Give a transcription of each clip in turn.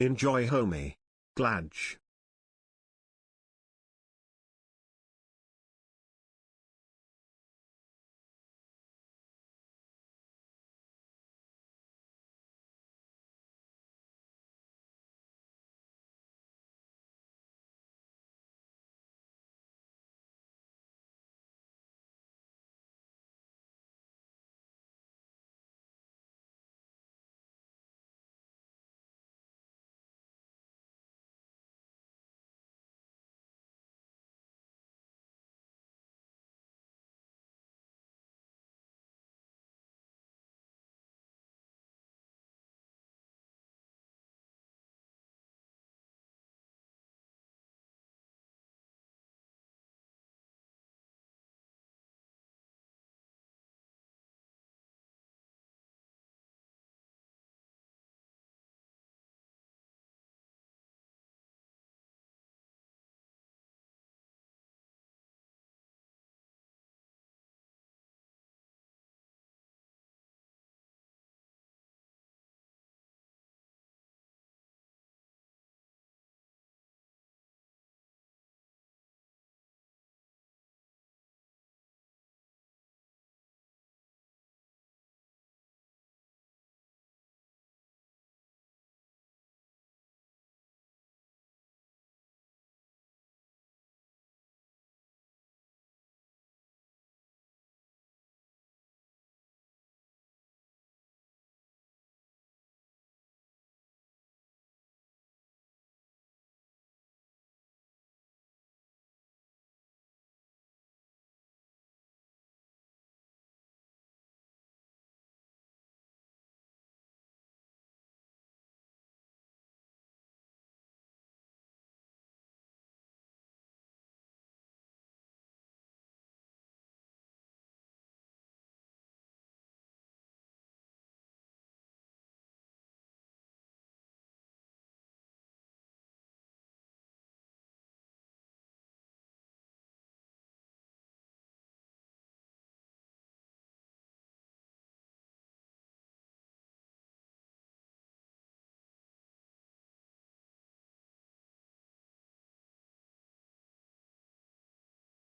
Enjoy homie. Gladge.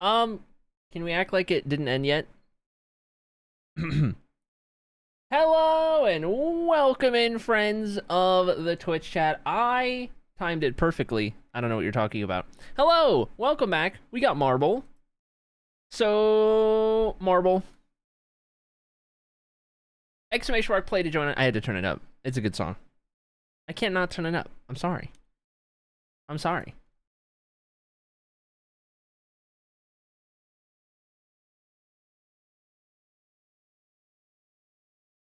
Um, can we act like it didn't end yet? Hello and welcome in, friends of the Twitch chat. I timed it perfectly. I don't know what you're talking about. Hello, welcome back. We got Marble. So, Marble. Exclamation mark play to join it. I had to turn it up. It's a good song. I can't not turn it up. I'm sorry. I'm sorry.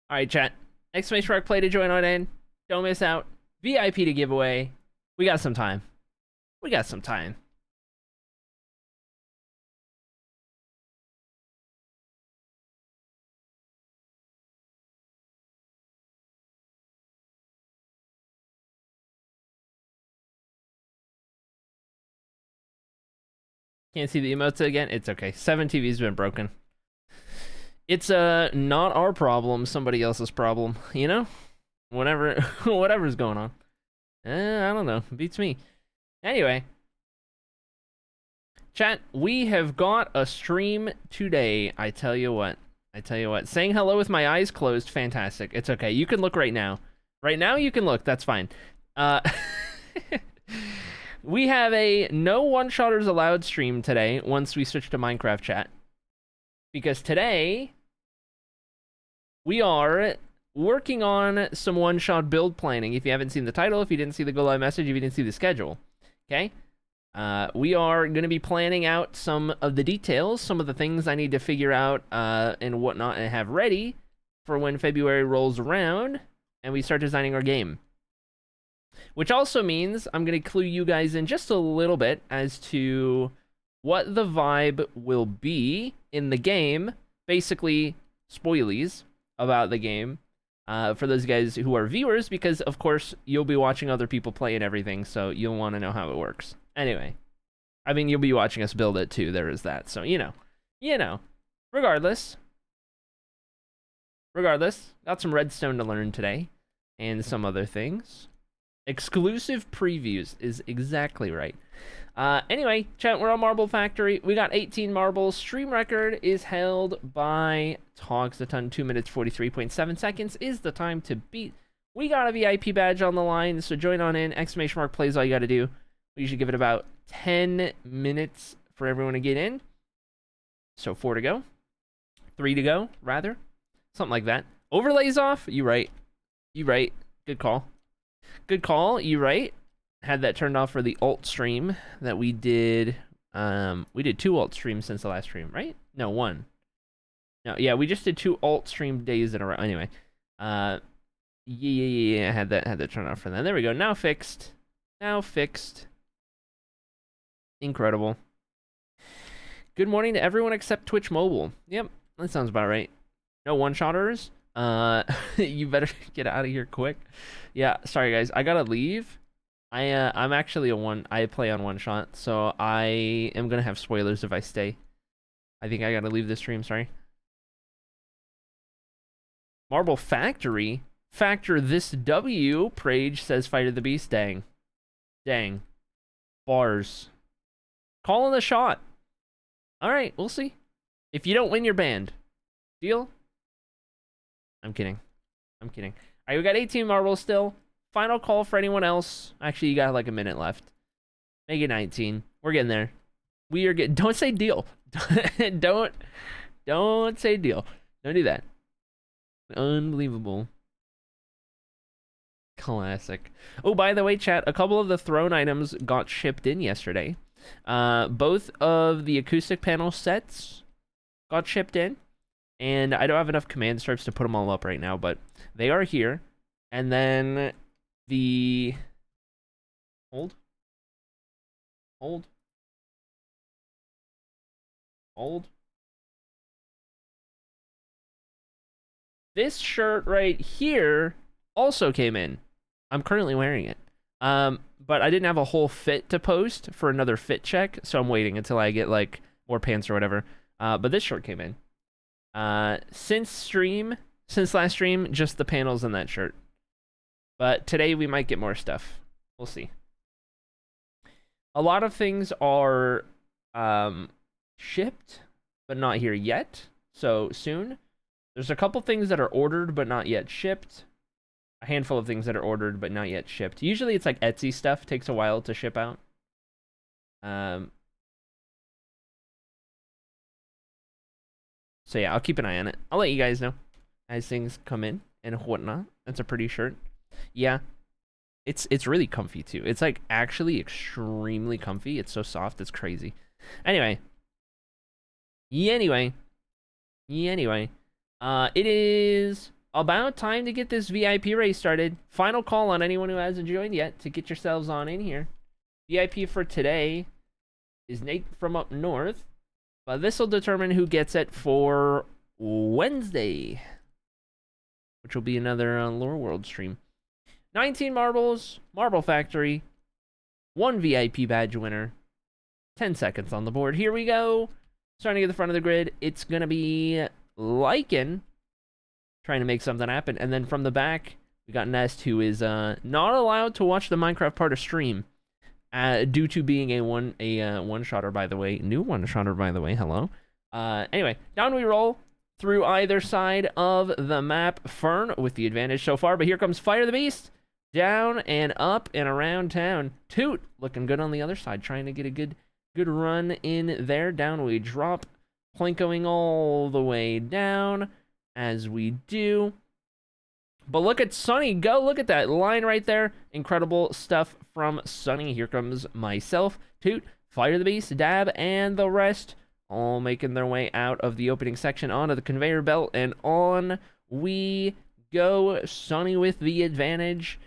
Alright, chat. Exclamation mark play to join on in. Don't miss out. VIP to giveaway. We got some time. We got some time. Can't see the emotes again? It's okay. 7 TV's been broken. It's not our problem, somebody else's problem, you know? Whatever whatever's going on. I don't know. Beats me. Anyway. Chat, we have got a stream today. I tell you what. Saying hello with my eyes closed, fantastic. It's okay. You can look right now. Right now you can look. That's fine. We have a no one-shotters allowed stream today once we switch to Minecraft chat. Because today, we are working on some one-shot build planning. If you haven't seen the title, if you didn't see the go live message, if you didn't see the schedule, okay? We are going to be planning out some of the details, some of the things I need to figure out and whatnot and have ready for when February rolls around and we start designing our game. Which also means I'm going to clue you guys in just a little bit as to what the vibe will be in the game. Basically, spoilies about the game for those guys who are viewers, because, of course, you'll be watching other people play and everything, so you'll want to know how it works. Anyway, I mean, you'll be watching us build it, too. There is that. So, you know. Regardless, got some redstone to learn today and some other things. Exclusive previews is exactly right. Anyway, chat, we're on Marble Factory. We got 18 marbles. Stream record is held by Togs a ton. 2 minutes, 43.7 seconds is the time to beat. We got a VIP badge on the line, so join on in. Exclamation mark plays all you got to do. We should give it about 10 minutes for everyone to get in. So 4 to go. 3 to go, rather. Something like that. Overlays off? You right. You right. Good call. Good call. You right. Had that turned off for the alt stream that we did. We did 2 alt streams since the last stream, right? No, 1. No, yeah, we just did 2 alt stream days in a row. Anyway, yeah, I had that turned off for that. There we go. Now fixed. Now fixed. Incredible. Good morning to everyone except Twitch Mobile. Yep, that sounds about right. No one-shotters. You better get out of here quick. Yeah, sorry guys, I gotta leave. I'm actually I play on one shot, so I am gonna have spoilers if I stay. I think I gotta leave the stream, sorry. Marble Factory? Factor this W, Prage says Fight of the Beast. Dang. Dang. Bars. Calling the shot. Alright, we'll see. If you don't win, you're banned. Deal? I'm kidding. I'm kidding. Alright, we got 18 marbles still. Final call for anyone else. Actually, you got like a minute left. Make it 19. We're getting there. We are getting... Don't say deal. Don't say deal. Don't do that. Unbelievable. Classic. Oh, by the way, chat, a couple of the throne items got shipped in yesterday. Both of the acoustic panel sets got shipped in. And I don't have enough command strips to put them all up right now, but they are here. And then the... Hold. This shirt right here also came in. I'm currently wearing it. But I didn't have a whole fit to post for another fit check, so I'm waiting until I get like more pants or whatever. But this shirt came in. Since last stream, just the panels in that shirt. But today we might get more stuff. We'll see. A lot of things are shipped, but not here yet. So soon. There's a couple things that are ordered, but not yet shipped. A handful of things that are ordered, but not yet shipped. Usually it's like Etsy stuff. Takes a while to ship out. So yeah, I'll keep an eye on it. I'll let you guys know as things come in and whatnot. That's a pretty shirt. Yeah, it's really comfy too. It's like actually extremely comfy. It's so soft. It's crazy. Anyway. It is about time to get this VIP race started. Final call on anyone who hasn't joined yet to get yourselves on in here. VIP for today is Nate from up north. But this will determine who gets it for Wednesday, which will be another Lore World stream. 19 marbles, Marble Factory, 1 VIP badge winner, 10 seconds on the board. Here we go. Starting at the front of the grid, it's going to be Lycan trying to make something happen. And then from the back, we got Nest, who is not allowed to watch the Minecraft part of stream. Due to being a one-shotter, by the way. New one-shotter, by the way. Hello. Anyway, down we roll through either side of the map. Fern with the advantage so far, but here comes Fire the Beast. Down and up and around town. Toot looking good on the other side, trying to get a good run in there. Down we drop, plinkoing all the way down as we do. But look at Sunny go. Look at that line right there. Incredible stuff from Sunny. Here comes myself, Toot, Fire the Beast, Dab, and the rest. All making their way out of the opening section onto the conveyor belt. And on we go. Sunny with the advantage.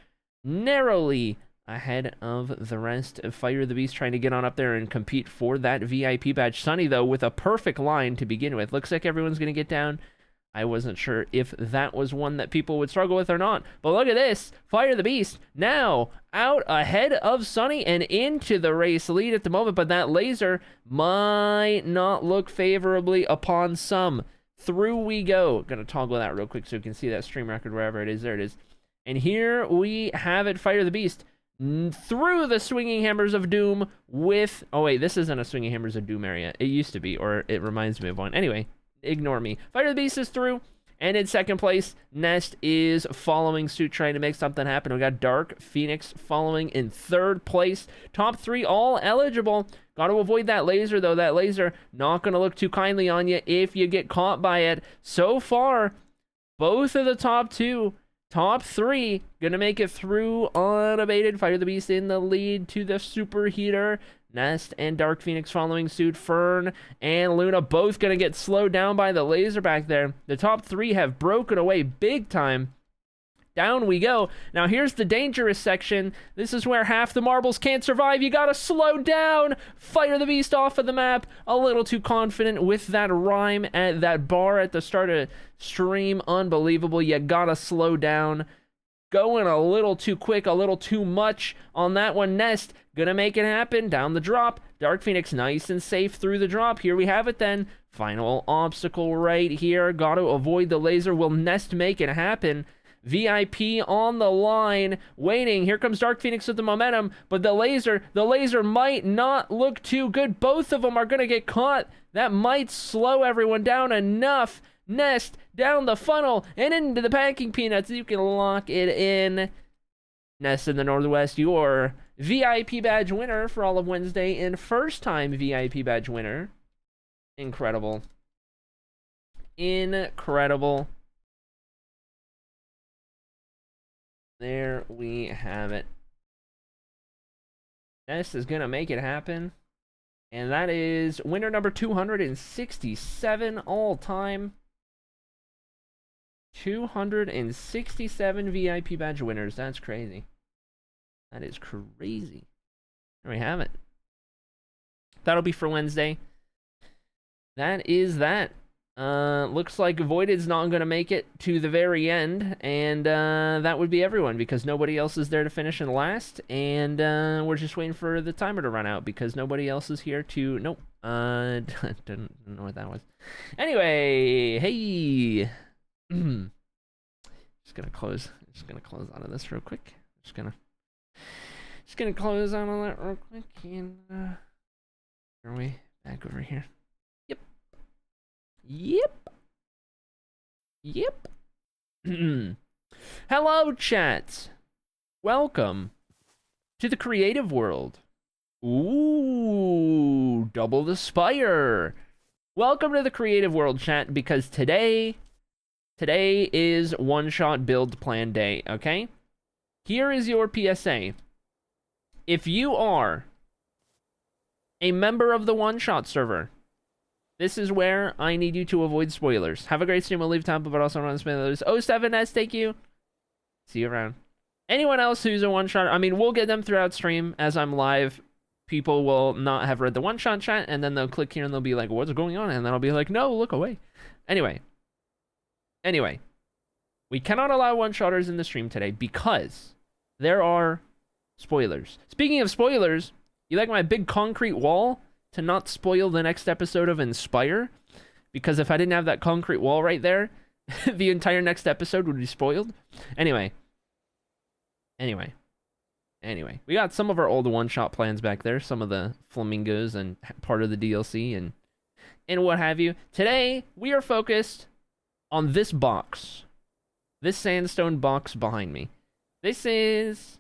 Narrowly ahead of the rest. Fire the Beast trying to get on up there and compete for that VIP badge. Sunny, though, with a perfect line to begin with. Looks like everyone's going to get down. I wasn't sure if that was one that people would struggle with or not. But look at this. Fire the Beast now out ahead of Sunny and into the race lead at the moment. But that laser might not look favorably upon some. Through we go. Gonna toggle that real quick so you can see that stream record wherever it is. There it is. And here we have it, Fire the Beast. Through the Swinging Hammers of Doom with... Oh, wait, this isn't a Swinging Hammers of Doom area. It used to be, or it reminds me of one. Anyway, ignore me. Fire the Beast is through. And in second place, Nest is following suit, trying to make something happen. We got Dark Phoenix following in third place. Top 3 all eligible. Got to avoid that laser, though. That laser not going to look too kindly on you if you get caught by it. So far, both of the top 2, top 3, going to make it through unabated. Fire the Beast in the lead to the Superheater. Nest and Dark Phoenix following suit. Fern and Luna both going to get slowed down by the laser back there. The top 3 have broken away big time. Down we go. Now here's the dangerous section. This is where half the marbles can't survive. You got to slow down. Fire the Beast off of the map. A little too confident with that rhyme at that bar at the start of stream. Unbelievable. You got to slow down. Going a little too quick, a little too much on that one. Nest gonna make it happen down the drop. Dark Phoenix nice and safe through the drop. Here we have it then. Final obstacle right here. Gotta avoid the laser. Will Nest make it happen? VIP on the line, waiting. Here comes Dark Phoenix with the momentum, but the laser might not look too good. Both of them are gonna get caught. That might slow everyone down enough. Nest down the funnel and into the packing peanuts. You can lock it in. Nest in the Northwest, your VIP badge winner for all of Wednesday and first time VIP badge winner. Incredible. Incredible. There we have it. Nest is going to make it happen. And that is winner number 267 all time. 267 VIP badge winners. That's crazy. That is crazy. There we have it. That'll be for Wednesday. That is that. Looks like Voided's not going to make it to the very end. And that would be everyone because nobody else is there to finish in last. And we're just waiting for the timer to run out because nobody else is here to... Nope. Didn't know what that was. Anyway, hey... just gonna close out of this real quick. Just gonna close out on that real quick and are we back over here? Yep. Hello, chat. Welcome to the creative world. Ooh, double the spire. Welcome to the creative world, chat, because today is one-shot build plan day, okay? Here is your PSA. If you are a member of the one-shot server, this is where I need you to avoid spoilers. Have a great stream. We'll leave time, but also run spoilers. OS8 thank you. See you around. Anyone else who's a one-shot, I mean, we'll get them throughout stream as I'm live. People will not have read the one-shot chat, and then they'll click here and they'll be like, what's going on? And then I'll be like, no, look away. Anyway, we cannot allow one-shotters in the stream today because there are spoilers. Speaking of spoilers, you like my big concrete wall to not spoil the next episode of Inspire? Because if I didn't have that concrete wall right there, the entire next episode would be spoiled. Anyway. We got some of our old one-shot plans back there. Some of the flamingos and part of the DLC and what have you. Today, we are focused on this box. This sandstone box behind me. This is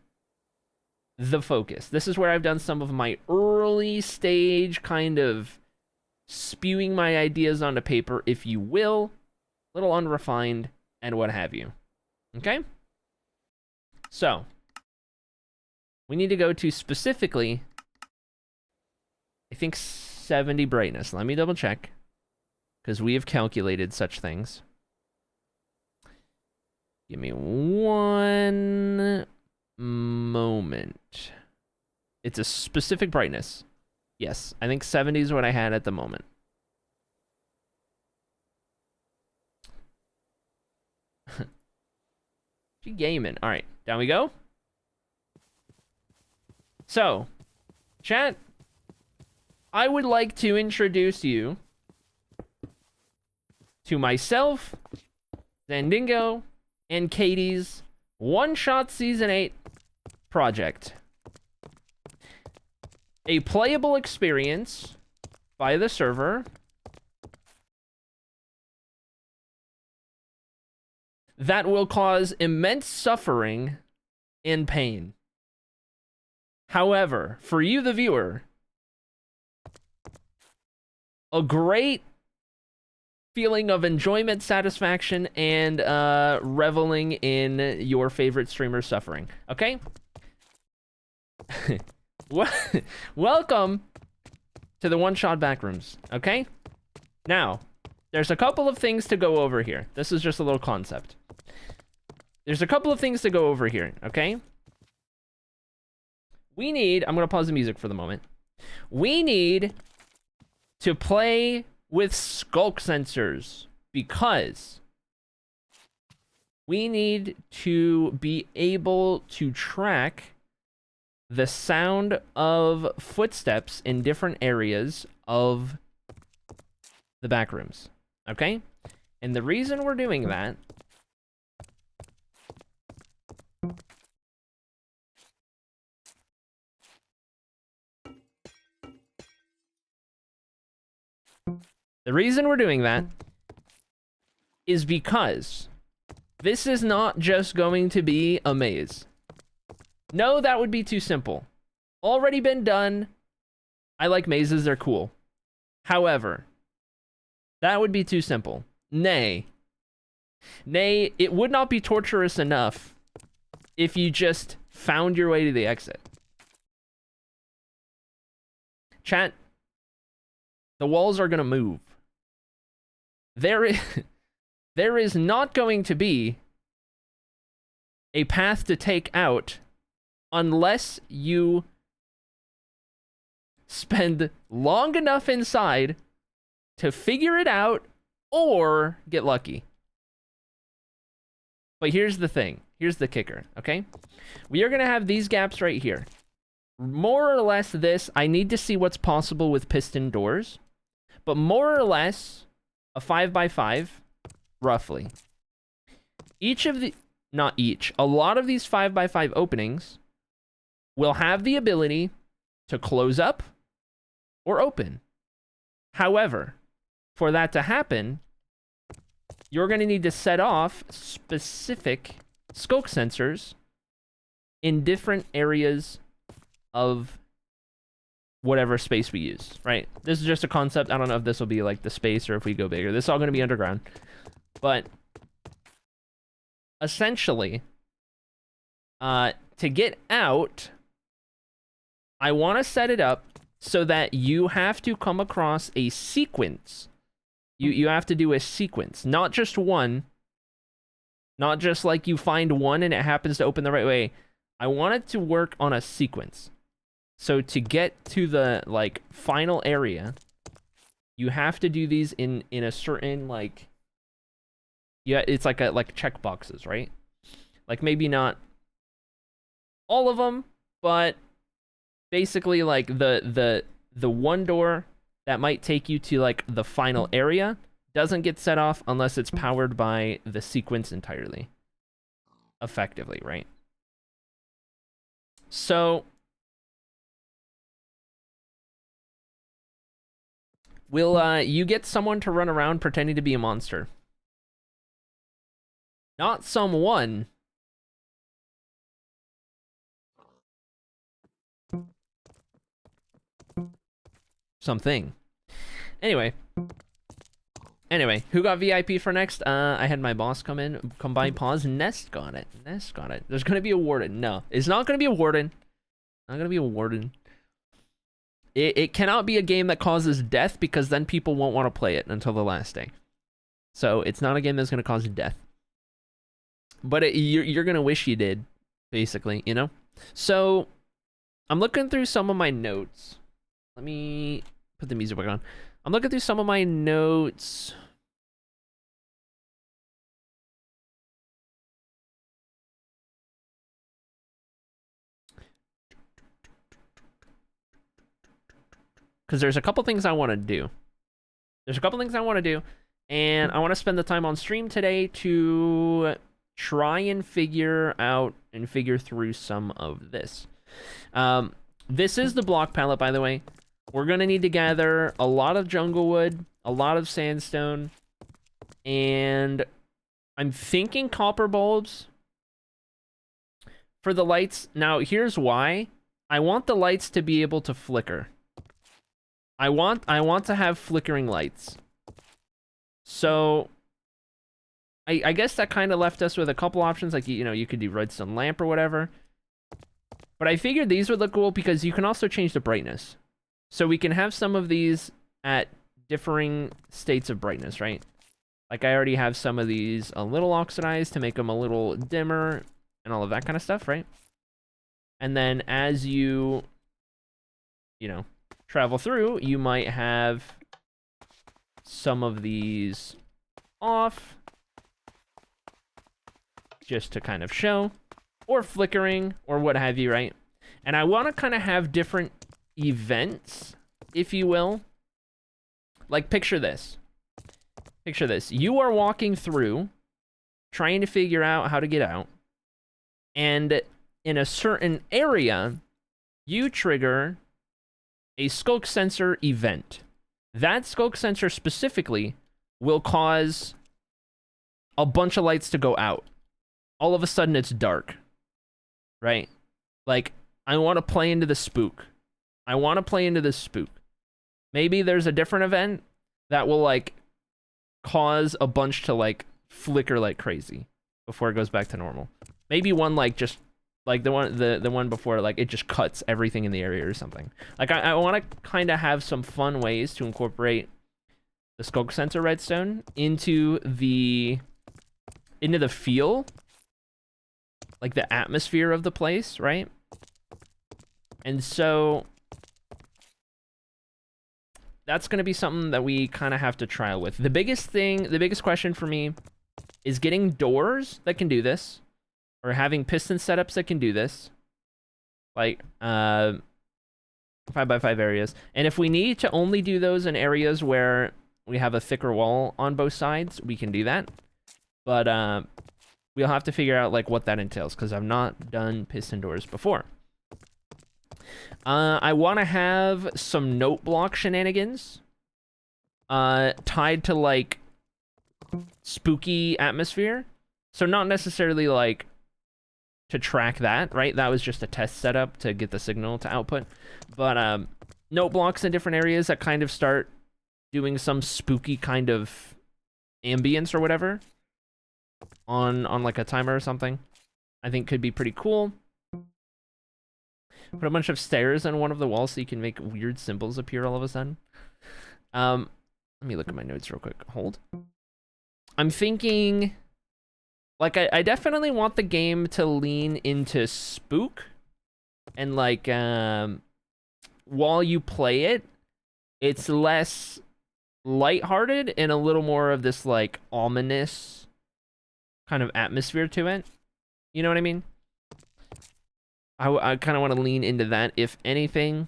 the focus. This is where I've done some of my early stage kind of spewing my ideas onto paper, if you will. A little unrefined and what have you. Okay? So, we need to go to specifically, I think 70 brightness. Let me double check, because we have calculated such things. Give me one moment. It's a specific brightness. Yes, I think 70 is what I had at the moment. She gaming. All right, down we go. So, chat, I would like to introduce you to myself, Xandingo, and Katie's One-Shot Season 8 project. A playable experience by the server that will cause immense suffering and pain. However, for you, the viewer, a great feeling of enjoyment, satisfaction, and reveling in your favorite streamer's suffering. Okay? Welcome to the One-Shot Backrooms. Okay? Now, there's a couple of things to go over here. This is just a little concept. There's a couple of things to go over here, okay? We need... I'm going to pause the music for the moment. We need to play with skulk sensors because we need to be able to track the sound of footsteps in different areas of the backrooms, okay? And the reason we're doing that is because this is not just going to be a maze. No, that would be too simple. Already been done. I like mazes, they're cool. However, that would be too simple. Nay, it would not be torturous enough if you just found your way to the exit. Chat, the walls are gonna move. There is not going to be a path to take out unless you spend long enough inside to figure it out or get lucky. But here's the thing. Here's the kicker, okay? We are going to have these gaps right here. More or less this, I need to see what's possible with piston doors. But more or less, a 5x5, roughly. A lot of these 5x5 openings will have the ability to close up or open. However, for that to happen, you're going to need to set off specific skulk sensors in different areas of whatever space we use, right? This is just a concept. I don't know if this will be like the space or if we go bigger. This is all going to be underground. But essentially, to get out, I want to set it up so that you have to come across a sequence. You have to do a sequence, not just one. Not just like you find one and it happens to open the right way. I want it to work on a sequence. So to get to the like final area, you have to do these in a certain like, yeah, it's like check boxes, right? Like maybe not all of them, but basically like the one door that might take you to like the final area doesn't get set off unless it's powered by the sequence entirely. Effectively, right? So will you get someone to run around pretending to be a monster? Not someone. Something. Anyway, who got VIP for next? I had my boss come by, pause. Nest got it. There's gonna be a warden. No, it's not gonna be a warden. It cannot be a game that causes death because then people won't want to play it until the last day. So it's not a game that's gonna cause death. But you're gonna wish you did, basically, you know? So I'm looking through some of my notes. Let me put the music back on. I'm looking through some of my notes. Because there's a couple things I want to do. And I want to spend the time on stream today to try and figure through some of this. This is the block palette, by the way. We're gonna need to gather a lot of jungle wood, a lot of sandstone, and I'm thinking copper bulbs for the lights. Now, here's why. I want the lights to be able to flicker. I want to have flickering lights. So, I guess that kind of left us with a couple options, like, you know, you could do redstone lamp or whatever. But I figured these would look cool because you can also change the brightness. So we can have some of these at differing states of brightness, right? Like I already have some of these a little oxidized to make them a little dimmer and all of that kind of stuff, right? And then as you know, travel through, you might have some of these off just to kind of show, or flickering, or what have you, right? And I want to kind of have different events, if you will. Like, picture this. Picture this. You are walking through, trying to figure out how to get out, and in a certain area, you trigger a skulk sensor event. That skulk sensor specifically will cause a bunch of lights to go out. All of a sudden, it's dark, right? Like, I want to play into the spook. I want to play into the spook. Maybe there's a different event that will, like, cause a bunch to, like, flicker like crazy before it goes back to normal. Maybe one, like, just, like, the one before, like, it just cuts everything in the area or something. Like, I want to kind of have some fun ways to incorporate the skulk sensor redstone into the feel, like the atmosphere of the place, right? And so that's going to be something that we kind of have to trial with. The biggest question for me is getting doors that can do this, or having piston setups that can do this, like 5x5 areas. And if we need to only do those in areas where we have a thicker wall on both sides, we can do that. But we'll have to figure out, like, what that entails, because I've not done piston doors before. I want to have some note block shenanigans tied to, like, spooky atmosphere. So not necessarily, like, to track that, right? That was just a test setup to get the signal to output. But note blocks in different areas that kind of start doing some spooky kind of ambience or whatever on like a timer or something, I think could be pretty cool. Put a bunch of stairs on one of the walls so you can make weird symbols appear all of a sudden. Let me look at my notes real quick. Hold. I'm thinking, like, I definitely want the game to lean into spook, and, like, while you play it, it's less lighthearted and a little more of this, like, ominous kind of atmosphere to it. You know what I mean? I kind of want to lean into that, if anything.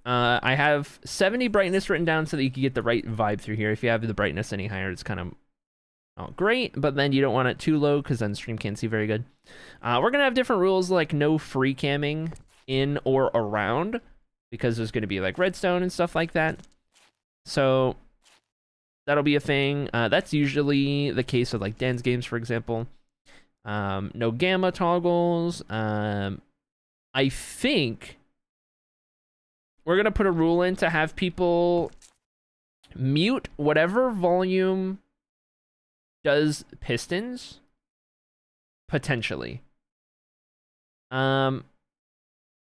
I have 70 brightness written down so that you can get the right vibe through here. If you have the brightness any higher, it's kind of great, but then you don't want it too low because then stream can't see very good. We're going to have different rules, like no free camming in or around, because there's going to be, like, redstone and stuff like that. So that'll be a thing. That's usually the case with, like, Dan's games, for example. No gamma toggles. I think we're going to put a rule in to have people mute whatever volume does pistons, potentially.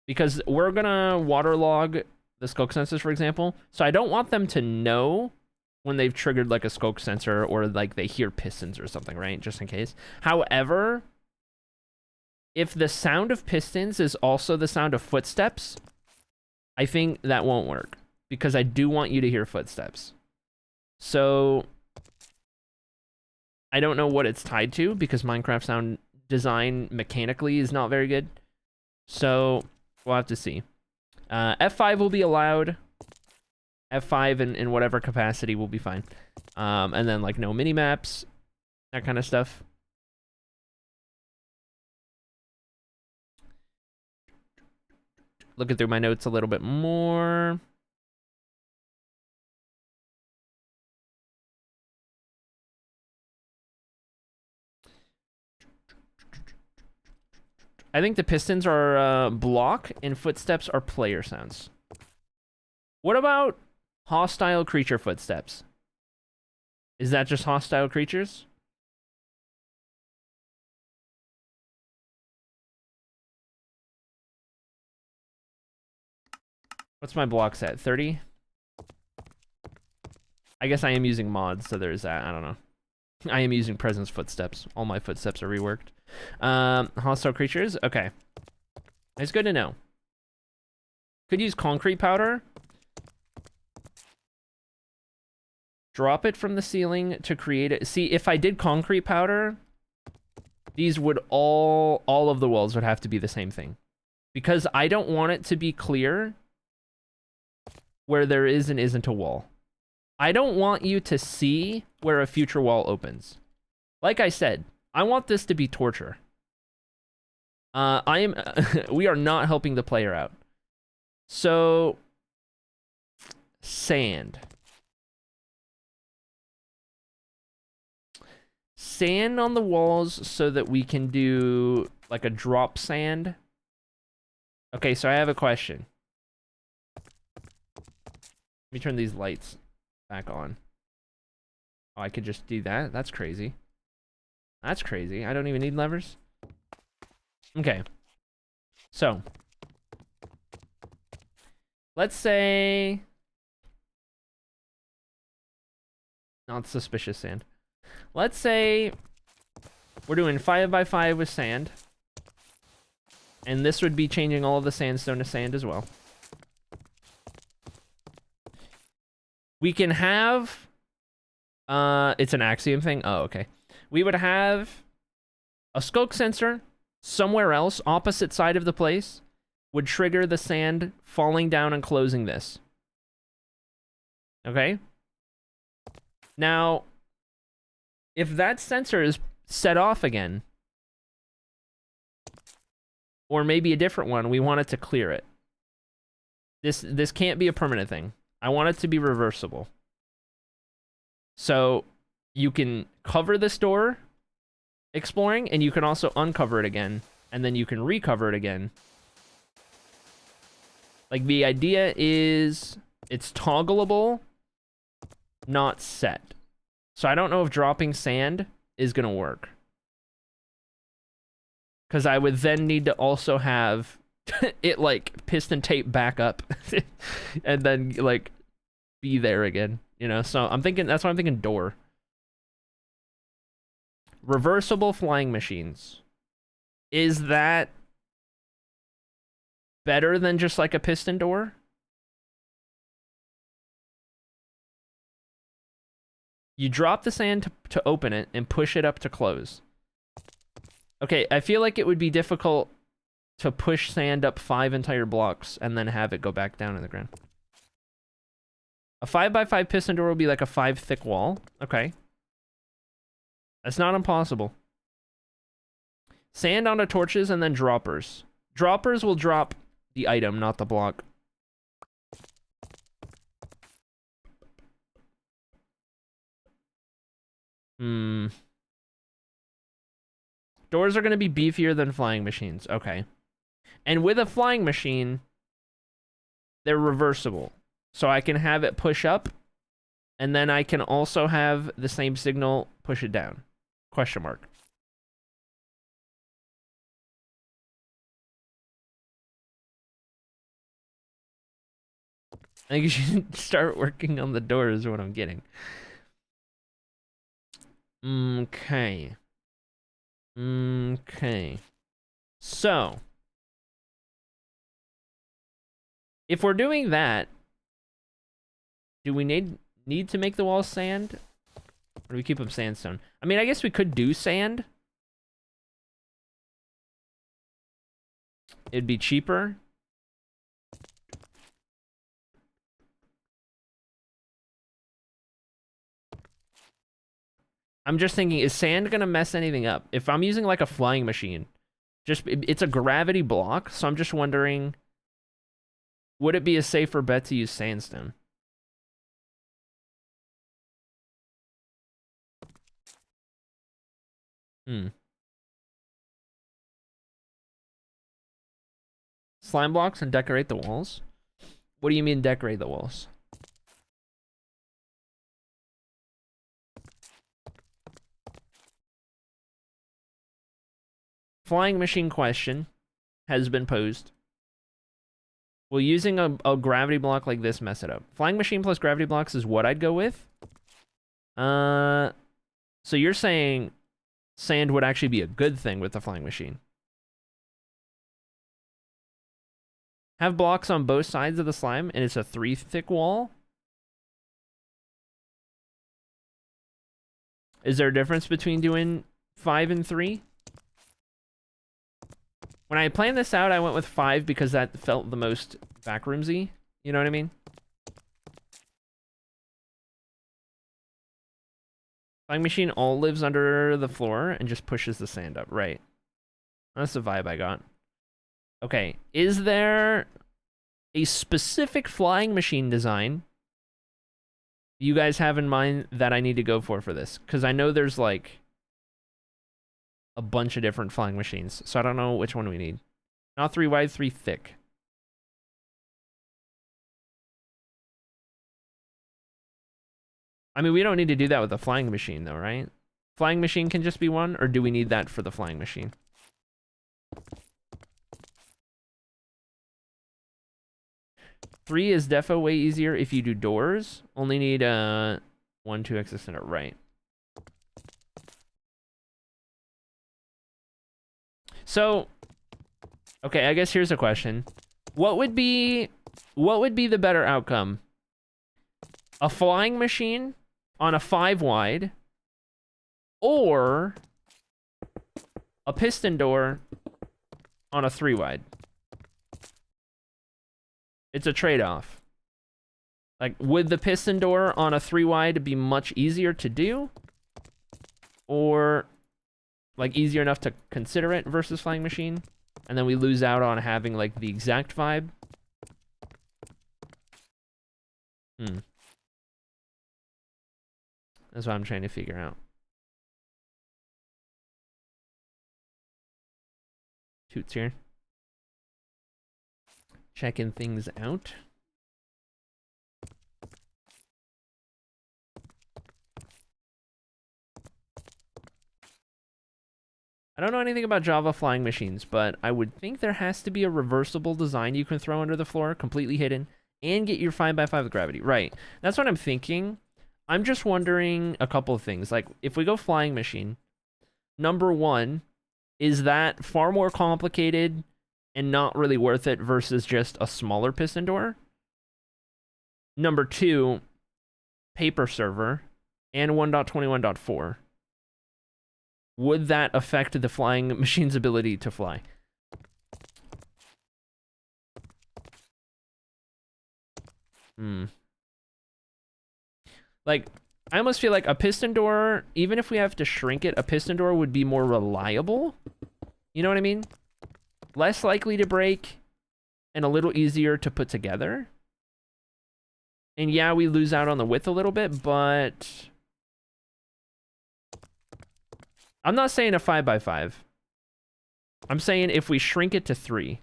Because we're going to waterlog the skulk sensors, for example. So I don't want them to know when they've triggered, like, a skulk sensor, or, like, they hear pistons or something, right? Just in case. However, if the sound of pistons is also the sound of footsteps, I think that won't work, because I do want you to hear footsteps. So I don't know what it's tied to, because Minecraft sound design mechanically is not very good. So we'll have to see. F5 will be allowed. F5 in whatever capacity will be fine. And then like no mini maps, that kind of stuff. Looking through my notes a little bit more. I think the pistons are block and footsteps are player sounds. What about hostile creature footsteps? Is that just hostile creatures? What's my block set? 30? I guess I am using mods, so there's that. I don't know. I am using presence footsteps. All my footsteps are reworked. Hostile creatures? Okay. It's good to know. Could use concrete powder. Drop it from the ceiling to create it. See, if I did concrete powder, these would all of the walls would have to be the same thing. Because I don't want it to be clear where there is and isn't a wall. I don't want you to see where a future wall opens. Like I said, I want this to be torture. We are not helping the player out. So, sand. Sand on the walls so that we can do like a drop sand. Okay, so I have a question. Let me turn these lights back on. Oh, I could just do that? That's crazy. That's crazy. I don't even need levers. Okay. So. Let's say... Not suspicious sand. Let's say we're doing 5x5 with sand. And this would be changing all of the sandstone to sand as well. We can have... it's an axiom thing? Oh, okay. We would have a skulk sensor somewhere else, opposite side of the place, would trigger the sand falling down and closing this. Okay? Now, if that sensor is set off again, or maybe a different one, we want it to clear it. This can't be a permanent thing. I want it to be reversible. So you can cover this door exploring, and you can also uncover it again, and then you can recover it again. Like, the idea is it's toggleable, not set. So I don't know if dropping sand is going to work. Because I would then need to also have it, like, piston tape back up. And then, like, be there again. You know? So I'm thinking, that's why I'm thinking door. Reversible flying machines. Is that better than just, like, a piston door? You drop the sand to open it and push it up to close. Okay, I feel like it would be difficult to push sand up 5 entire blocks and then have it go back down in the ground. A 5x5 piston door will be like a 5 thick wall. Okay. That's not impossible. Sand onto torches and then droppers. Droppers will drop the item, not the block. Doors are going to be beefier than flying machines. Okay. And with a flying machine, they're reversible. So I can have it push up, and then I can also have the same signal push it down. Question mark. I think you should start working on the doors, is what I'm getting. Okay. Okay. So, if we're doing that, do we need to make the walls sand? Or do we keep them sandstone? I mean, I guess we could do sand. It'd be cheaper. I'm just thinking, is sand gonna mess anything up? If I'm using like a flying machine, it's a gravity block, so I'm just wondering, would it be a safer bet to use sandstone? Slime blocks and decorate the walls? What do you mean decorate the walls? Flying machine question has been posed. Will using a gravity block like this mess it up? Flying machine plus gravity blocks is what I'd go with. So you're saying sand would actually be a good thing with the flying machine. Have blocks on both sides of the slime, and it's a 3 thick wall. Is there a difference between doing 5 and 3? When I planned this out, I went with 5 because that felt the most backroomsy. You know what I mean? Flying machine all lives under the floor and just pushes the sand up. Right. That's the vibe I got. Okay. Is there a specific flying machine design you guys have in mind that I need to go for this? Because I know there's like a bunch of different flying machines, so I don't know which one we need. Not 3 wide, 3 thick. I mean, we don't need to do that with the flying machine, though, right? Flying machine can just be 1, or do we need that for the flying machine? Three is defo way easier if you do doors. Only need 1, 2 X center, right? So, okay, I guess here's a question. What would be the better outcome? A flying machine on a 5 wide, or a piston door on a 3 wide? It's a trade-off. Like, would the piston door on a 3 wide be much easier to do? Or, like, easier enough to consider it versus flying machine? And then we lose out on having, like, the exact vibe? That's what I'm trying to figure out. Toots here. Checking things out. I don't know anything about Java flying machines, but I would think there has to be a reversible design you can throw under the floor, completely hidden, and get your 5x5 with gravity. Right. That's what I'm thinking. I'm just wondering a couple of things. Like, if we go flying machine, number 1, is that far more complicated and not really worth it versus just a smaller piston door? Number 2, paper server and 1.21.4. Would that affect the flying machine's ability to fly? Like, I almost feel like a piston door, even if we have to shrink it, a piston door would be more reliable. You know what I mean? Less likely to break and a little easier to put together. And yeah, we lose out on the width a little bit, but I'm not saying a 5x5. I'm saying if we shrink it to 3.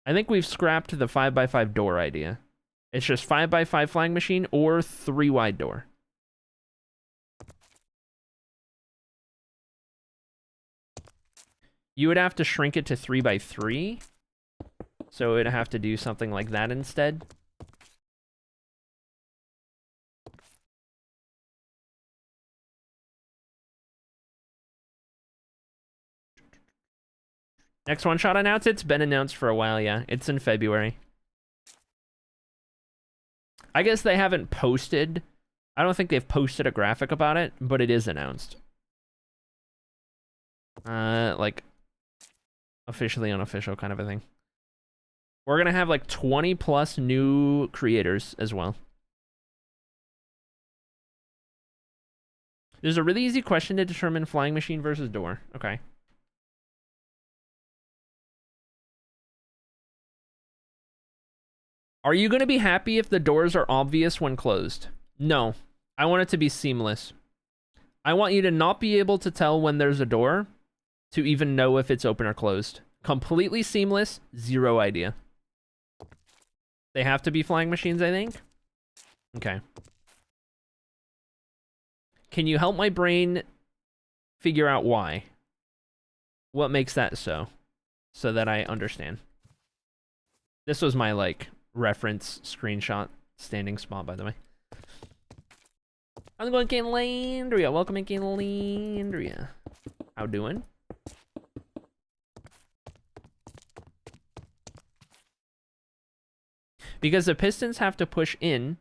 I think we've scrapped the 5x5 door idea. It's just 5x5 flying machine or 3 wide door. You would have to shrink it to 3x3. So it'd have to do something like that instead. Next one shot announced. It's been announced for a while, yeah. It's in February. I guess they haven't posted. I don't think they've posted a graphic about it, but it is announced. Like, officially unofficial kind of a thing. We're gonna have like 20 plus new creators as well. There's a really easy question to determine flying machine versus door. Okay. Are you going to be happy if the doors are obvious when closed? No. I want it to be seamless. I want you to not be able to tell when there's a door to even know if it's open or closed. Completely seamless, zero idea. They have to be flying machines, I think. Okay. Can you help my brain figure out why? What makes that so? So that I understand. This was my, like, reference screenshot standing spot, by the way. How's it going, Calandria? Welcome in, Calandria. How doing? Because the pistons have to push in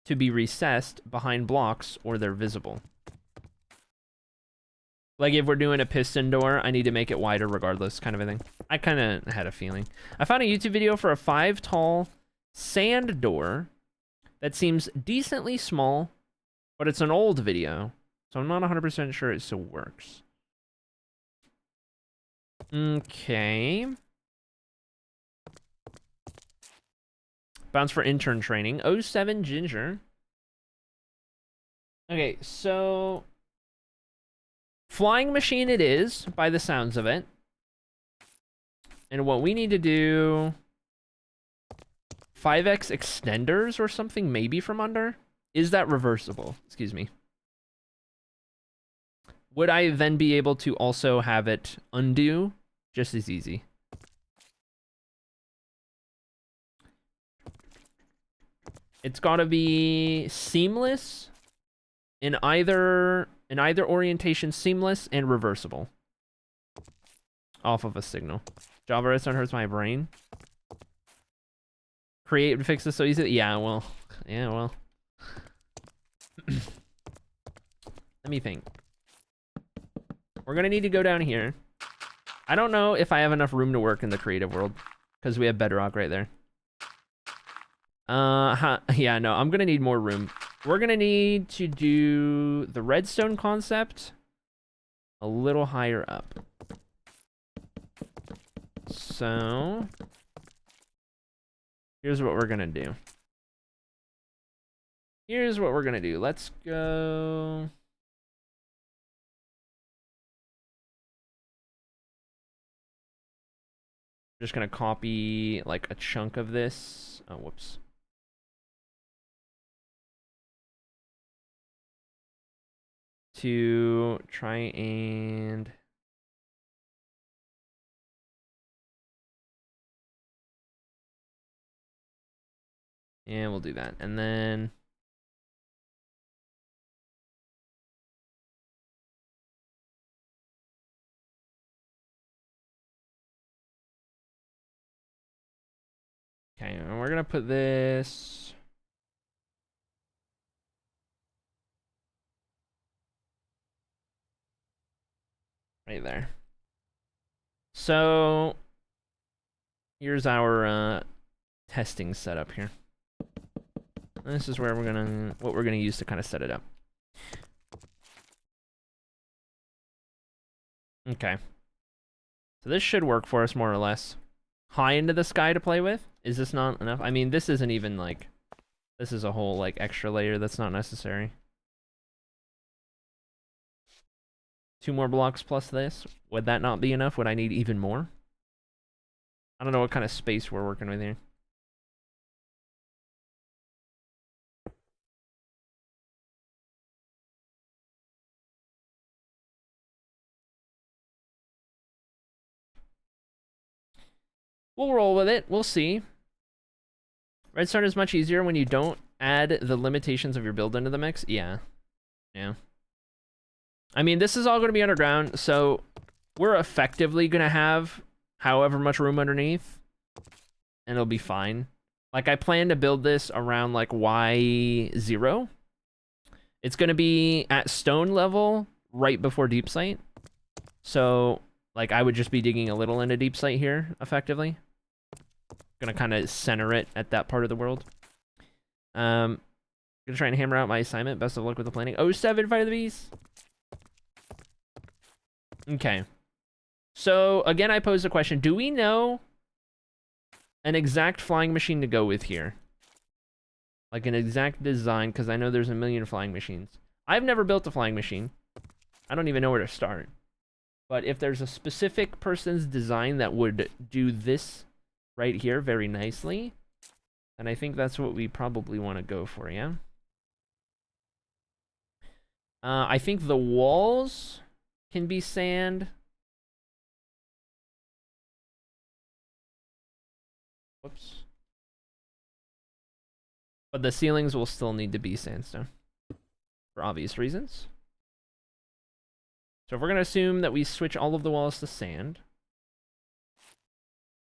to be recessed behind blocks or they're visible. Like if we're doing a piston door, I need to make it wider regardless, kind of a thing. I kind of had a feeling. I found a YouTube video for a 5 tall sand door that seems decently small, but it's an old video, so I'm not 100% sure it still works. Okay. Bounce for intern training. OS8 Ginger. Okay, so flying machine it is, by the sounds of it. And what we need to do, 5x extenders or something maybe from under? Is that reversible? Excuse me. Would I then be able to also have it undo just as easy? It's got to be seamless in either orientation, seamless and reversible. Off of a signal. Java Redstone hurts my brain. Create and fix this so easy. Yeah, well. Let me think. We're gonna need to go down here. I don't know if I have enough room to work in the creative world because we have bedrock right there. Yeah, no, I'm gonna need more room. We're gonna need to do the redstone concept a little higher up. So here's what we're gonna do. Let's go. Just gonna copy like a chunk of this. Oh, whoops. To try and we'll do that. And then okay, and we're gonna put this right there. So here's our testing setup here. This is where what we're gonna use to kind of set it up. Okay. So this should work for us more or less. High into the sky to play with. Is this not enough? I mean, this isn't even like, this is a whole like extra layer that's not necessary. 2 more blocks plus this. Would that not be enough? Would I need even more? I don't know what kind of space we're working with here. We'll roll with it. We'll see. Redstone is much easier when you don't add the limitations of your build into the mix. Yeah. Yeah. I mean, this is all going to be underground, so we're effectively going to have however much room underneath, and it'll be fine. Like, I plan to build this around, like, Y0. It's going to be at stone level right before deep slate. So, like, I would just be digging a little into deep slate here, effectively. Gonna kind of center it at that part of the world. Gonna try and hammer out my assignment. Best of luck with the planning. OS8 Fight of the Beast. Okay. So, again, I pose a question. Do we know an exact flying machine to go with here? Like an exact design, because I know there's a million flying machines. I've never built a flying machine. I don't even know where to start. But if there's a specific person's design that would do this right here very nicely, then I think that's what we probably want to go for, yeah? I think the walls can be sand. Whoops. But the ceilings will still need to be sandstone. For obvious reasons. So if we're going to assume that we switch all of the walls to sand.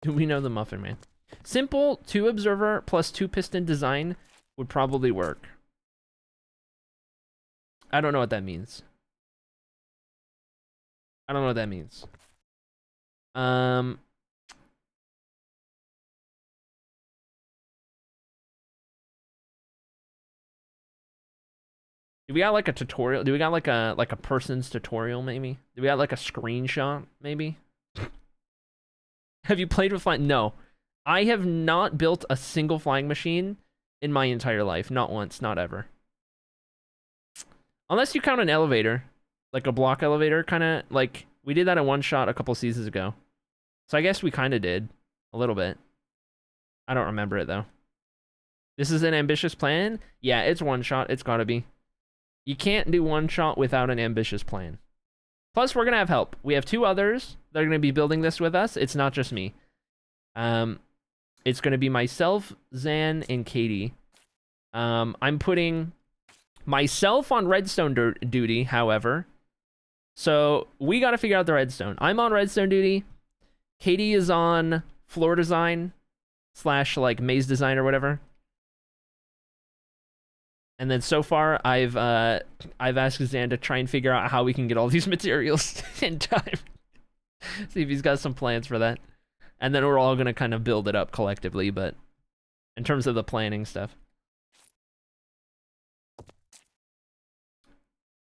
Do we know the Muffin Man? Simple 2 observer plus 2 piston design would probably work. I don't know what that means. I don't know what that means. Do we got like a tutorial? Do we got like a person's tutorial maybe? Do we got like a screenshot maybe? Have you played with flying? No. I have not built a single flying machine in my entire life. Not once, not ever. Unless you count an elevator. Like a block elevator, kind of. Like, we did that in one shot a couple seasons ago. So I guess we kind of did. A little bit. I don't remember it, though. This is an ambitious plan? Yeah, it's one shot. It's gotta be. You can't do one shot without an ambitious plan. Plus, we're gonna have help. We have 2 others that are gonna be building this with us. It's not just me. It's gonna be myself, Zan, and Katie. I'm putting myself on redstone duty, however. So we gotta figure out the redstone. I'm on redstone duty. Katie is on floor design / like maze design or whatever. And then so far, I've asked Zan to try and figure out how we can get all these materials in time. See if he's got some plans for that. And then we're all gonna kind of build it up collectively, but in terms of the planning stuff.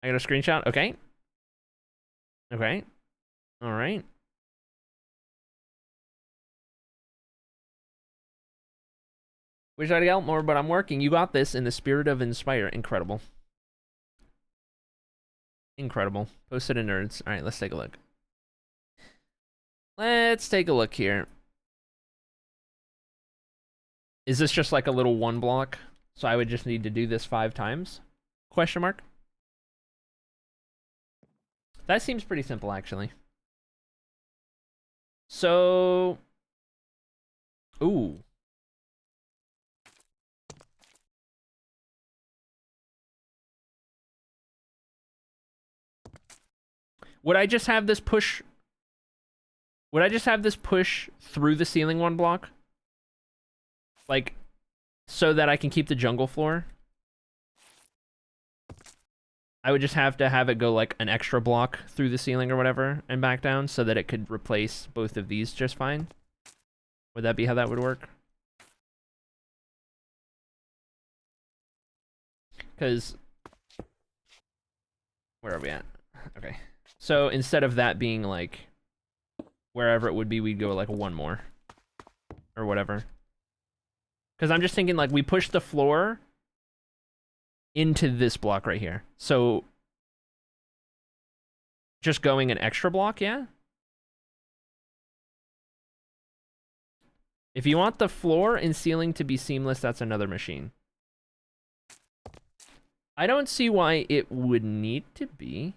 I got a screenshot, okay. Okay. Alright. Wish I'd help more, but I'm working. You got this in the spirit of Inspire. Incredible. Incredible. Posted in nerds. Alright, let's take a look. Let's take a look here. Is this just like a little 1 block? So I would just need to do this 5 times? Question mark? That seems pretty simple, actually. So... Ooh. Would I just have this push... Would I just have this push through the ceiling 1 block? Like, so that I can keep the jungle floor? I would just have to have it go like an extra block through the ceiling or whatever and back down so that it could replace both of these just fine. Would that be how that would work? Because... Where are we at? Okay. So instead of that being like wherever it would be, we'd go like 1 more. Or whatever. Because I'm just thinking like we push the floor into this block right here. So just going an extra block, yeah? If you want the floor and ceiling to be seamless, that's another machine. I don't see why it would need to be.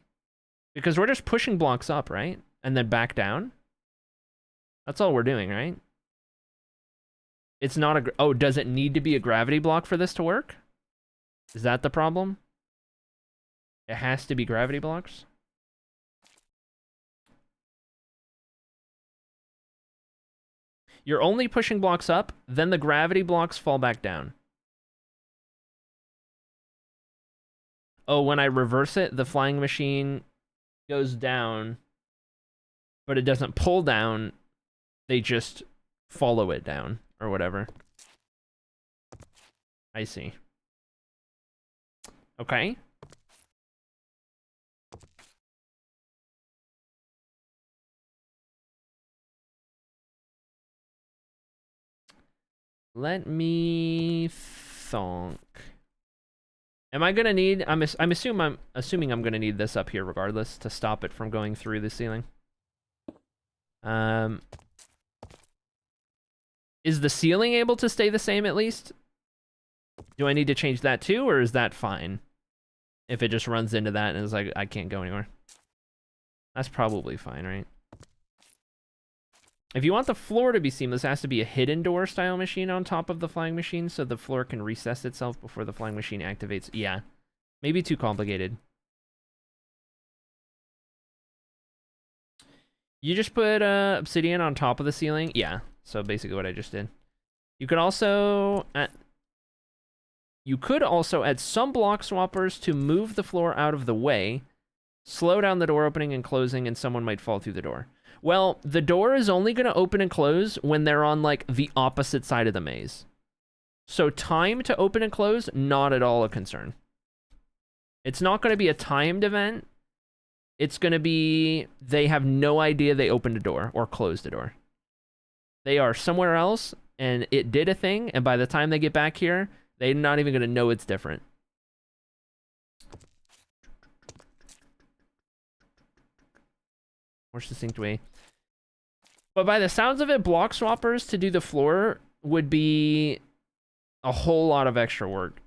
Because we're just pushing blocks up, right? And then back down. That's all we're doing, right? It's not a... Oh, does it need to be a gravity block for this to work? Is that the problem? It has to be gravity blocks? You're only pushing blocks up, then the gravity blocks fall back down. Oh, when I reverse it, the flying machine goes down, but it doesn't pull down. They just follow it down, or whatever. I see. Okay. Let me thonk. Am I gonna need? I'm assuming I'm gonna need this up here regardless to stop it from going through the ceiling. Is the ceiling able to stay the same at least? Do I need to change that too, or is that fine? If it just runs into that and is like, I can't go anywhere. That's probably fine, right? If you want the floor to be seamless, it has to be a hidden door style machine on top of the flying machine so the floor can recess itself before the flying machine activates. Yeah, maybe too complicated. You just put obsidian on top of the ceiling? Yeah, so basically what I just did. You could also add some block swappers to move the floor out of the way, slow down the door opening and closing, and someone might fall through the door. Well, the door is only going to open and close when they're on, like, the opposite side of the maze. So time to open and close, not at all a concern. It's not going to be a timed event. It's going to be they have no idea they opened a door or closed a door. They are somewhere else, and it did a thing, and by the time they get back here, they're not even going to know it's different. More succinct way. But by the sounds of it, block swappers to do the floor would be a whole lot of extra work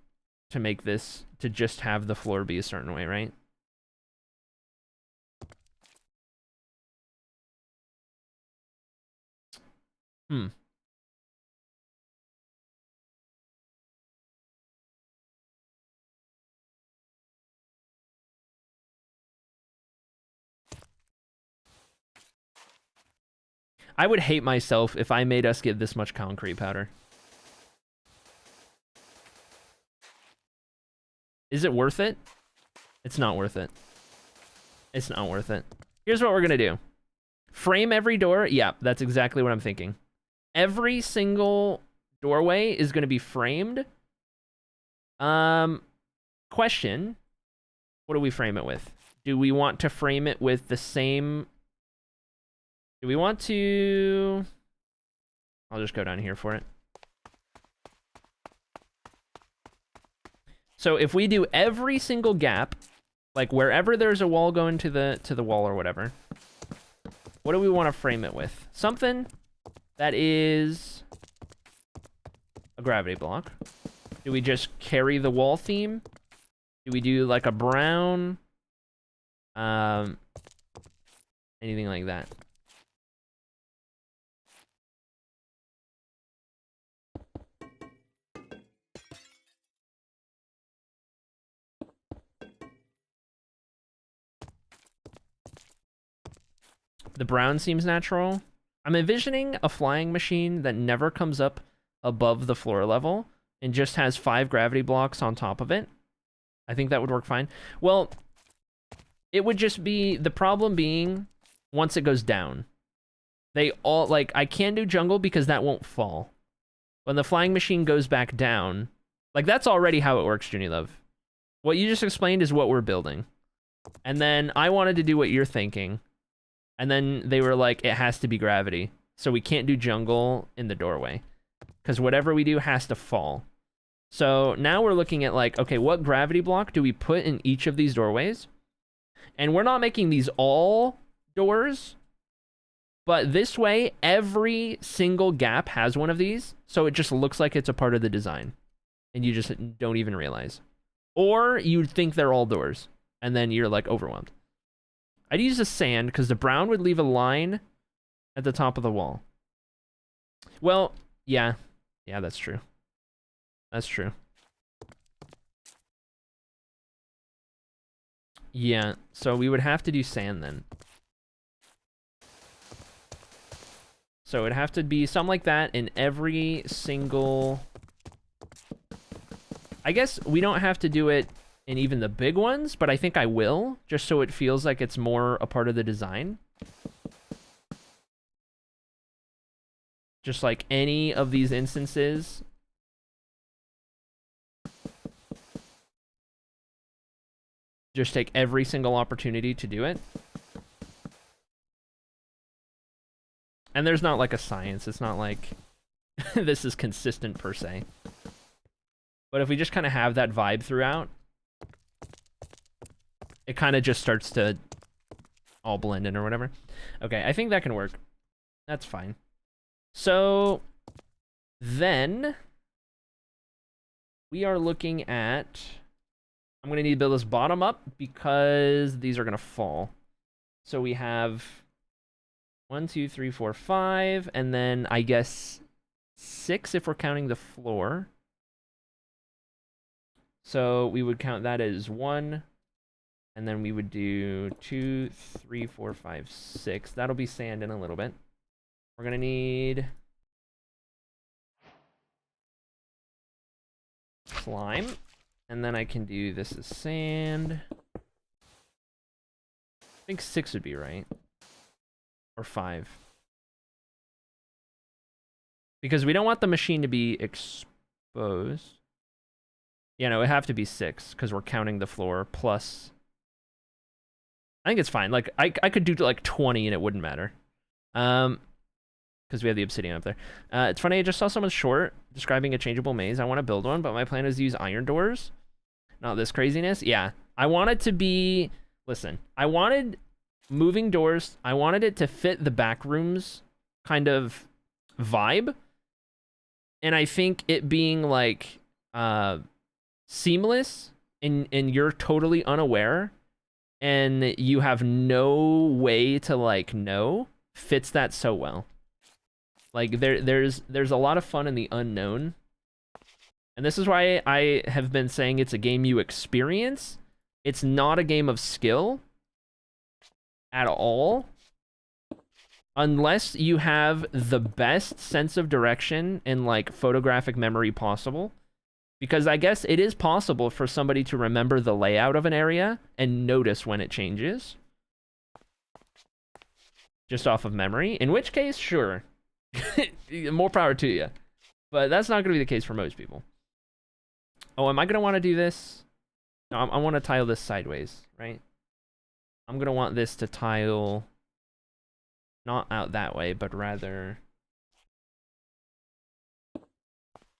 to make this, to just have the floor be a certain way, right? I would hate myself if I made us get this much concrete powder. Is it worth it? It's not worth it. It's not worth it. Here's what we're gonna do. Frame every door. Yeah, that's exactly what I'm thinking. Every single doorway is gonna be framed. Question. What do we frame it with? Do we want to frame it with the same... Do we want to... I'll just go down here for it. So if we do every single gap, like wherever there's a wall going to the wall or whatever, what do we want to frame it with? Something that is a gravity block. Do we just carry the wall theme? Do we do like a brown? Anything like that? The brown seems natural. I'm envisioning a flying machine that never comes up above the floor level and just has 5 gravity blocks on top of it. I think that would work fine. Well, it would just be, the problem being, once it goes down, they all, like, I can do jungle because that won't fall. When the flying machine goes back down, like, that's already how it works, Junie Love. What you just explained is what we're building. And then I wanted to do what you're thinking. And then they were like, it has to be gravity. So we can't do jungle in the doorway. Because whatever we do has to fall. So now we're looking at like, okay, what gravity block do we put in each of these doorways? And we're not making these all doors. But this way, every single gap has one of these. So it just looks like it's a part of the design. And you just don't even realize. Or you think they're all doors. And then you're like overwhelmed. I'd use the sand because the brown would leave a line at the top of the wall. Well, yeah. Yeah, that's true. That's true. Yeah, so we would have to do sand then. So it'd have to be something like that in every single... I guess we don't have to do it in even the big ones, but I think I will, just so it feels like it's more a part of the design. Just like any of these instances. Just take every single opportunity to do it. And there's not like a science, it's not like this is consistent per se. But if we just kind of have that vibe throughout, it kind of just starts to all blend in or whatever. Okay, I think that can work. That's fine. So then we are looking at, I'm gonna need to build this bottom up because these are gonna fall. So we have 1, 2, 3, 4, 5, and then I guess 6 if we're counting the floor. So we would count that as 1, and then we would do 2, 3, 4, 5, 6. That'll be sand in a little bit. We're gonna need slime, and then I can do this as sand. I think 6 would be right, or 5, because we don't want the machine to be exposed. Yeah, no, it would have to be 6 because we're counting the floor plus. I think it's fine. Like I could do like 20 and it wouldn't matter, because we have the obsidian up there. It's funny, I just saw someone short describing a changeable maze. I want to build one, but my plan is to use iron doors. Not this craziness. Yeah, I want it to be. Listen, I wanted moving doors. I wanted it to fit the back rooms kind of vibe, and I think it being like seamless and you're totally unaware and you have no way to like know fits that so well. Like there's a lot of fun in the unknown, and this is why I have been saying it's a game you experience. It's not a game of skill at all, unless you have the best sense of direction and like photographic memory possible. Because I guess it is possible for somebody to remember the layout of an area and notice when it changes, just off of memory, in which case, sure, more power to you. But that's not going to be the case for most people. Oh, am I going to want to do this? No, I want to tile this sideways, right? I'm going to want this to tile not out that way, but rather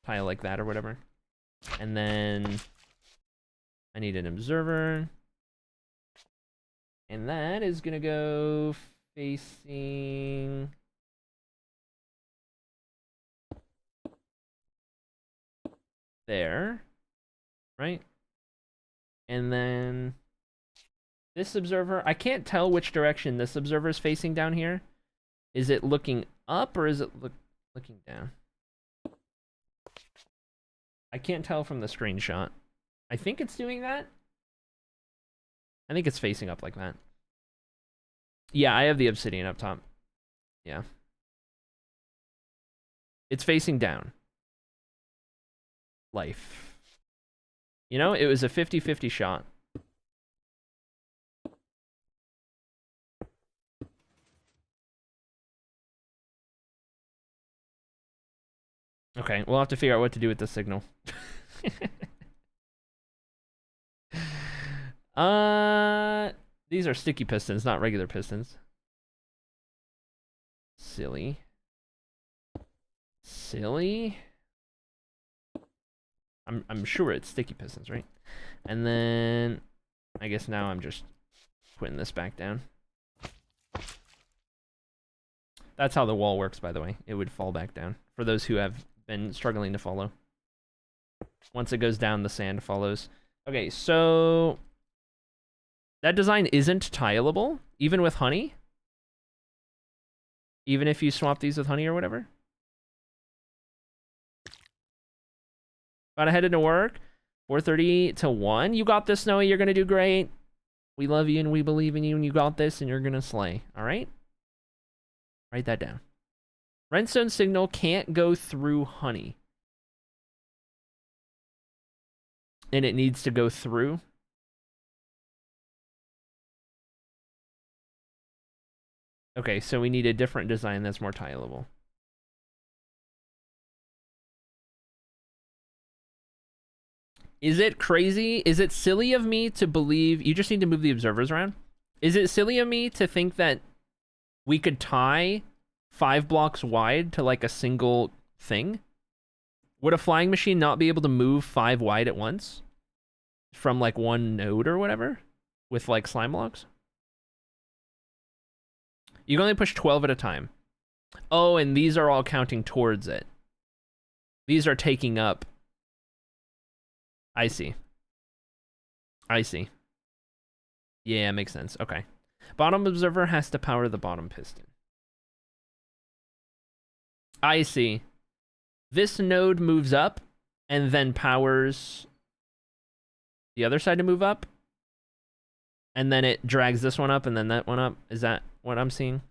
tile like that or whatever. And then I need an observer. And that is going to go facing there, right? And then this observer, I can't tell which direction this observer is facing down here. Is it looking up or is it looking down? I can't tell from the screenshot. I think it's doing that. I think it's facing up like that. Yeah, I have the obsidian up top. Yeah. It's facing down. Life. You know, it was a 50-50 shot. Okay, we'll have to figure out what to do with the signal. These are sticky pistons, not regular pistons. Silly. Silly. I'm sure it's sticky pistons, right? And then I guess now I'm just putting this back down. That's how the wall works, by the way. It would fall back down. For those who have been struggling to follow. Once it goes down, the sand follows. Okay, so that design isn't tileable, even with honey. Even if you swap these with honey or whatever. About to head into work. 4:30 to 1. You got this, Snowy. You're going to do great. We love you and we believe in you and you got this and you're going to slay. All right? Write that down. Redstone signal can't go through honey. And it needs to go through. Okay, so we need a different design that's more tileable. Is it crazy? Is it silly of me to believe... You just need to move the observers around. Is it silly of me to think that we could tie 5 blocks wide to like a single thing. Would a flying machine not be able to move 5 wide at once from like one node or whatever with like slime blocks? You can only push 12 at a time. Oh, and these are all counting towards it. These are taking up. I see. I see. Yeah, makes sense. Okay. Bottom observer has to power the bottom piston. I see. This node moves up and then powers the other side to move up. And then it drags this one up and then that one up. Is that what I'm seeing?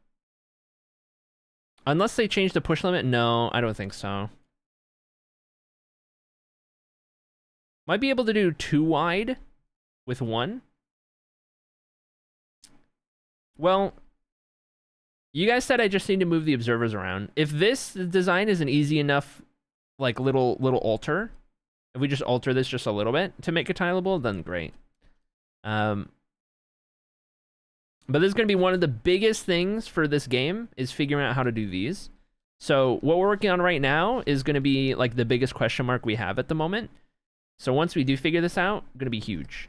Unless they change the push limit? No, I don't think so. Might be able to do 2 wide with 1. Well, you guys said I just need to move the observers around. If this design is an easy enough, like, little alter, if we just alter this just a little bit to make it tileable, then great. But this is going to be one of the biggest things for this game, is figuring out how to do these. So what we're working on right now is going to be, like, the biggest question mark we have at the moment. So once we do figure this out, it's going to be huge.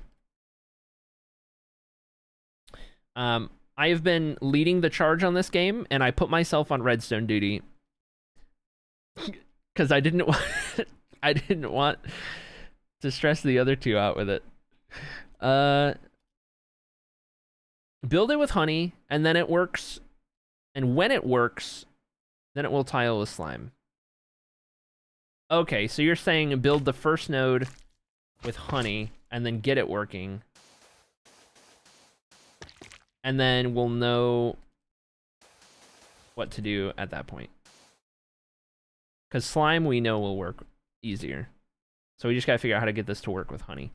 I have been leading the charge on this game, and I put myself on redstone duty because I didn't want I didn't want to stress the other two out with it. Build it with honey, and then it works. And when it works, then it will tile with slime. Okay, so you're saying build the first node with honey, and then get it working. And then we'll know what to do at that point. Because slime, we know, will work easier. So we just gotta figure out how to get this to work with honey.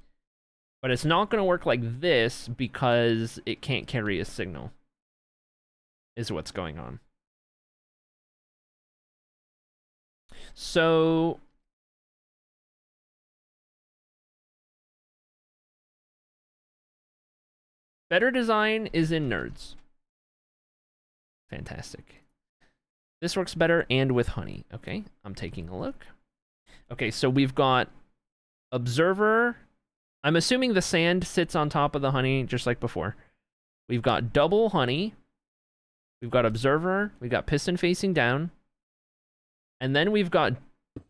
But it's not gonna work like this because it can't carry a signal, is what's going on. So better design is in nerds. Fantastic. This works better and with honey. Okay, I'm taking a look. Okay, so we've got observer. I'm assuming the sand sits on top of the honey just like before. We've got double honey. We've got observer. We've got piston facing down. And then we've got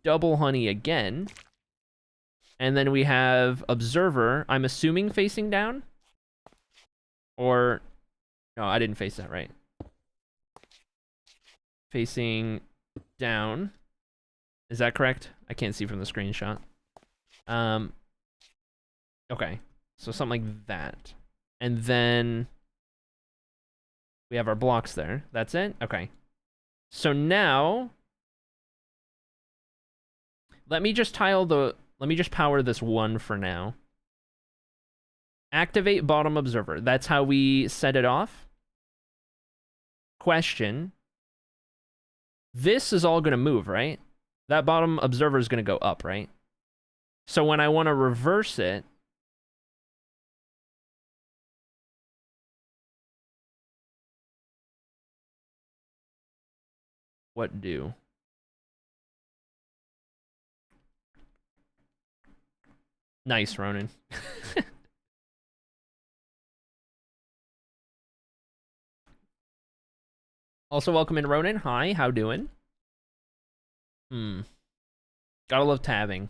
double honey again. And then we have observer, I'm assuming facing down. Or, no, I didn't face that right. Facing down. Is that correct? I can't see from the screenshot. Okay, so something like that. And then we have our blocks there. That's it? Okay. So now, let me just power this one for now. Activate bottom observer. That's how we set it off. Question. This is all going to move, right? That bottom observer is going to go up, right? So when I want to reverse it, what do? Nice, Ronan. Also, welcome in, Ronan. Hi, how doing? Gotta love tabbing.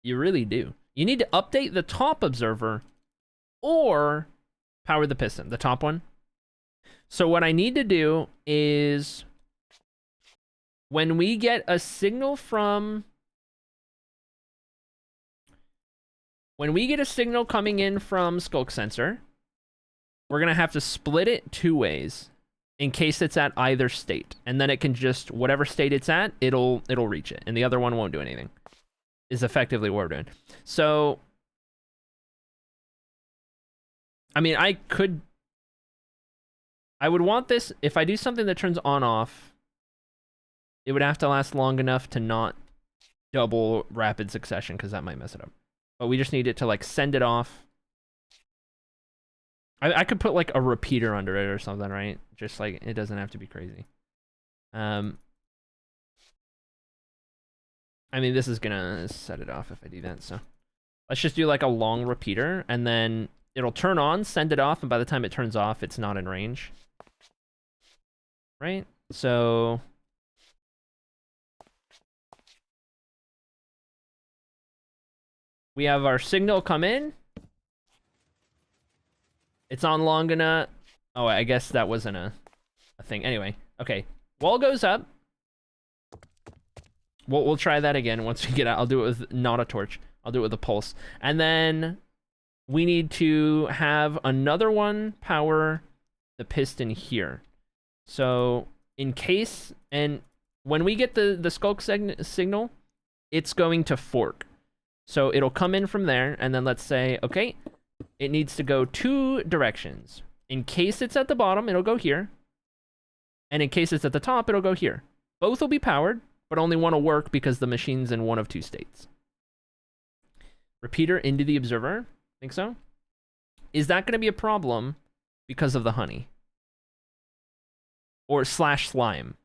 You really do. You need to update the top observer or power the piston, the top one. So what I need to do is when we get a signal from... When we get a signal coming in from Skulk Sensor, we're going to have to split it 2 ways in case it's at either state. And then it can just, whatever state it's at, it'll reach it. And the other one won't do anything. Is effectively what we're doing. So, I mean, I would want this, if I do something that turns on off, it would have to last long enough to not double rapid succession, because that might mess it up. But we just need it to, like, send it off. I could put, like, a repeater under it or something, right? Just, like, it doesn't have to be crazy. I mean, this is gonna set it off if I do that, so. Let's just do like a long repeater, and then it'll turn on, send it off, and by the time it turns off, it's not in range. Right? So... we have our signal come in. It's on long enough. Oh, I guess that wasn't a thing. Anyway, okay. Wall goes up. We'll try that again once we get out. I'll do it with not a torch. I'll do it with a pulse. And then we need to have another one power the piston here. So in case, and when we get the skulk signal, it's going to fork. So it'll come in from there, and then let's say, okay, it needs to go 2 directions. In case it's at the bottom, it'll go here. And in case it's at the top, it'll go here. Both will be powered, but only one will work because the machine's in one of 2 states. Repeater into the observer. Think so? Is that going to be a problem because of the honey? Or slash slime?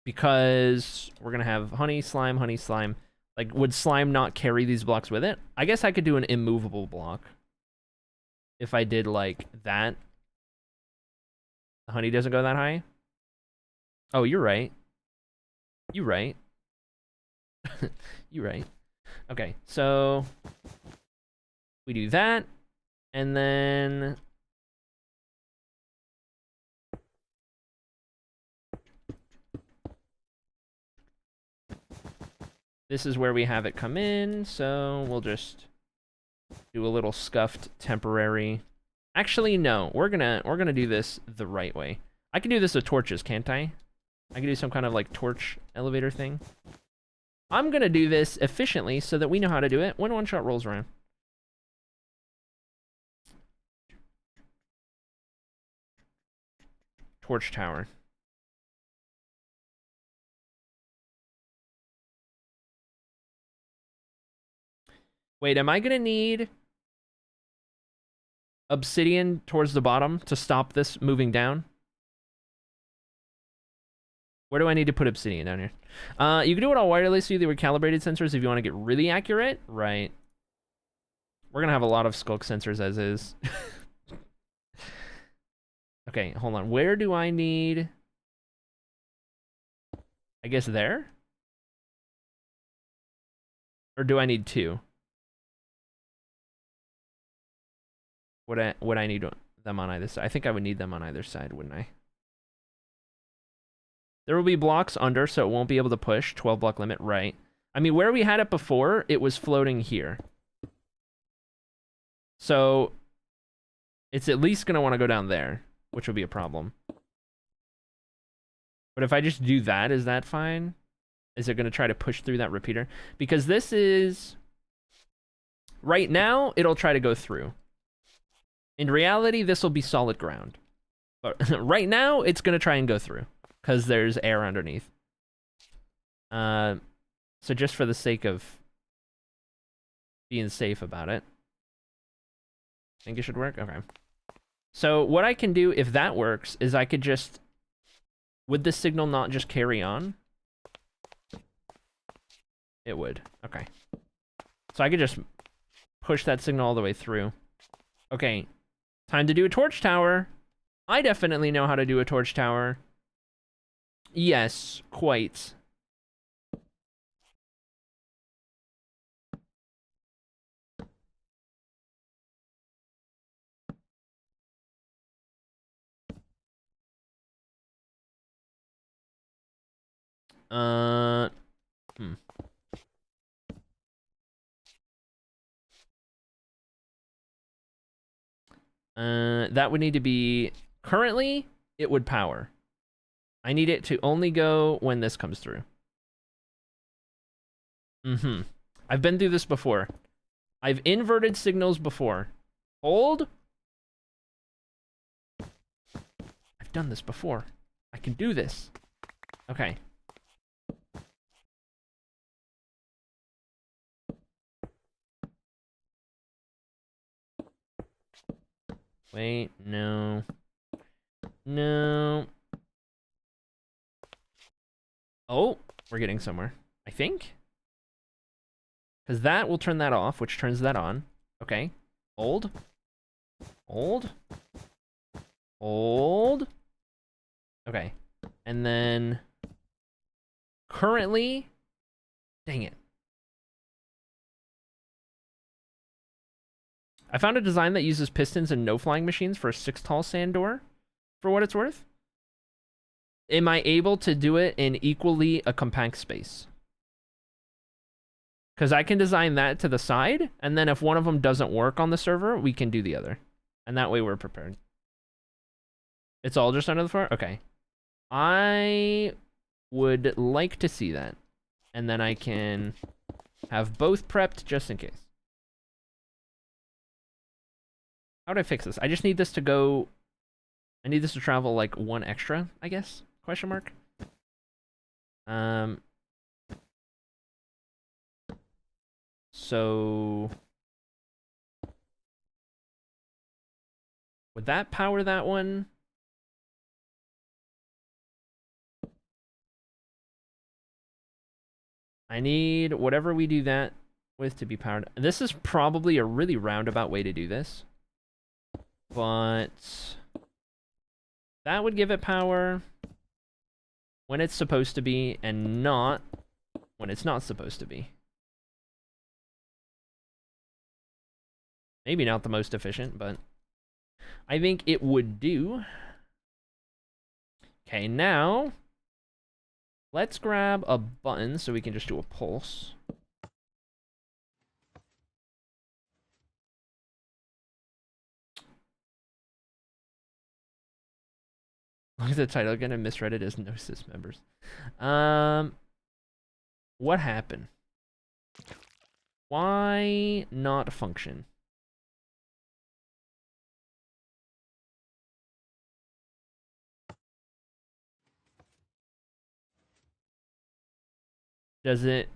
Because we're going to have honey, slime, honey, slime. Like, would slime not carry these blocks with it? I guess I could do an immovable block. If I did, like, that. The honey doesn't go that high? Oh, you're right. You're right. You're right. Okay, so... we do that. And then... this is where we have it come in, so we'll just do a little scuffed temporary. Actually, no, we're gonna do this the right way. I can do this with torches, can't I? I can do some kind of like torch elevator thing. I'm gonna do this efficiently so that we know how to do it when one shot rolls around. Torch tower. Wait, am I gonna need obsidian towards the bottom to stop this moving down? Where do I need to put obsidian down here? You can do it all wirelessly with calibrated sensors if you want to get really accurate. Right. We're gonna have a lot of skulk sensors as is. Okay, hold on. Where do I need... I guess there? Or do I need 2? Would I need them on either side? I think I would need them on either side, wouldn't I? There will be blocks under, so it won't be able to push. 12 block limit, right. I mean, where we had it before, it was floating here. So, it's at least going to want to go down there, which will be a problem. But if I just do that, is that fine? Is it going to try to push through that repeater? Because this is... right now, it'll try to go through. In reality, this will be solid ground. But right now, it's going to try and go through. Because there's air underneath. So just for the sake of being safe about it. Think it should work? Okay. So what I can do, if that works, is I could just... would the signal not just carry on? It would. Okay. So I could just push that signal all the way through. Okay. Time to do a torch tower. I definitely know how to do a torch tower. Yes, quite. That would need to be... currently, it would power. I need it to only go when this comes through. I've been through this before. I've inverted signals before. Hold. I've done this before. I can do this. Okay. Wait, no. No. Oh, we're getting somewhere. I think. Because that will turn that off, which turns that on. Okay. Hold. Hold. Hold. Okay. And then currently, dang it. I found a design that uses pistons and no flying machines for a 6 tall sand door, for what it's worth. Am I able to do it in equally a compact space? Because I can design that to the side, and then if one of them doesn't work on the server, we can do the other. And that way we're prepared. It's all just under the floor? Okay. I would like to see that. And then I can have both prepped just in case. How do I fix this? I just need this to go... I need this to travel like 1 extra, I guess? Question mark? So... would that power that one? I need whatever we do that with to be powered. This is probably a really roundabout way to do this. But that would give it power when it's supposed to be and not when it's not supposed to be. Maybe not the most efficient, but I think it would do. Okay, now let's grab a button so we can just do a pulse. Look at the title again and misread it as no sys members. What happened? Why not function? Does it...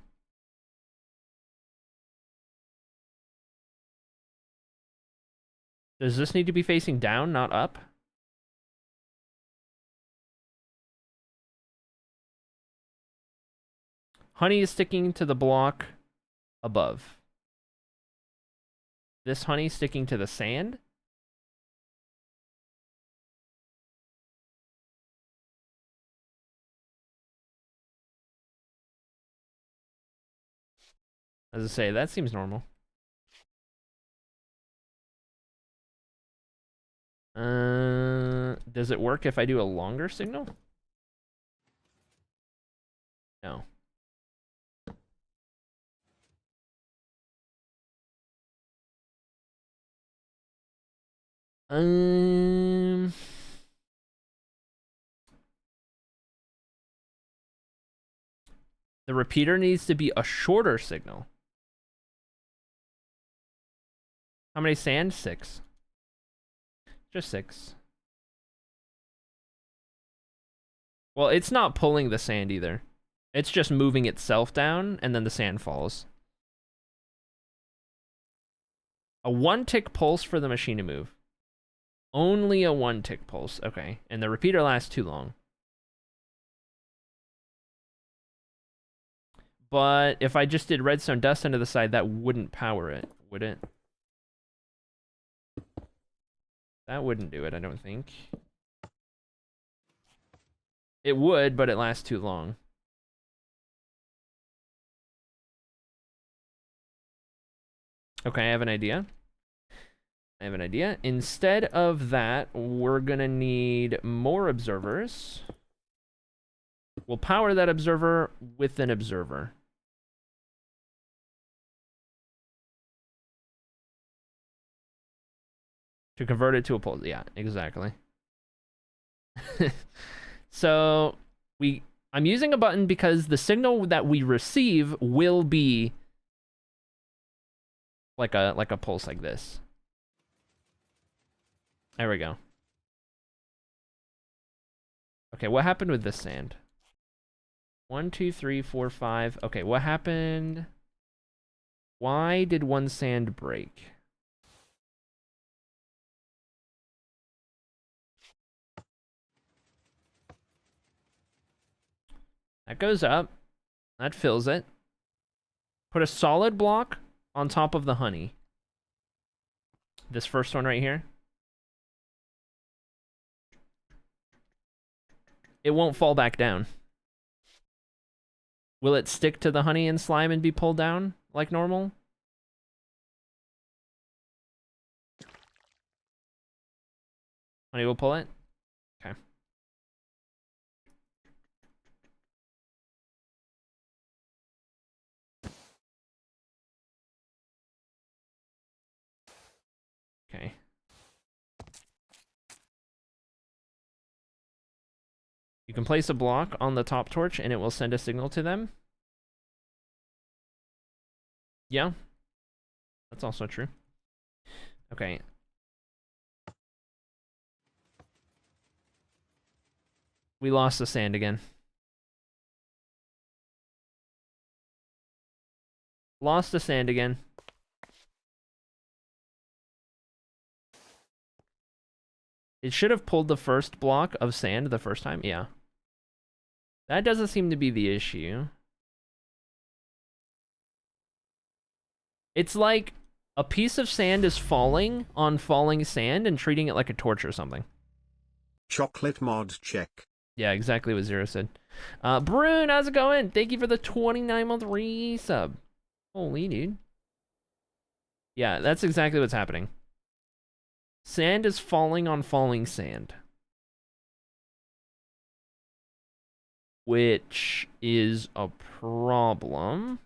does this need to be facing down, not up? Honey is sticking to the block above. This honey sticking to the sand? As I say, that seems normal. Does it work if I do a longer signal? No. The repeater needs to be a shorter signal. How many sand? 6. Just 6. Well, it's not pulling the sand either. It's just moving itself down, and then the sand falls. A 1-tick pulse for the machine to move. Only a 1-tick pulse. Okay. And the repeater lasts too long. But if I just did redstone dust into the side, that wouldn't power it, would it? That wouldn't do it, I don't think. It would, but it lasts too long. Okay, I have an idea. Instead of that, we're gonna need more observers. We'll power that observer with an observer. To convert it to a pulse. Yeah, exactly. So I'm using a button because the signal that we receive will be like a pulse like this. There we go. Okay, what happened with this sand? 1, 2, 3, 4, 5. Okay, what happened? Why did one sand break? That goes up. That fills it. Put a solid block on top of the honey. This first one right here. It won't fall back down. Will it stick to the honey and slime and be pulled down like normal? Honey will pull it? Okay. Okay. You can place a block on the top torch and it will send a signal to them. Yeah. That's also true. Okay. We lost the sand again. Lost the sand again. It should have pulled the first block of sand the first time. Yeah. That doesn't seem to be the issue. It's like a piece of sand is falling on falling sand and treating it like a torch or something. Chocolate mod check. Yeah, exactly what Zero said. Brune, how's it going? Thank you for the 29-month resub. Holy dude. Yeah, that's exactly what's happening. Sand is falling on falling sand. Which is a problem.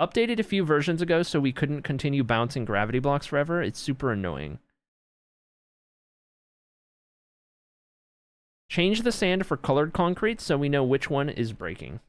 Updated a few versions ago so we couldn't continue bouncing gravity blocks forever. It's super annoying. Change the sand for colored concrete so we know which one is breaking.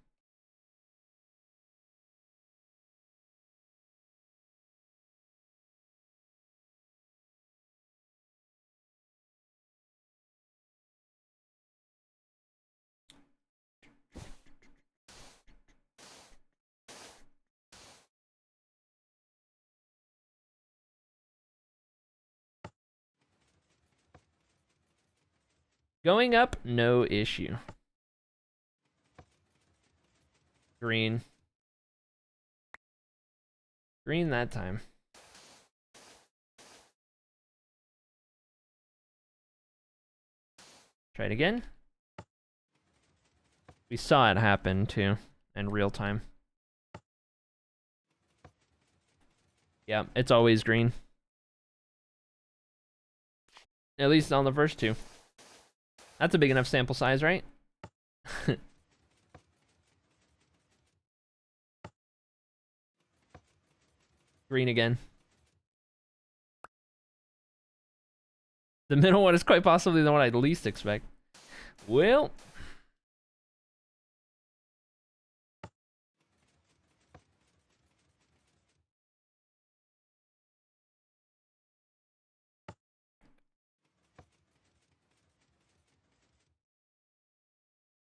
Going up, no issue. Green. Green that time. Try it again. We saw it happen too, in real time. Yeah, it's always green. At least on the first two. That's a big enough sample size, right? Green again. The middle one is quite possibly the one I'd least expect. Well.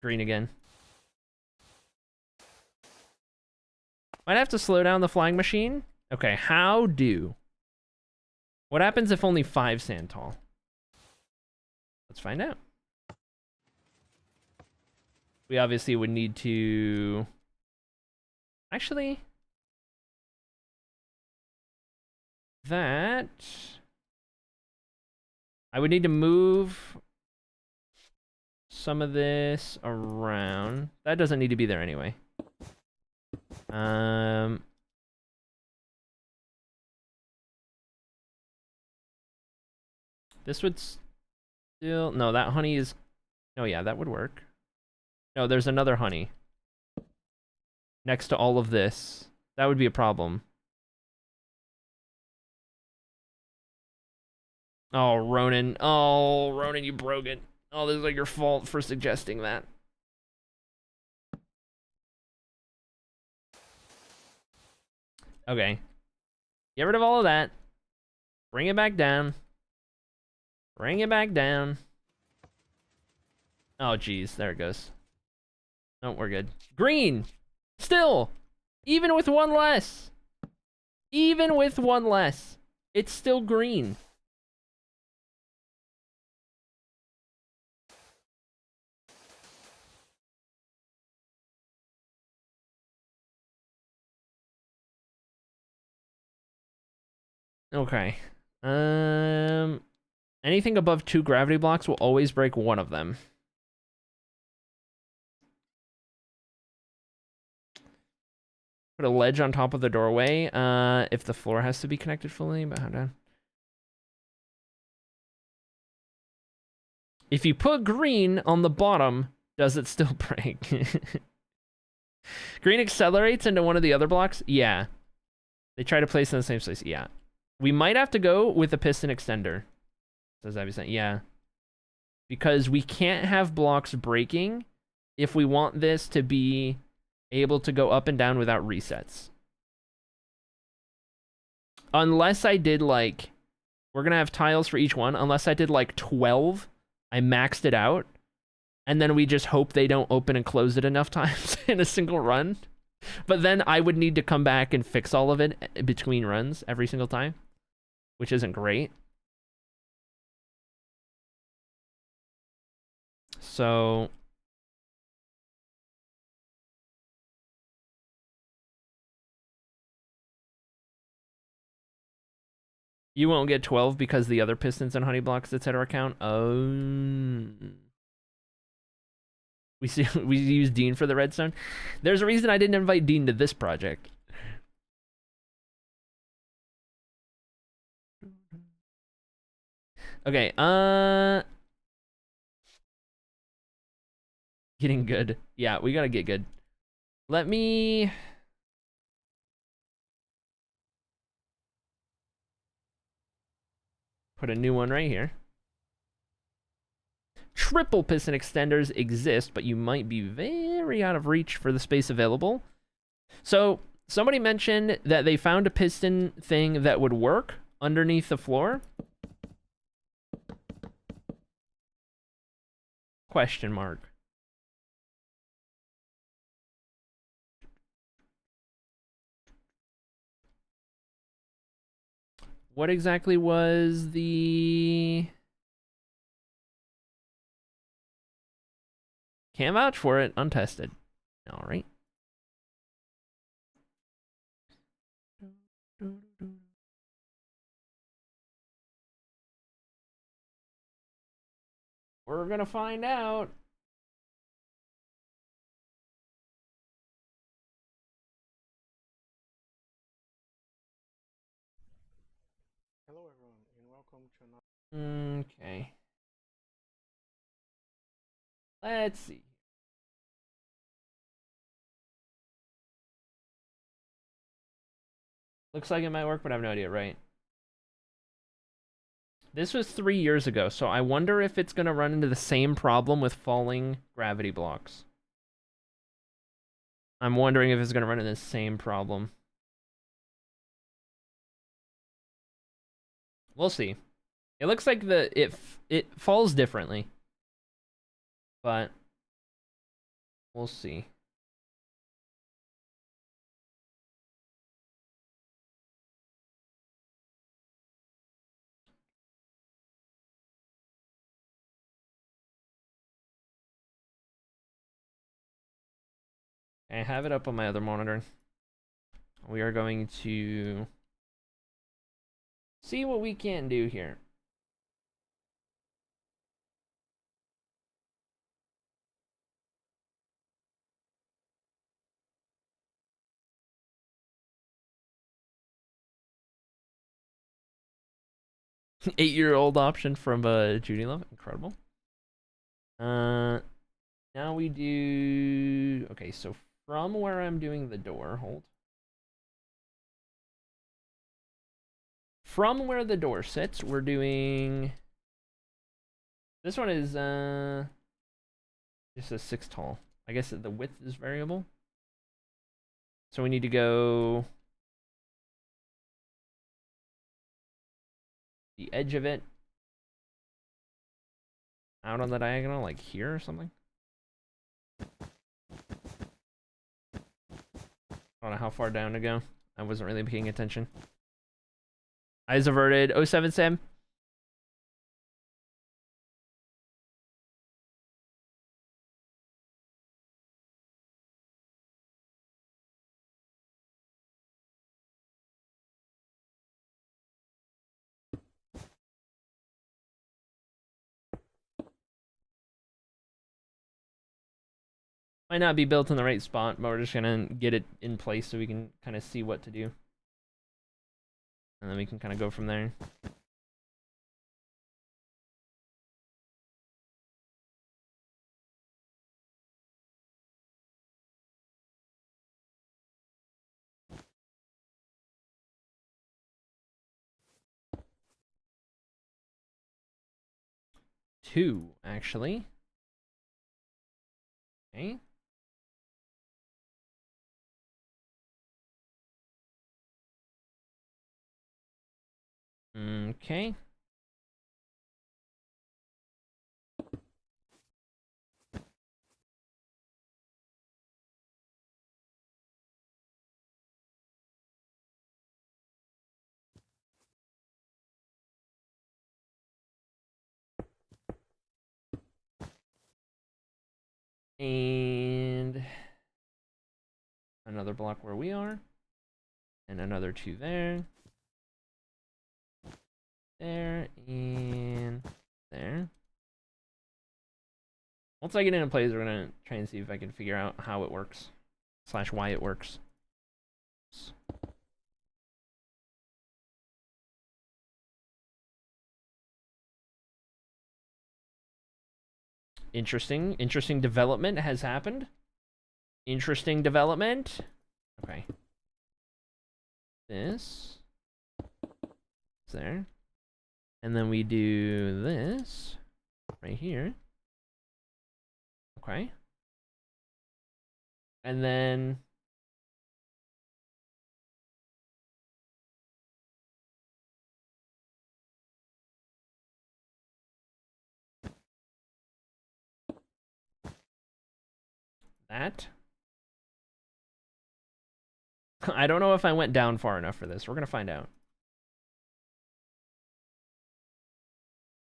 Green again. Might have to slow down the flying machine. Okay, how do? What happens if only 5 sand tall? Let's find out. We obviously would need to... Actually... That... I would need to move some of this around. That doesn't need to be there anyway. This would still... No, that honey is... Oh yeah, that would work. No, there's another honey. Next to all of this. That would be a problem. Oh, Ronan. Oh, Ronan, you broke it. Oh, this is like your fault for suggesting that. Okay. Get rid of all of that. Bring it back down. Bring it back down. Oh, geez. There it goes. No, we're good. Green! Still! Even with one less! Even with one less! It's still green. Okay. Anything above 2 gravity blocks will always break one of them. Put a ledge on top of the doorway. If the floor has to be connected fully, but how down? If you put green on the bottom, does it still break? Green accelerates into one of the other blocks? Yeah. They try to place in the same place. Yeah. We might have to go with a piston extender. Says Abby. Yeah. Because we can't have blocks breaking if we want this to be able to go up and down without resets. Unless I did like, we're gonna have tiles for each one. Unless I did like 12, I maxed it out. And then we just hope they don't open and close it enough times in a single run. But then I would need to come back and fix all of it between runs every single time, which isn't great. So you won't get 12 because the other pistons and honey blocks, etc. count. Oh. We use Dean for the redstone. There's a reason I didn't invite Dean to this project. Okay, getting good. Yeah, we gotta get good. Let me put a new one right here. Triple piston extenders exist, but you might be very out of reach for the space available. So somebody mentioned that they found a piston thing that would work underneath the floor. Question mark. What exactly was the... Can't vouch for it, untested. All right. We're gonna find out. Hello everyone and welcome to another... Okay. Let's see. Looks like it might work, but I have no idea, right? This was 3 years ago, so I wonder if it's gonna run into the same problem with falling gravity blocks. I'm wondering if it's gonna run into the same problem. We'll see. It looks like it falls differently, but we'll see. I have it up on my other monitor. We are going to see what we can do here. Eight-year-old option from Judy Love, incredible. Now we do, okay, so from where I'm doing the door, hold. From where the door sits, we're doing, this one is just a 6 tall. I guess the width is variable. So we need to go the edge of it out on the diagonal, like here or something. I don't know how far down to go. I wasn't really paying attention. Eyes averted. OS8 Sam. Might not be built in the right spot, but we're just gonna get it in place so we can kind of see what to do. And then we can kind of go from there. Two, actually. Okay. Okay. And another block where we are. And another two there. There and there. Once I get into place, we're gonna try and see if I can figure out how it works. / why it works. Interesting development has happened. Interesting development. Okay. This. There. And then we do this right here. Okay. And then that. I don't know if I went down far enough for this. We're gonna find out.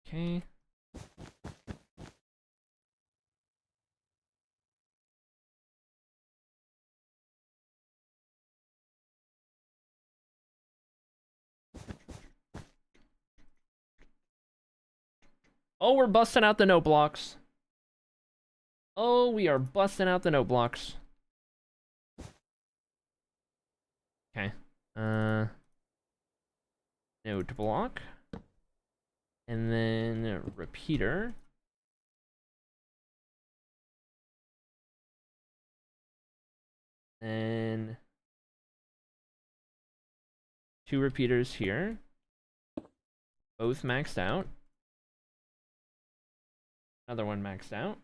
Okay. Oh, we're busting out the note blocks. Oh, we are busting out the note blocks. Okay. Note block. And then repeater. And two repeaters here. Both maxed out. Another one maxed out.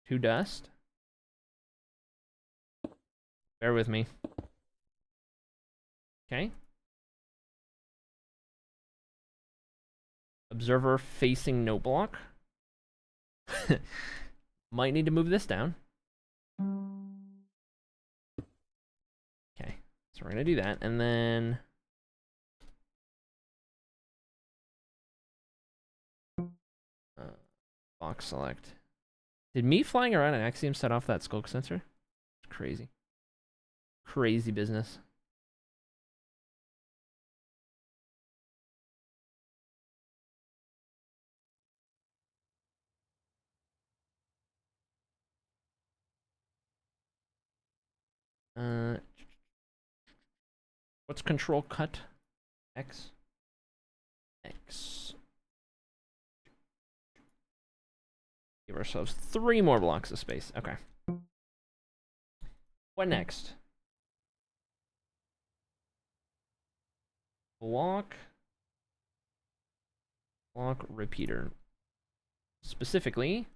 Two dust. Bear with me. Okay. Observer facing note block. Might need to move this down. Okay. So we're gonna do that, and then box select. Did me flying around an axiom set off that skulk sensor? It's crazy. Crazy business. What's control cut? X. X. Give ourselves 3 more blocks of space. Okay. What next? Block repeater. Specifically,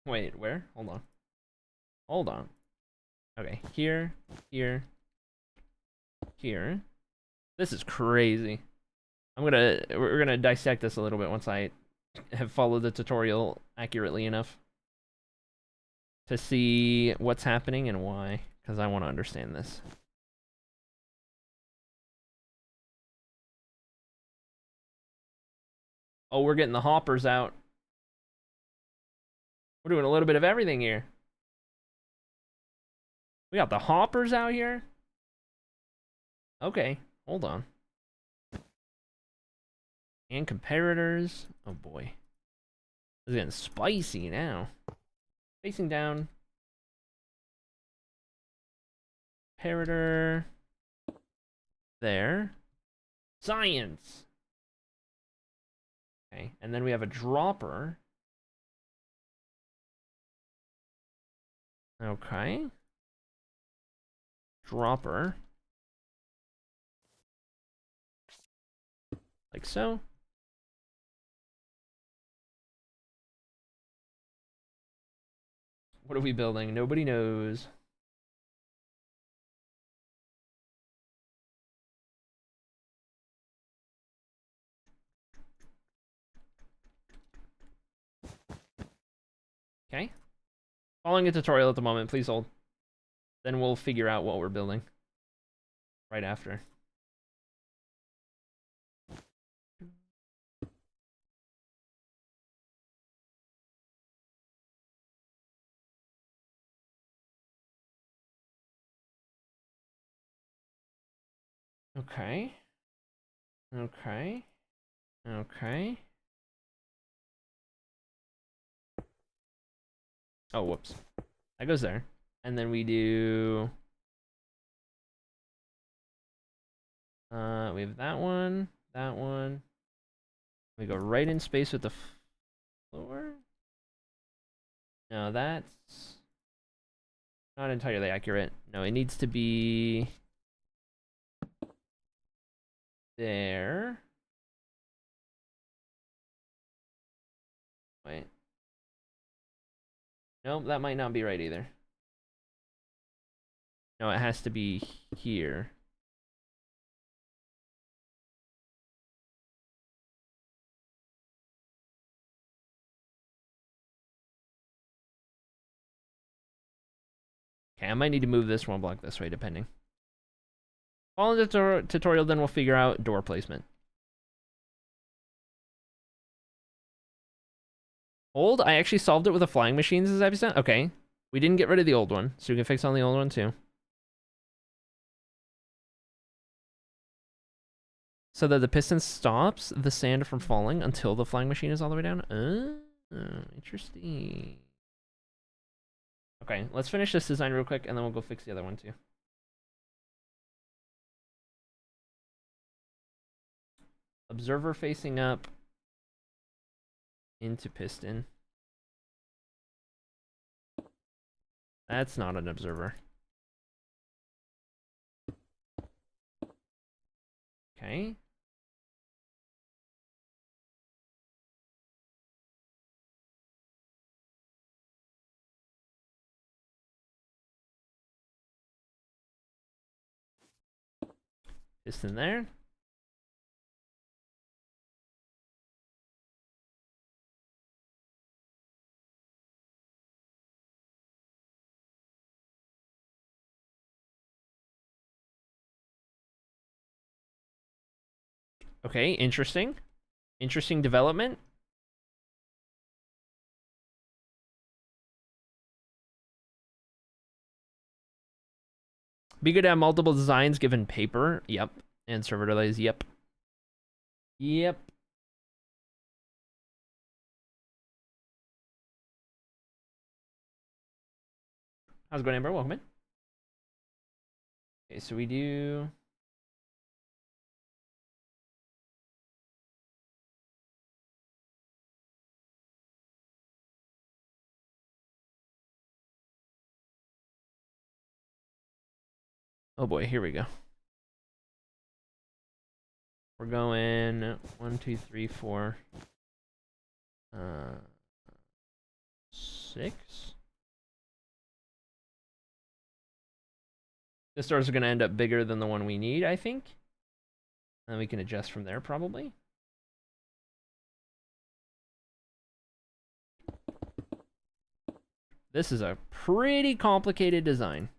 wait, where? Hold on. Hold on. Okay, here, here, here. This is crazy. We're gonna dissect this a little bit once I have followed the tutorial accurately enough to see what's happening and why, because I want to understand this. Oh, we're getting the hoppers out. We're doing a little bit of everything here. We got the hoppers out here. Okay, hold on. And comparators. Oh boy. This is getting spicy now. Facing down. Comparator. There. Science! Okay, and then we have a dropper. Okay. Dropper. Like so. What are we building? Nobody knows. Okay. Following a tutorial at the moment, please hold. Then we'll figure out what we're building right after. Okay. Okay. Okay. Oh, whoops. That goes there. And then we do... we have that one, that one. We go right in space with the floor. No, that's not entirely accurate. No, it needs to be there. Wait. Nope, that might not be right either. No, it has to be here. Okay, I might need to move this one block this way, depending. Following the tutorial, then we'll figure out door placement. Hold, I actually solved it with the flying machines this episode. Okay, we didn't get rid of the old one, so we can fix on the old one too. So that the piston stops the sand from falling until the flying machine is all the way down. Interesting. Okay, let's finish this design real quick, and then we'll go fix the other one too. Observer facing up into piston. That's not an observer. Okay. Piston there. Okay, interesting. Interesting development. Be good to have multiple designs given paper. Yep. And server delays. Yep. Yep. How's it going, Amber? Welcome in. Okay, so we do... Oh boy, here we go. We're going 1, 2, 3, 4, 6. This doors are going to end up bigger than the one we need, I think. And we can adjust from there, probably. This is a pretty complicated design.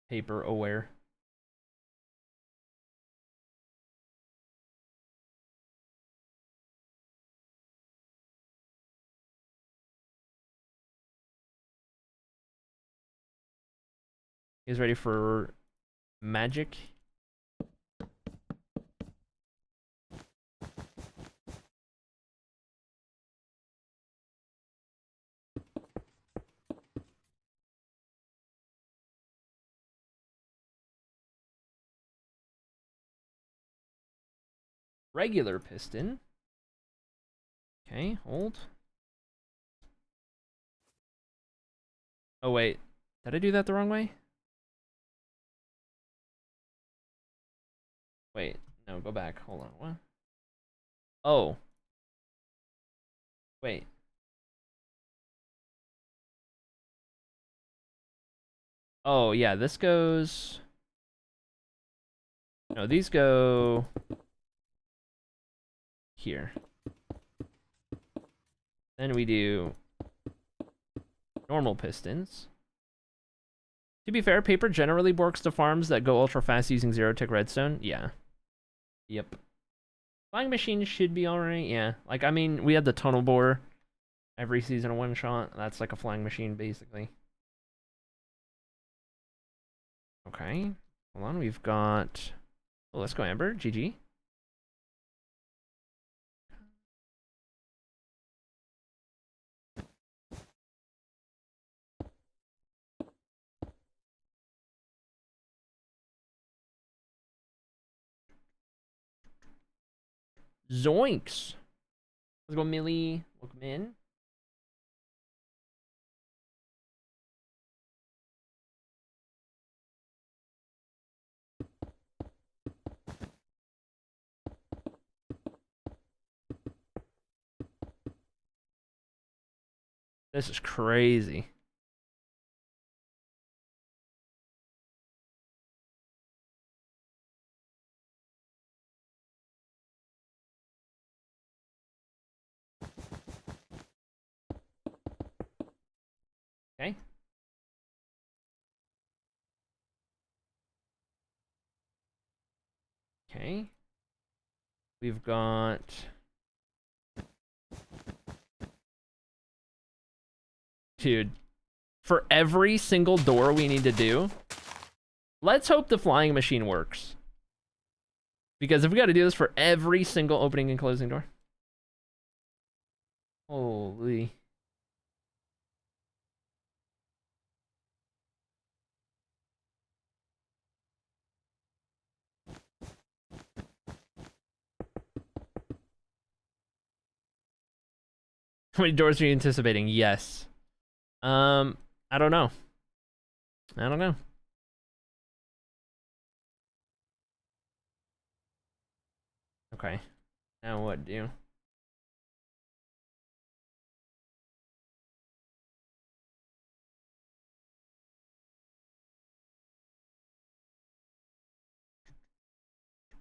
Paper aware. You guys ready for magic. Regular piston. Okay, hold. Oh wait, did I do that the wrong way? Wait, no, go back. Hold on, what? Oh. Wait. Oh, yeah, this goes... No, these go... here. Then we do... normal pistons. To be fair, paper generally works to farms that go ultra fast using 0-tick redstone. Yeah. Yep. Flying machine should be alright, yeah. Like, I mean, we had the tunnel bore every season of One-Shot. That's like a flying machine, basically. Okay. Hold on, we've got... Oh, let's go Amber. GG. Zoinks! Let's go Millie. Welcome in. This is crazy. Okay. Okay. We've got... Dude, for every single door we need to do, let's hope the flying machine works. Because if we got to do this for every single opening and closing door. Holy. How many doors are you anticipating? Yes. I don't know. I don't know. Okay. Now what do?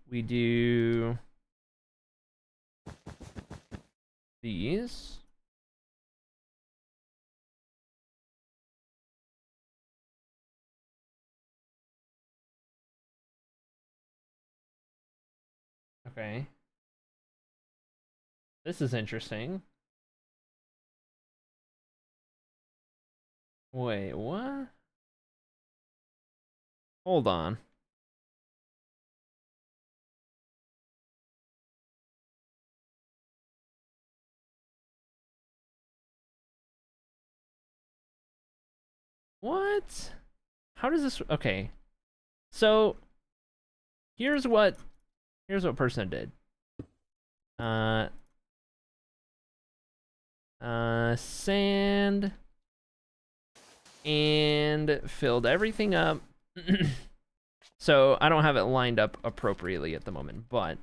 We do these. Okay. This is interesting. Wait, what? Hold on. What? How does this... Okay. So, here's what person did. Sand and filled everything up. So I don't have it lined up appropriately at the moment, but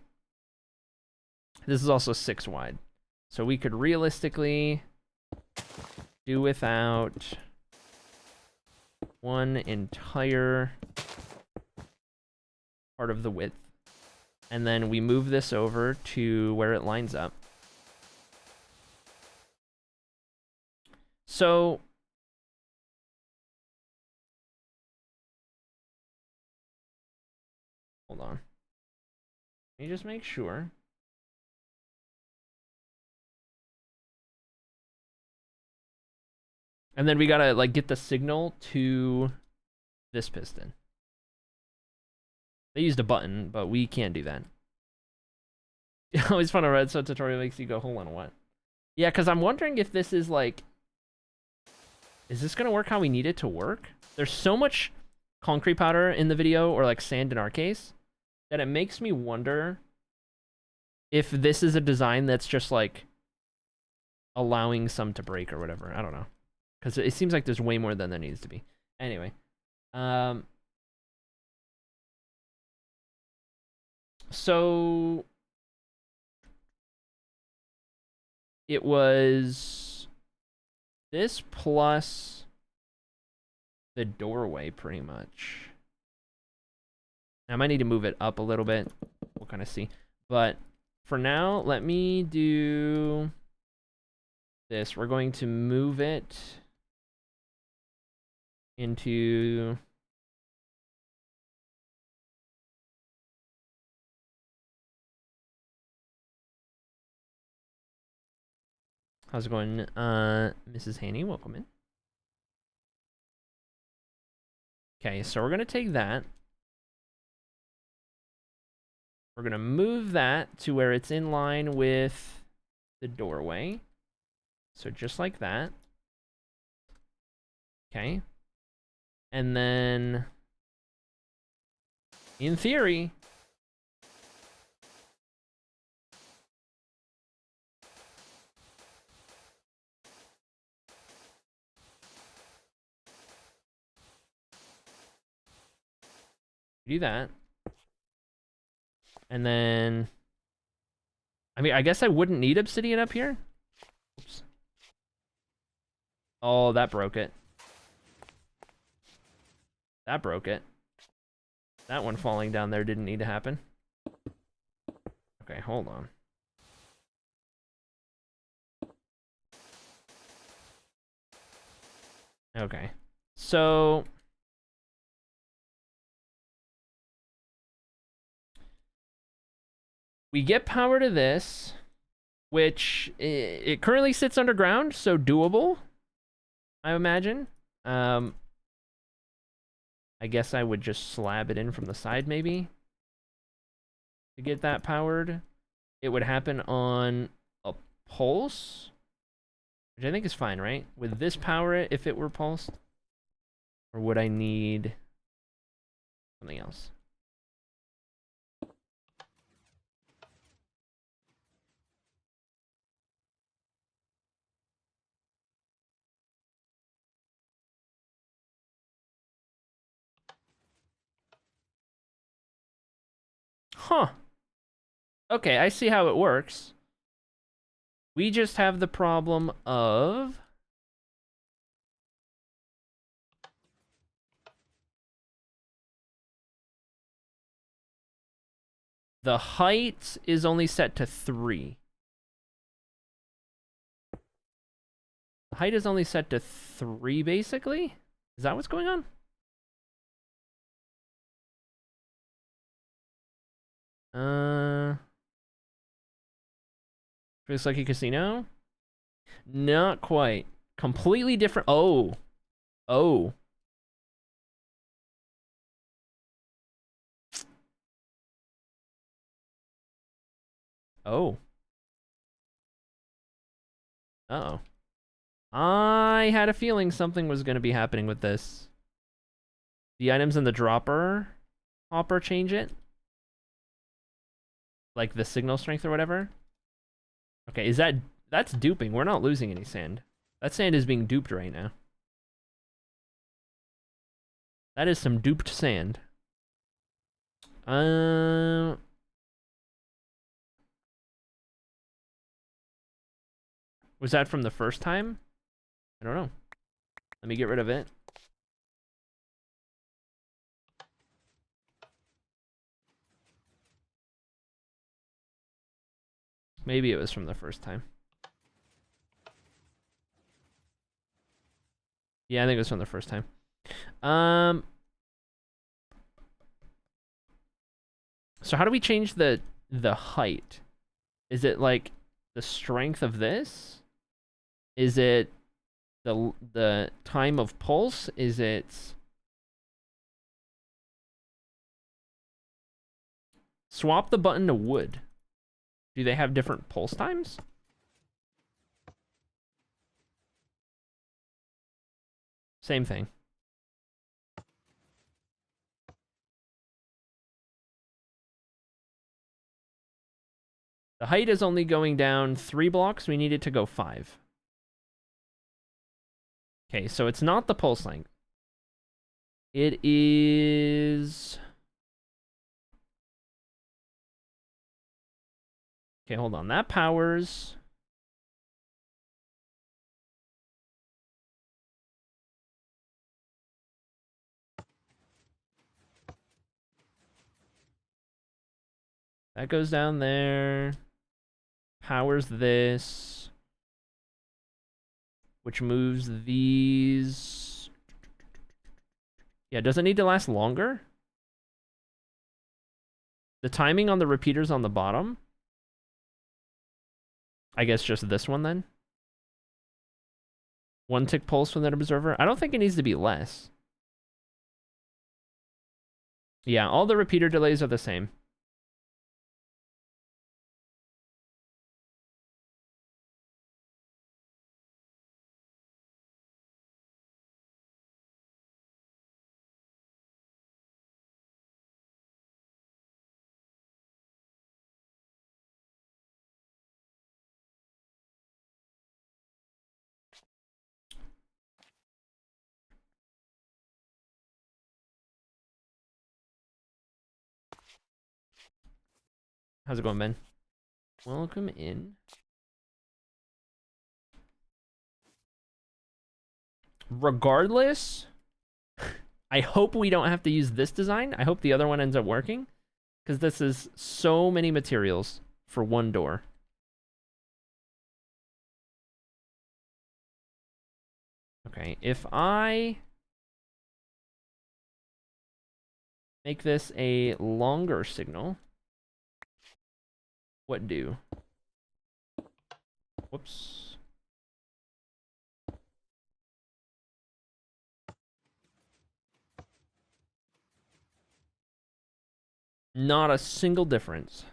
this is also 6 wide. So we could realistically do without one entire part of the width. And then we move this over to where it lines up. So hold on. Let me just make sure. And then we gotta like get the signal to this piston. They used a button, but we can't do that. Always fun a redstone tutorial makes you go, hold on, what? Yeah, because I'm wondering if this is like... Is this going to work how we need it to work? There's so much concrete powder in the video, or like sand in our case, that it makes me wonder if this is a design that's just like allowing some to break or whatever. I don't know. Because it seems like there's way more than there needs to be. Anyway. So it was this plus the doorway pretty much. I might need to move it up a little bit. We'll kind of see. But for now, let me do this. We're going to move it into... How's it going, Mrs. Haney? Welcome in. Okay, so we're gonna take that. We're gonna move that to where it's in line with the doorway. So just like that. Okay. And then, in theory, do that. And then, I mean, I guess I wouldn't need obsidian up here. Oops. Oh, that broke it. That broke it. That one falling down there didn't need to happen. Okay, hold on. Okay. So... we get power to this, which it currently sits underground, so doable, I imagine. I guess I would just slab it in from the side, maybe, to get that powered. It would happen on a pulse, which I think is fine, right? Would this power it if it were pulsed? Or would I need something else? Huh. Okay, I see how it works. We just have the problem of... the height is only set to 3. The height is only set to 3, basically? Is that what's going on? Feels like a casino? Not quite. Completely different. Oh. Oh. Oh. Uh-oh. I had a feeling something was going to be happening with this. The items in the dropper hopper change it? Like the signal strength or whatever? Okay, is that... that's duping. We're not losing any sand. That sand is being duped right now. That is some duped sand. Was that from the first time? I don't know. Let me get rid of it. Maybe it was from the first time. Yeah, I think it was from the first time. So how do we change the height? Is it like the strength of this? Is it the time of pulse? Is it... Swap the button to wood. Do they have different pulse times? Same thing. The height is only going down 3 blocks. We need it to go 5. Okay, so it's not the pulse length. It is... Okay, hold on. That powers... That goes down there. Powers this. Which moves these. Yeah, does it need to last longer? The timing on the repeaters on the bottom. I guess just this one then. 1 tick pulse from that observer. I don't think it needs to be less. Yeah, all the repeater delays are the same. How's it going, Ben? Welcome in. Regardless, I hope we don't have to use this design. I hope the other one ends up working, because this is so many materials for one door. Okay, if I make this a longer signal, what do? Whoops. Not a single difference.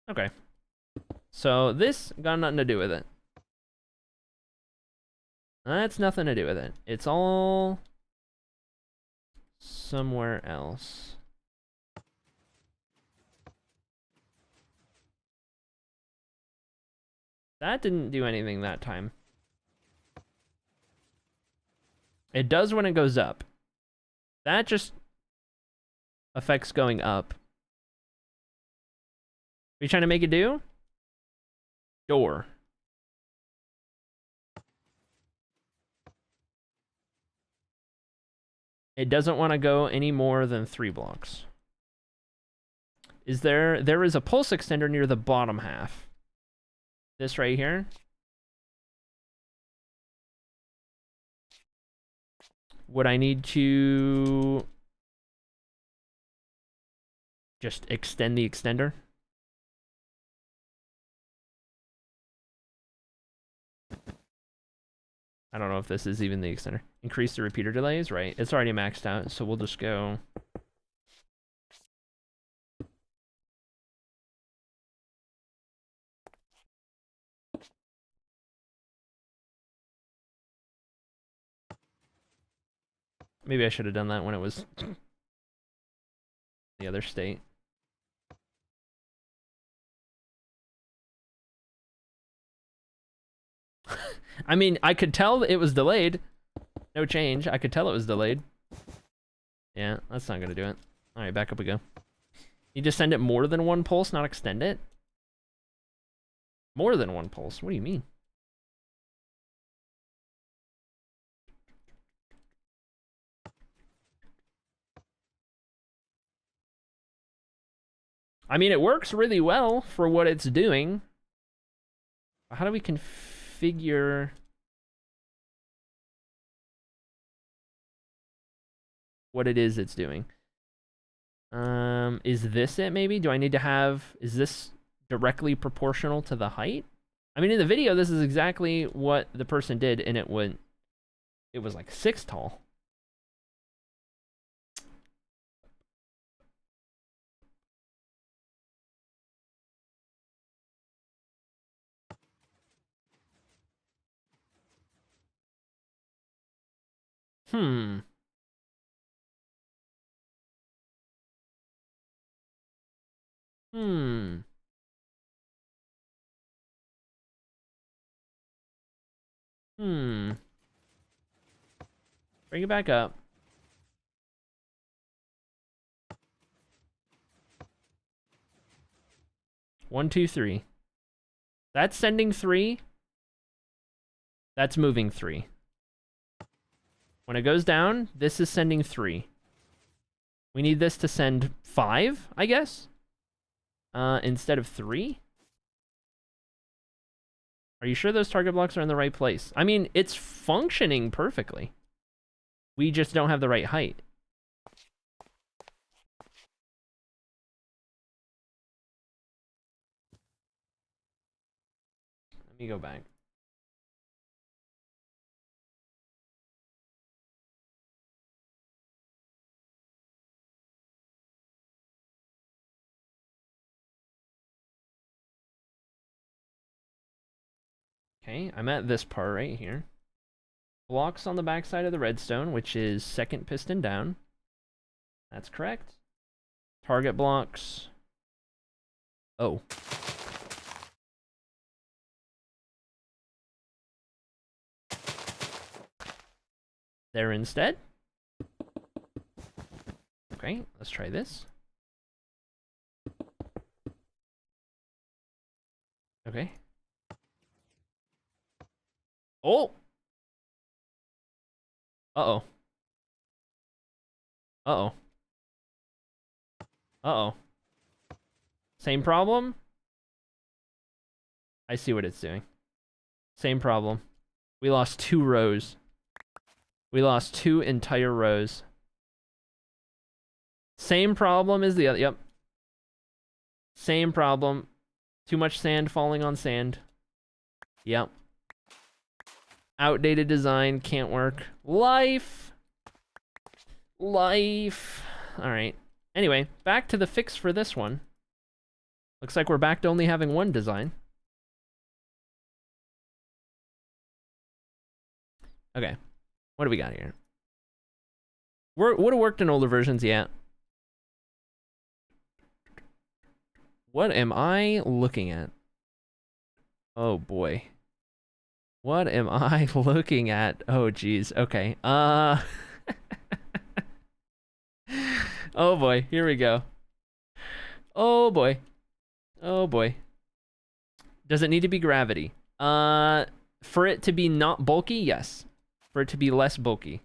Okay. So this got nothing to do with it. That's nothing to do with it. It's all somewhere else. That didn't do anything that time. It does when it goes up. That just affects going up. Are you trying to make it do? Door. It doesn't want to go any more than 3 blocks. There is a pulse extender near the bottom half. This right here. Would I need to just extend the extender? I don't know if this is even the extender. Increase the repeater delays, right? It's already maxed out, so we'll just go. Maybe I should have done that when it was the other state. I mean, I could tell it was delayed. No change. I could tell it was delayed. Yeah, that's not gonna do it. Alright, back up we go. You just send it more than 1 pulse, not extend it? More than 1 pulse? What do you mean? I mean, it works really well for what it's doing. How do we configure... what it is it's doing? Is this it maybe? Do I need to have... is this directly proportional to the height? I mean, in the video, this is exactly what the person did, and it was like 6 tall. Hmm. Hmm. Hmm. Bring it back up. One, two, three. That's sending 3. That's moving 3. When it goes down, this is sending 3. We need this to send 5, I guess? Instead of 3? Are you sure those target blocks are in the right place? I mean, it's functioning perfectly. We just don't have the right height. Let me go back. Okay, I'm at this part right here. Blocks on the backside of the redstone, which is second piston down. That's correct. Target blocks. Oh. There instead. Okay, let's try this. Okay. Oh! Uh-oh. Uh-oh. Uh-oh. Same problem? I see what it's doing. Same problem. We lost 2 rows. We lost 2 entire rows. Same problem as the other. Yep. Same problem. Too much sand falling on sand. Yep. Outdated design. Can't work. Life. Life. Alright. Anyway, back to the fix for this one. Looks like we're back to only having 1 design. Okay. What do we got here? Would have worked in older versions, yeah. What am I looking at? Oh boy. What am I looking at? Oh geez. Okay. Oh boy. Here we go. Oh boy. Oh boy. Does it need to be gravity? For it to be not bulky, yes. For it to be less bulky.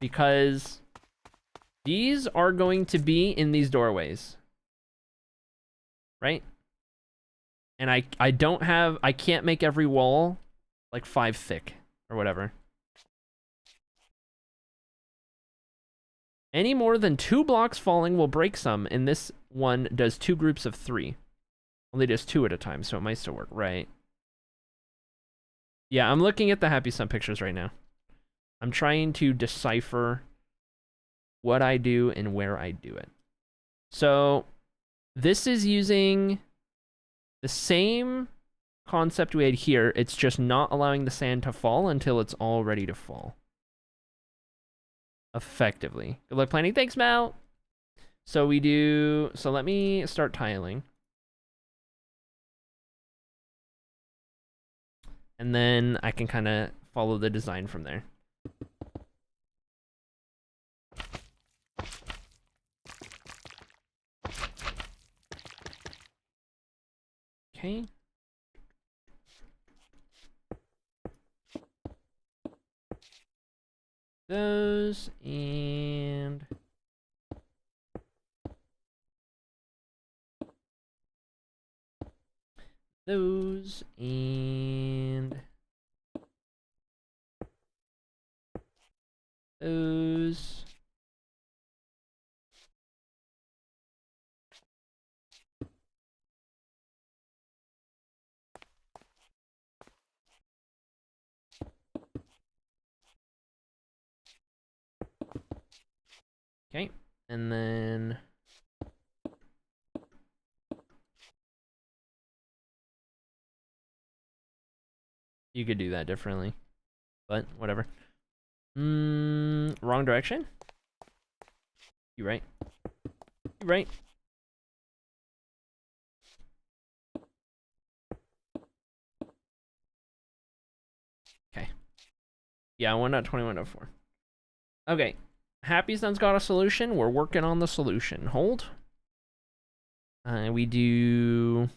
Because these are going to be in these doorways. Right? And I can't make every wall like 5 thick or whatever. Any more than 2 blocks falling will break some, and this one does 2 groups of 3. Only does 2 at a time, so it might still work, right? Yeah, I'm looking at the Happy Sun pictures right now. I'm trying to decipher what I do and where I do it. So this is using the same concept we had here. It's just not allowing the sand to fall until it's all ready to fall. Effectively. Good luck planning. Thanks, Mal. So let me start tiling. And then I can kind of follow the design from there. Okay. Those and those and those. Okay, and then you could do that differently, but whatever. Wrong direction? You right. You right. Okay. Yeah, 1.21.4. Okay. Happy Sun's got a solution. We're working on the solution. Hold. We do...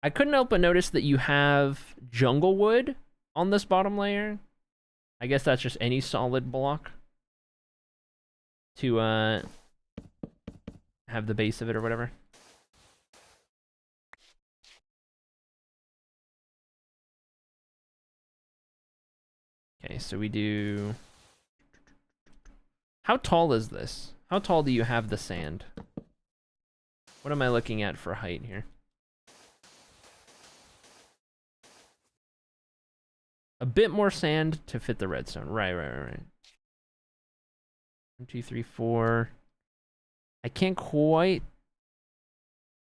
I couldn't help but notice that you have jungle wood on this bottom layer. I guess that's just any solid block to have the base of it or whatever. Okay, so we do... How tall is this? How tall do you have the sand? What am I looking at for height here? A bit more sand to fit the redstone. Right. 1, 2, 3, 4. I can't quite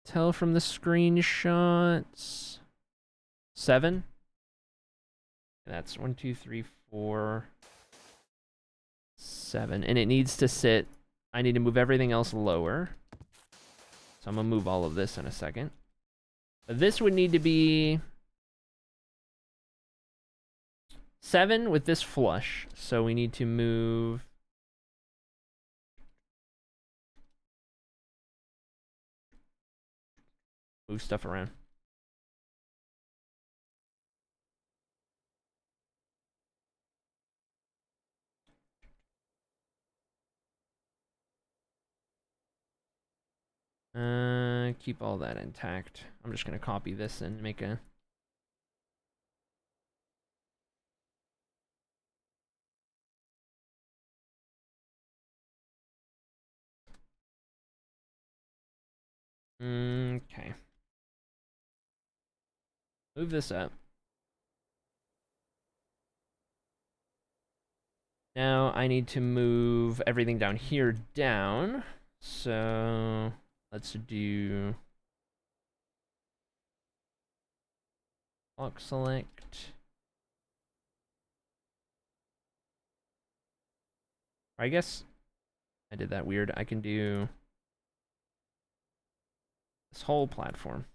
tell from the screenshots. 7. That's 1, 2, 3, 4, 7. And it needs to sit. I need to move everything else lower. So I'm gonna move all of this in a second. But this would need to be 7 with this flush. So we need to move stuff around. Keep all that intact. I'm just gonna copy this and make a... Okay. Move this up. Now I need to move everything down here down. So let's do block select. I guess I did that weird. I can do this whole platform.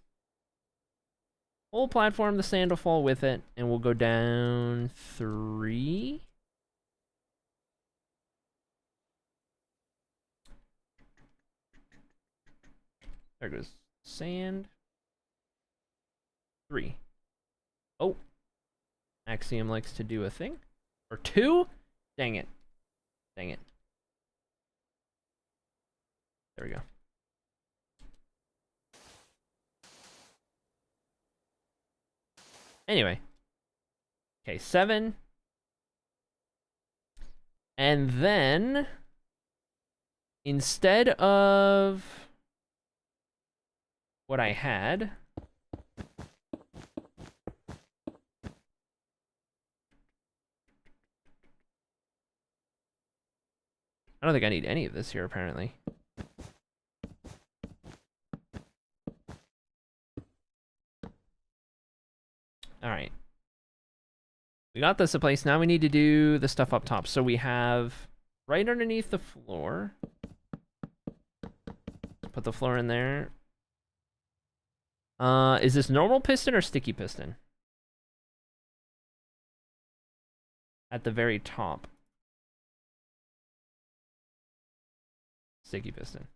Whole platform, the sand will fall with it, and we'll go down 3. There goes sand. 3. Oh. Axiom likes to do a thing. Or 2? Dang it. Dang it. There we go. Anyway. Okay, 7. And then, instead of what I had, I don't think I need any of this here, apparently. All right. We got this in place. Now we need to do the stuff up top. So we have right underneath the floor. Put the floor in there. Is this normal piston or sticky piston? At the very top. Sticky piston.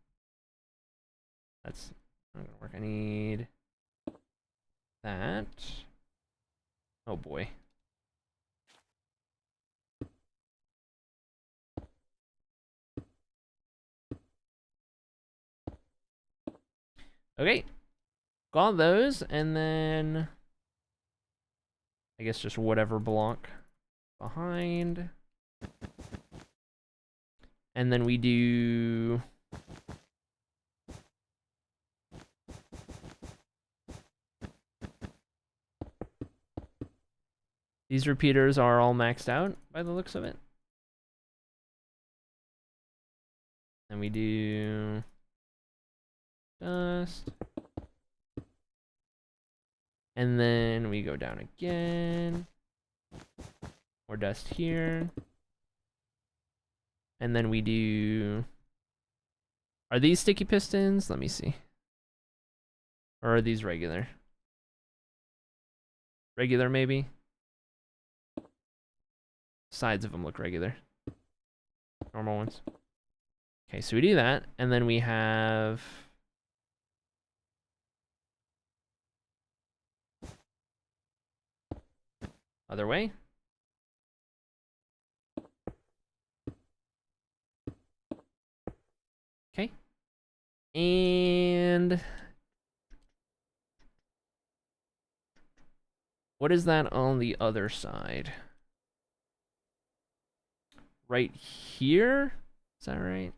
That's not gonna work. I need that. Oh boy. Okay. Got those, and then I guess just whatever block behind. And then we do these repeaters are all maxed out by the looks of it. And we do dust. And then we go down again. More dust here. And then we do... Are these sticky pistons? Let me see. Or are these regular? Regular, maybe? Sides of them look regular. Normal ones. Okay, so we do that, and then we have... Other way. Okay. And... What is that on the other side? Right here? Is that right?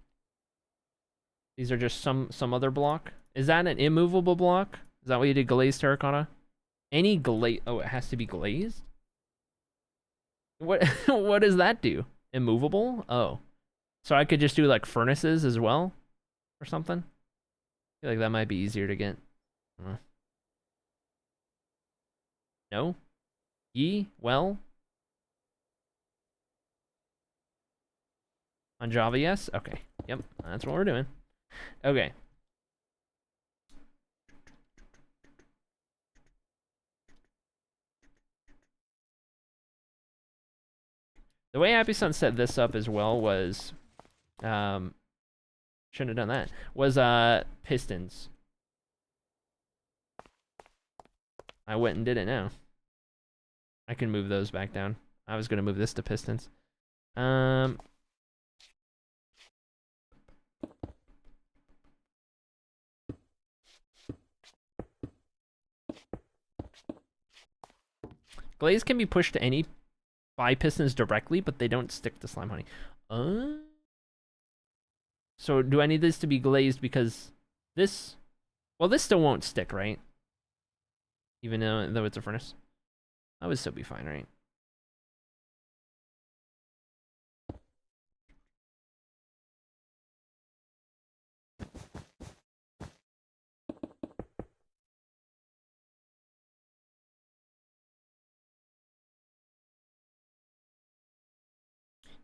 These are just some other block? Is that an immovable block? Is that what you did, glazed terracotta? Any glaze... Oh, it has to be glazed? What what does that do? Immovable? Oh. So I could just do like furnaces as well? Or something? I feel like that might be easier to get. No? Well? On Java, yes? Okay. Yep, that's what we're doing. Okay. The way Happy Sun set this up as well was, shouldn't have done that, was pistons. I went and did it now. I can move those back down. I was going to move this to pistons. Glaze can be pushed to any 5 pistons directly, but they don't stick to slime honey. So do I need this to be glazed because this... Well, this still won't stick, right? Even though it's a furnace. That would still be fine, right?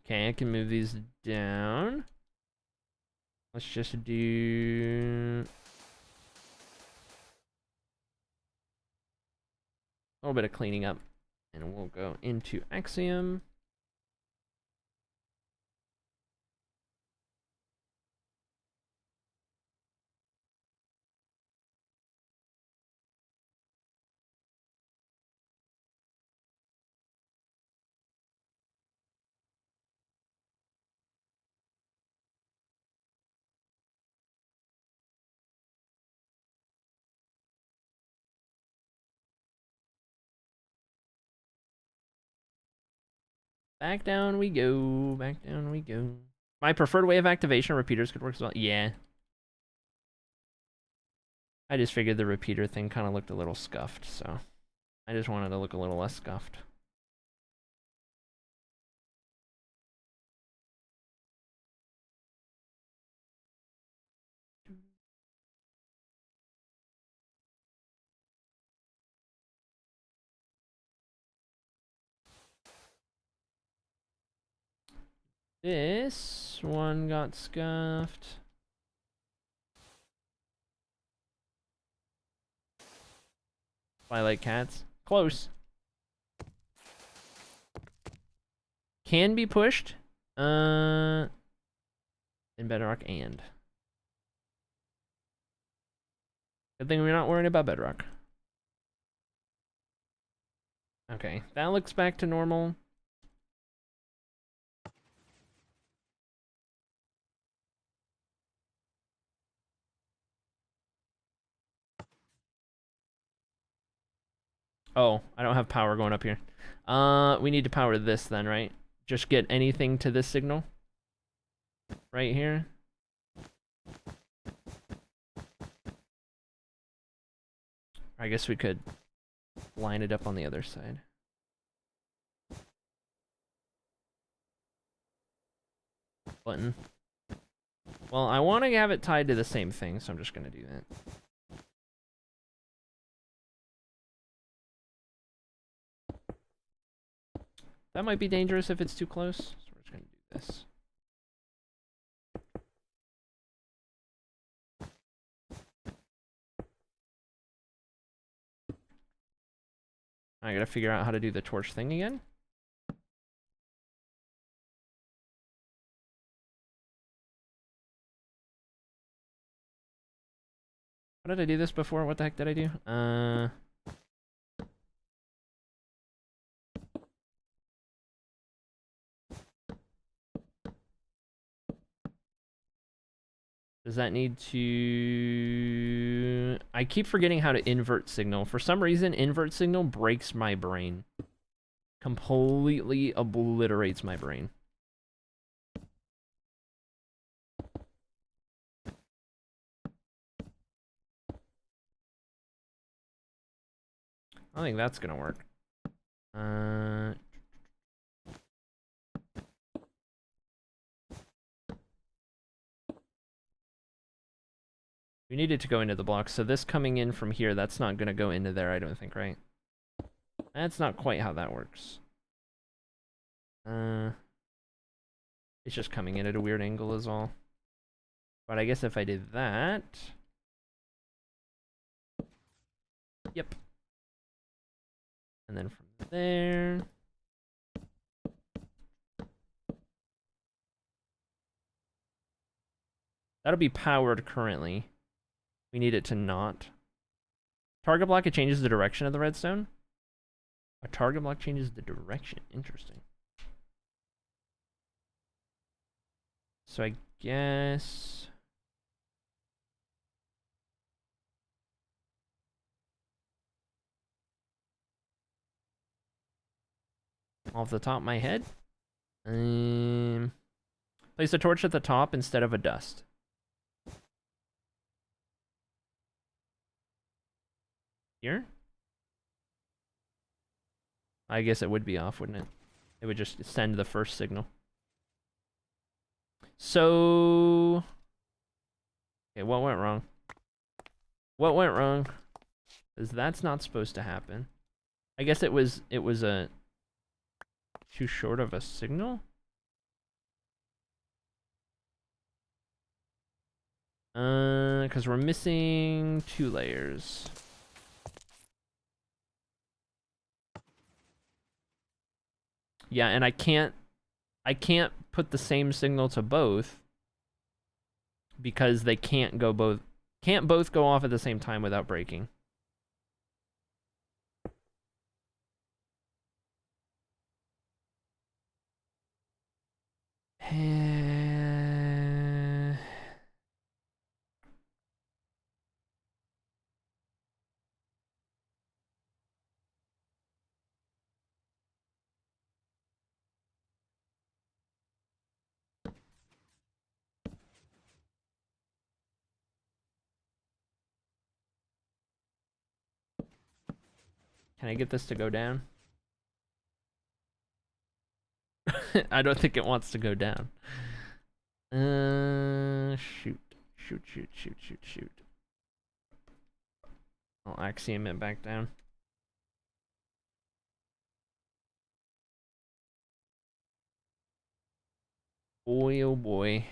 Okay, I can move these down. Let's just do... a little bit of cleaning up. And we'll go into Axiom. Back down we go. Back down we go. My preferred way of activation, repeaters could work as well. Yeah. I just figured the repeater thing kind of looked a little scuffed, so I just wanted to look a little less scuffed. This one got scuffed. Twilight cats. Close. Can be pushed. In Bedrock and. Good thing we're not worrying about Bedrock. Okay, that looks back to normal. Oh, I don't have power going up here. We need to power this then, right? Just get anything to this signal. Right here. I guess we could line it up on the other side. Button. Well, I want to have it tied to the same thing, so I'm just going to do that. That might be dangerous if it's too close. So we're just gonna do this. I gotta figure out how to do the torch thing again. How did I do this before? What the heck did I do? Does that need to... I keep forgetting how to invert signal. For some reason, invert signal breaks my brain. Completely obliterates my brain. I think that's gonna work. We need it to go into the block, so this coming in from here, that's not gonna go into there, I don't think, right? That's not quite how that works. It's just coming in at a weird angle is all. But I guess if I did that... Yep. And then from there... That'll be powered currently. We need it to not. Target block, it changes the direction of the redstone. A target block changes the direction. Interesting. So I guess... Off the top of my head. Place a torch at the top instead of a dust. Here? I guess it would be off, wouldn't it? It would just send the first signal. So... Okay, what went wrong? What went wrong? Because that's not supposed to happen. I guess it was a... too short of a signal? Because we're missing 2 layers. Yeah, and I can't put the same signal to both because they can't both go off at the same time without breaking. Can I get this to go down? I don't think it wants to go down. Shoot. I'll axiom it back down. Boy, oh boy.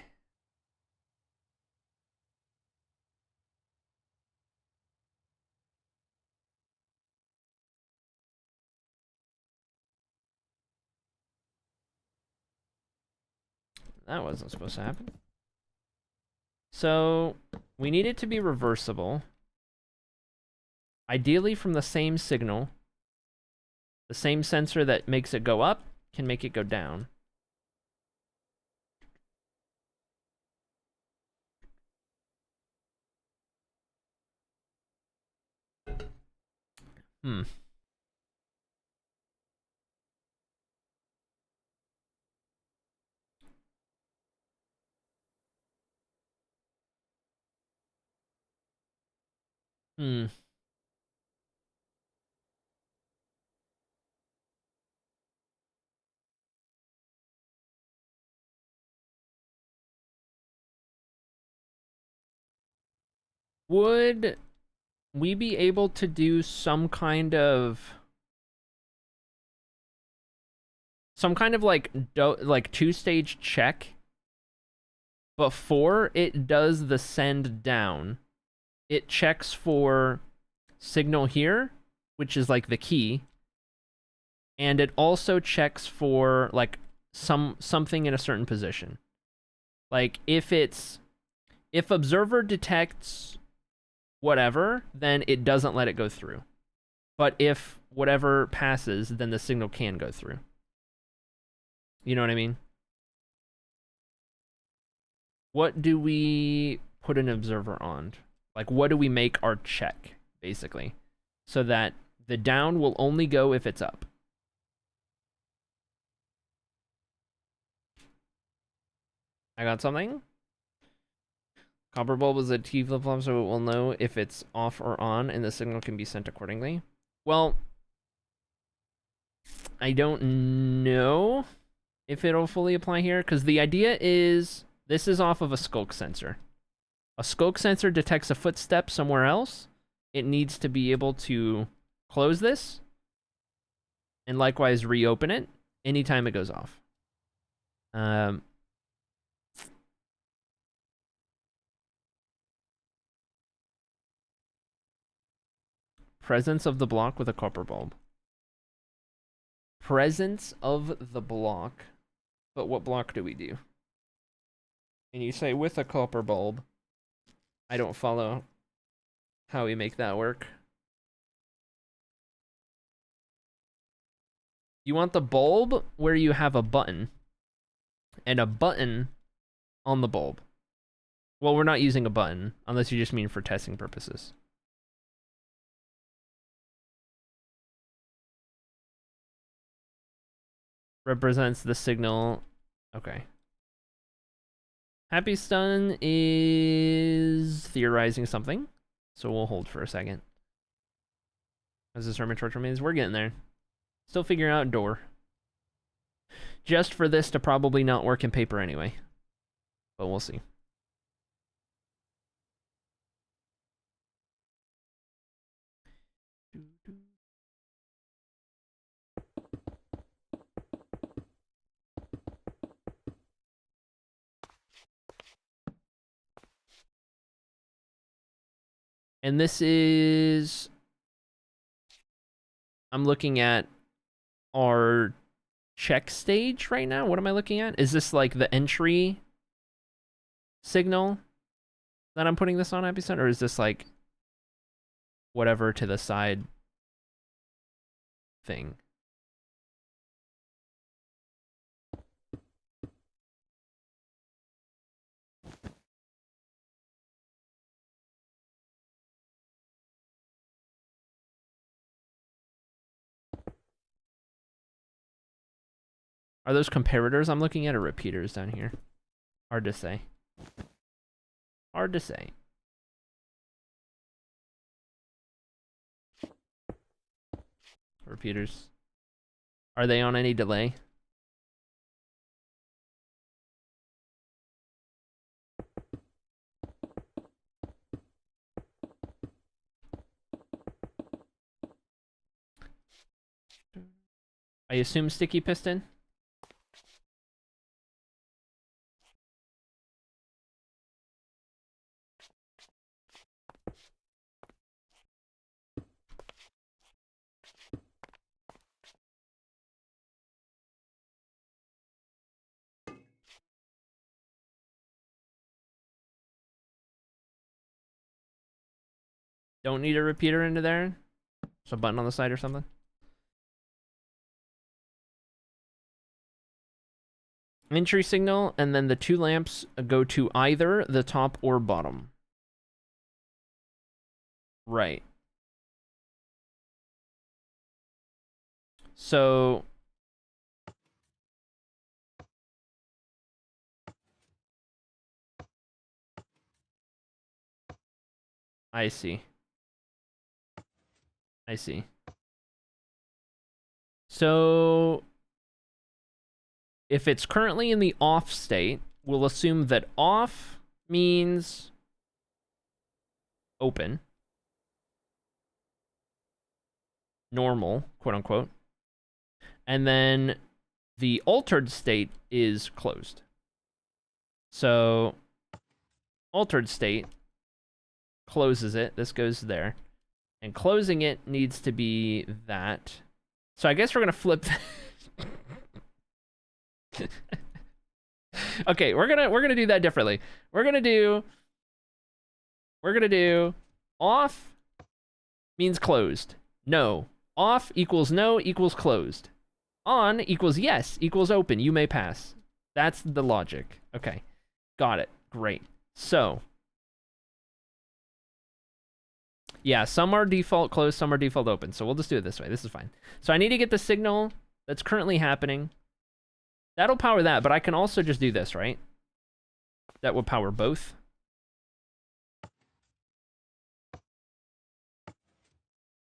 That wasn't supposed to happen. So, we need it to be reversible. Ideally from the same signal. The same sensor that makes it go up can make it go down. Hmm. Hmm. Would we be able to do some kind of some kind of like two-stage check before it does the send down. It checks for signal here, which is like the key, and it also checks for like something in a certain position. Like if observer detects whatever, then it doesn't let it go through. But if whatever passes, then the signal can go through. You know what I mean? What do we put an observer on? Like, what do we make our check, basically? So that the down will only go if it's up. I got something. Copper bulb is a T flip-flop, so it will know if it's off or on, and the signal can be sent accordingly. Well, I don't know if it'll fully apply here, because the idea is this is off of a skulk sensor. A skulk sensor detects a footstep somewhere else. It needs to be able to close this, and likewise reopen it anytime it goes off. Presence of the block with a copper bulb. Presence of the block. But what block do we do? And you say with a copper bulb. I don't follow how we make that work. You want the bulb where you have a button. And a button on the bulb. Well, we're not using a button, unless you just mean for testing purposes. Represents the signal. Okay. Happy Stun is theorizing something, so we'll hold for a second. As this Hermit Torch remains, we're getting there. Still figuring out door. Just for this to probably not work in paper anyway. But we'll see. And this is... I'm looking at our check stage right now. What am I looking at? Is this like the entry signal that I'm putting this on Epicenter? Or is this like whatever to the side thing? Are those comparators I'm looking at or repeaters down here? Hard to say. Hard to say. Repeaters. Are they on any delay? I assume sticky piston? Don't need a repeater into there? So a button on the side or something? Entry signal, and then the two lamps go to either the top or bottom. Right. So... I see. I see. So... if it's currently in the off state, we'll assume that off means open. Normal, quote unquote. And then the altered state is closed. So altered state closes it. This goes there. And closing it needs to be that. So I guess we're gonna flip. Okay, we're gonna do that differently. We're gonna do off means closed. No. Off equals no equals closed. On equals yes equals open. You may pass. That's the logic. Okay. Got it. Great. So yeah, some are default closed, some are default open. So we'll just do it this way. This is fine. So I need to get the signal that's currently happening. That'll power that, but I can also just do this, right? That will power both.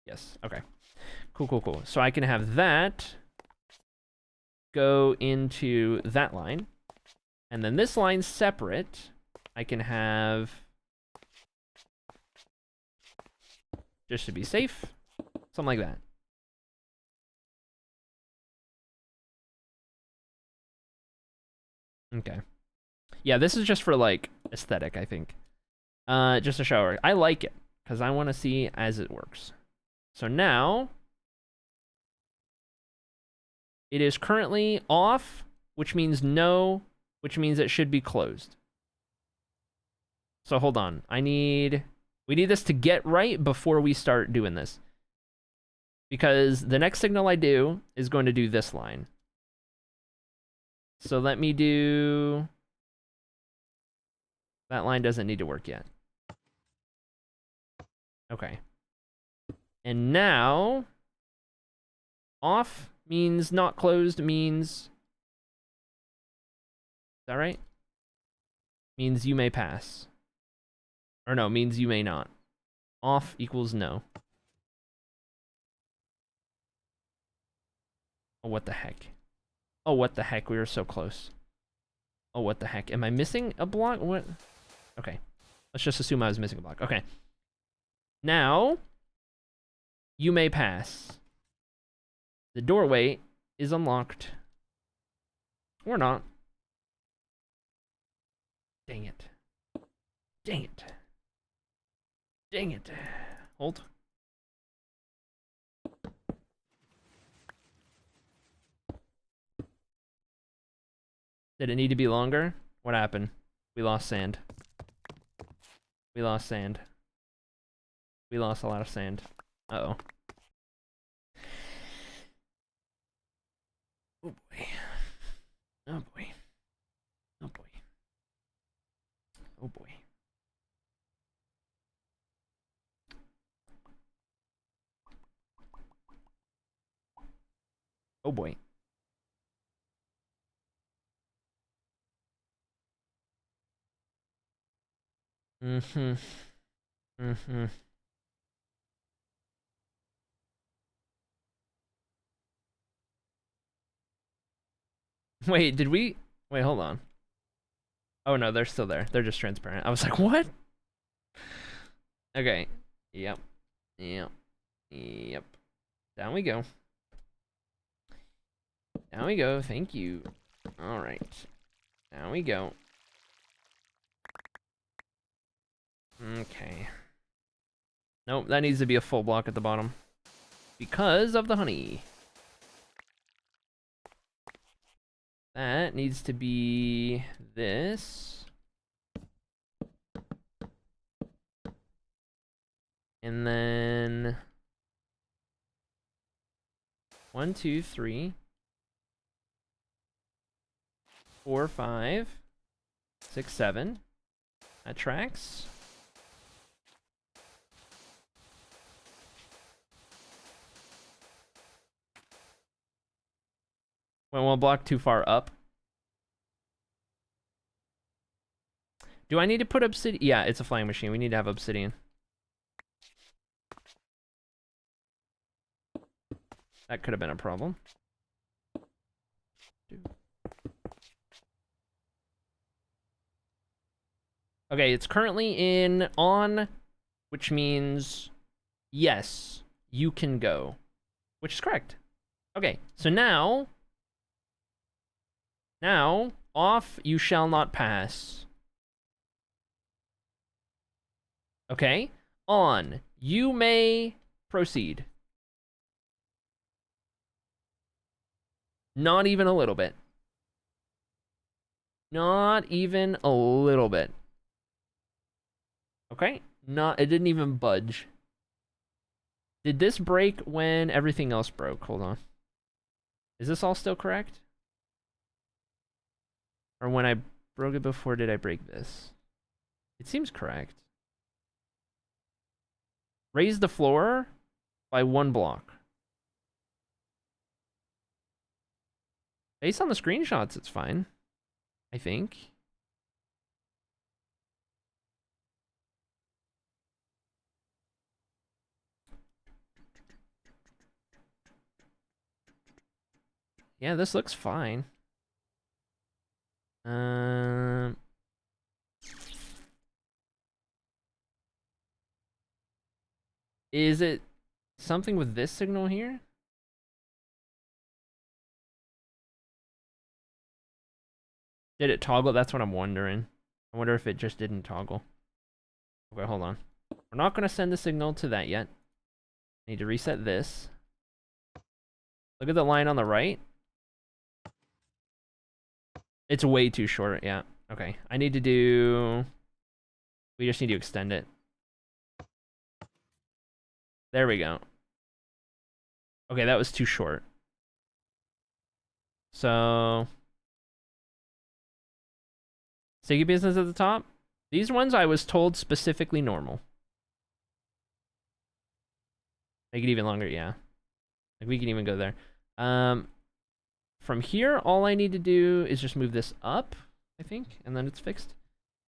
Yes, okay. Cool, cool, cool. So I can have that go into that line. And then this line separate, I can have, just to be safe, something like that. Okay. Yeah, this is just for, like, aesthetic, I think. Just a shower. I like it, because I want to see as it works. So now, it is currently off, which means no, which means it should be closed. So hold on. We need this to get right before we start doing this. Because the next signal I do is going to do this line. So let me do... That line doesn't need to work yet. Okay. And now, off means not closed means... Is that right? Means you may pass. Or no, means you may not. Off equals no. Oh, what the heck? Oh, what the heck? We were so close. Oh, what the heck? Am I missing a block? What? Okay. Let's just assume I was missing a block. Okay. Now, you may pass. The doorway is unlocked. Or not. Dang it. Dang it. Dang it. Hold. Did it need to be longer? What happened? We lost sand. We lost sand. We lost a lot of sand. Uh-oh. Oh boy. Oh boy. Oh boy. Oh boy. Oh boy. Mm-hmm. Mm-hmm. Wait, did we... Wait, hold on. Oh no, they're still there. They're just transparent. I was like, what? Okay. Yep. Yep. Yep. Down we go. Down we go. Thank you. All right. Down we go. Okay. Nope, that needs to be a full block at the bottom. Because of the honey. That needs to be this. And then 1, 2, 3, 4, 5, 6, 7. That tracks. Went one block too far up. Do I need to put obsidian? Yeah, it's a flying machine. We need to have obsidian. That could have been a problem. Okay, it's currently in on, which means yes, you can go, which is correct. Okay, so now Now, off you shall not pass. Okay? On, you may proceed. Not even a little bit. Not even a little bit. Okay? It didn't even budge. Did this break when everything else broke? Hold on. Is this all still correct? Or when I broke it before, did I break this? It seems correct. Raise the floor by 1 block. Based on the screenshots, it's fine. I think. Yeah, this looks fine. Is it something with this signal here? Did it toggle? That's what I'm wondering. I wonder if it just didn't toggle. Okay, hold on. We're not going to send the signal to that yet. I need to reset this. Look at the line on the right. It's way too short, yeah. Okay, I need to do... We just need to extend it. There we go. Okay, that was too short. So... Sticky business at the top. These ones I was told specifically normal. Make it even longer, yeah. Like we can even go there. From here, all I need to do is just move this up, I think, and then it's fixed.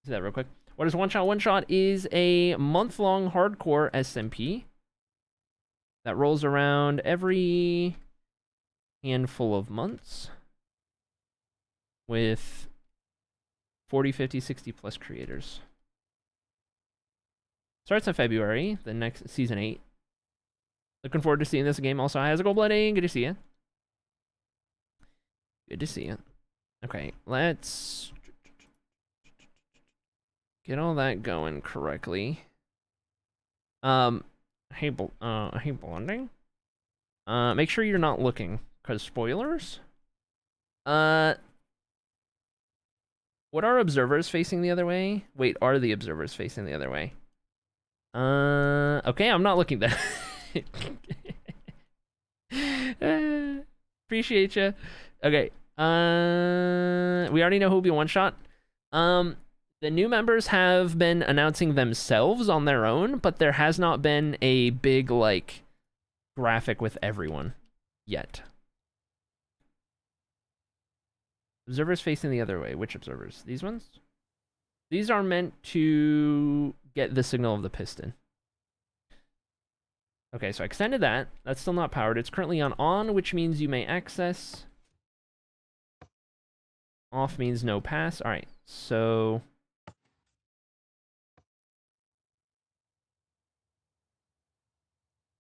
Do that real quick. What is One Shot? One Shot is a month-long hardcore SMP that rolls around every handful of months with 40, 50, 60 plus creators. Starts in February, the next season 8. Looking forward to seeing this game. Also, how's it go, Blooding? Good to see you. Good to see you. Okay, let's get all that going correctly. Hey, Blending. Make sure you're not looking, because spoilers. What are observers facing the other way? Wait, are the observers facing the other way? Okay, I'm not looking that. Appreciate you. Okay. We already know who'll be One Shot. The new members have been announcing themselves on their own, but there has not been a big, like, graphic with everyone yet. Observers facing the other way. Which observers? These ones? These are meant to get the signal of the piston. Okay, so I extended that. That's still not powered. It's currently on, which means you may access. Off means no pass. All right, so...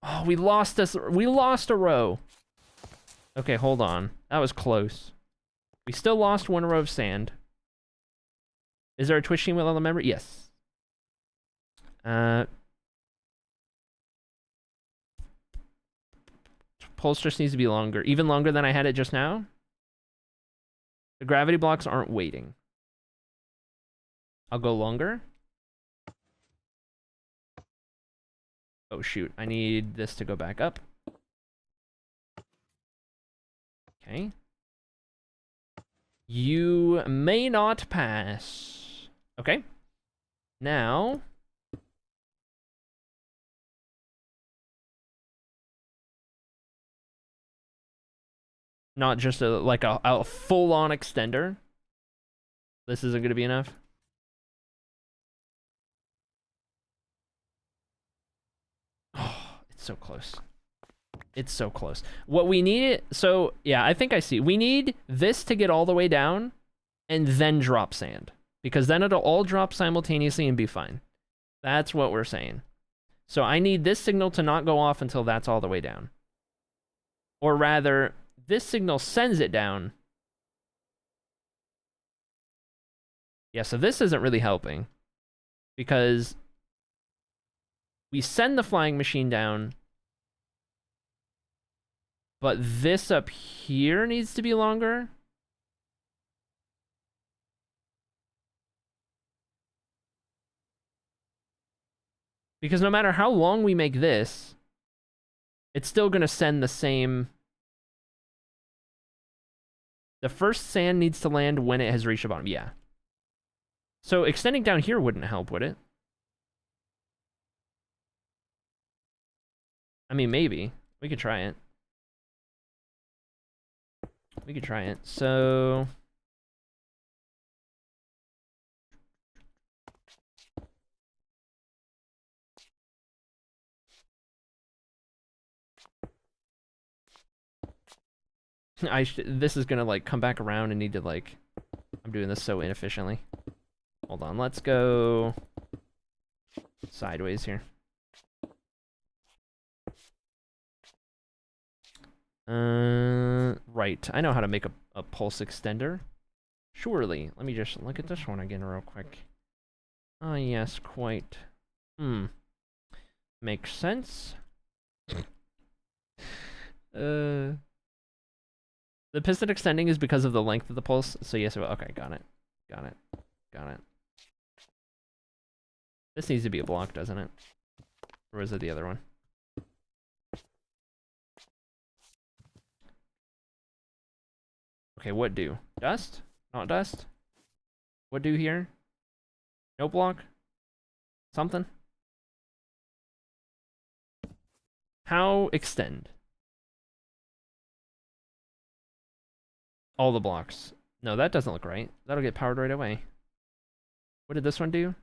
Oh, we lost a row. Okay, hold on. That was close. We still lost 1 row of sand. Is there a Twitch team with all the members? Yes. Pulse just needs to be longer. Even longer than I had it just now. The gravity blocks aren't waiting. I'll go longer. Oh shoot, I need this to go back up. Okay. You may not pass. Okay. Now... Not just a full-on extender. This isn't going to be enough. Oh, it's so close. It's so close. What we need... So, yeah, I think I see. We need this to get all the way down and then drop sand. Because then it'll all drop simultaneously and be fine. That's what we're saying. So I need this signal to not go off until that's all the way down. Or rather... This signal sends it down, Yeah, so this isn't really helping. Because we send the flying machine down, but this up here needs to be longer. Because no matter how long we make this, it's still going to send the same... The first sand needs to land when it has reached the bottom. Yeah. So extending down here wouldn't help, would it? I mean, maybe. We could try it. We could try it. So... this is gonna, like, come back around and need to, like... I'm doing this so inefficiently. Hold on, let's go... sideways here. Right. I know how to make a pulse extender. Surely. Let me just look at this one again real quick. Ah, yes, quite. Makes sense. The piston extending is because of the length of the pulse. So yes, okay, got it. Got it. Got it. This needs to be a block, doesn't it? Or is it the other one? Okay, what do? Dust? Not dust? What do here? No block? Something? How extend? All the blocks. No, that doesn't look right. That'll get powered right away. What did this one do?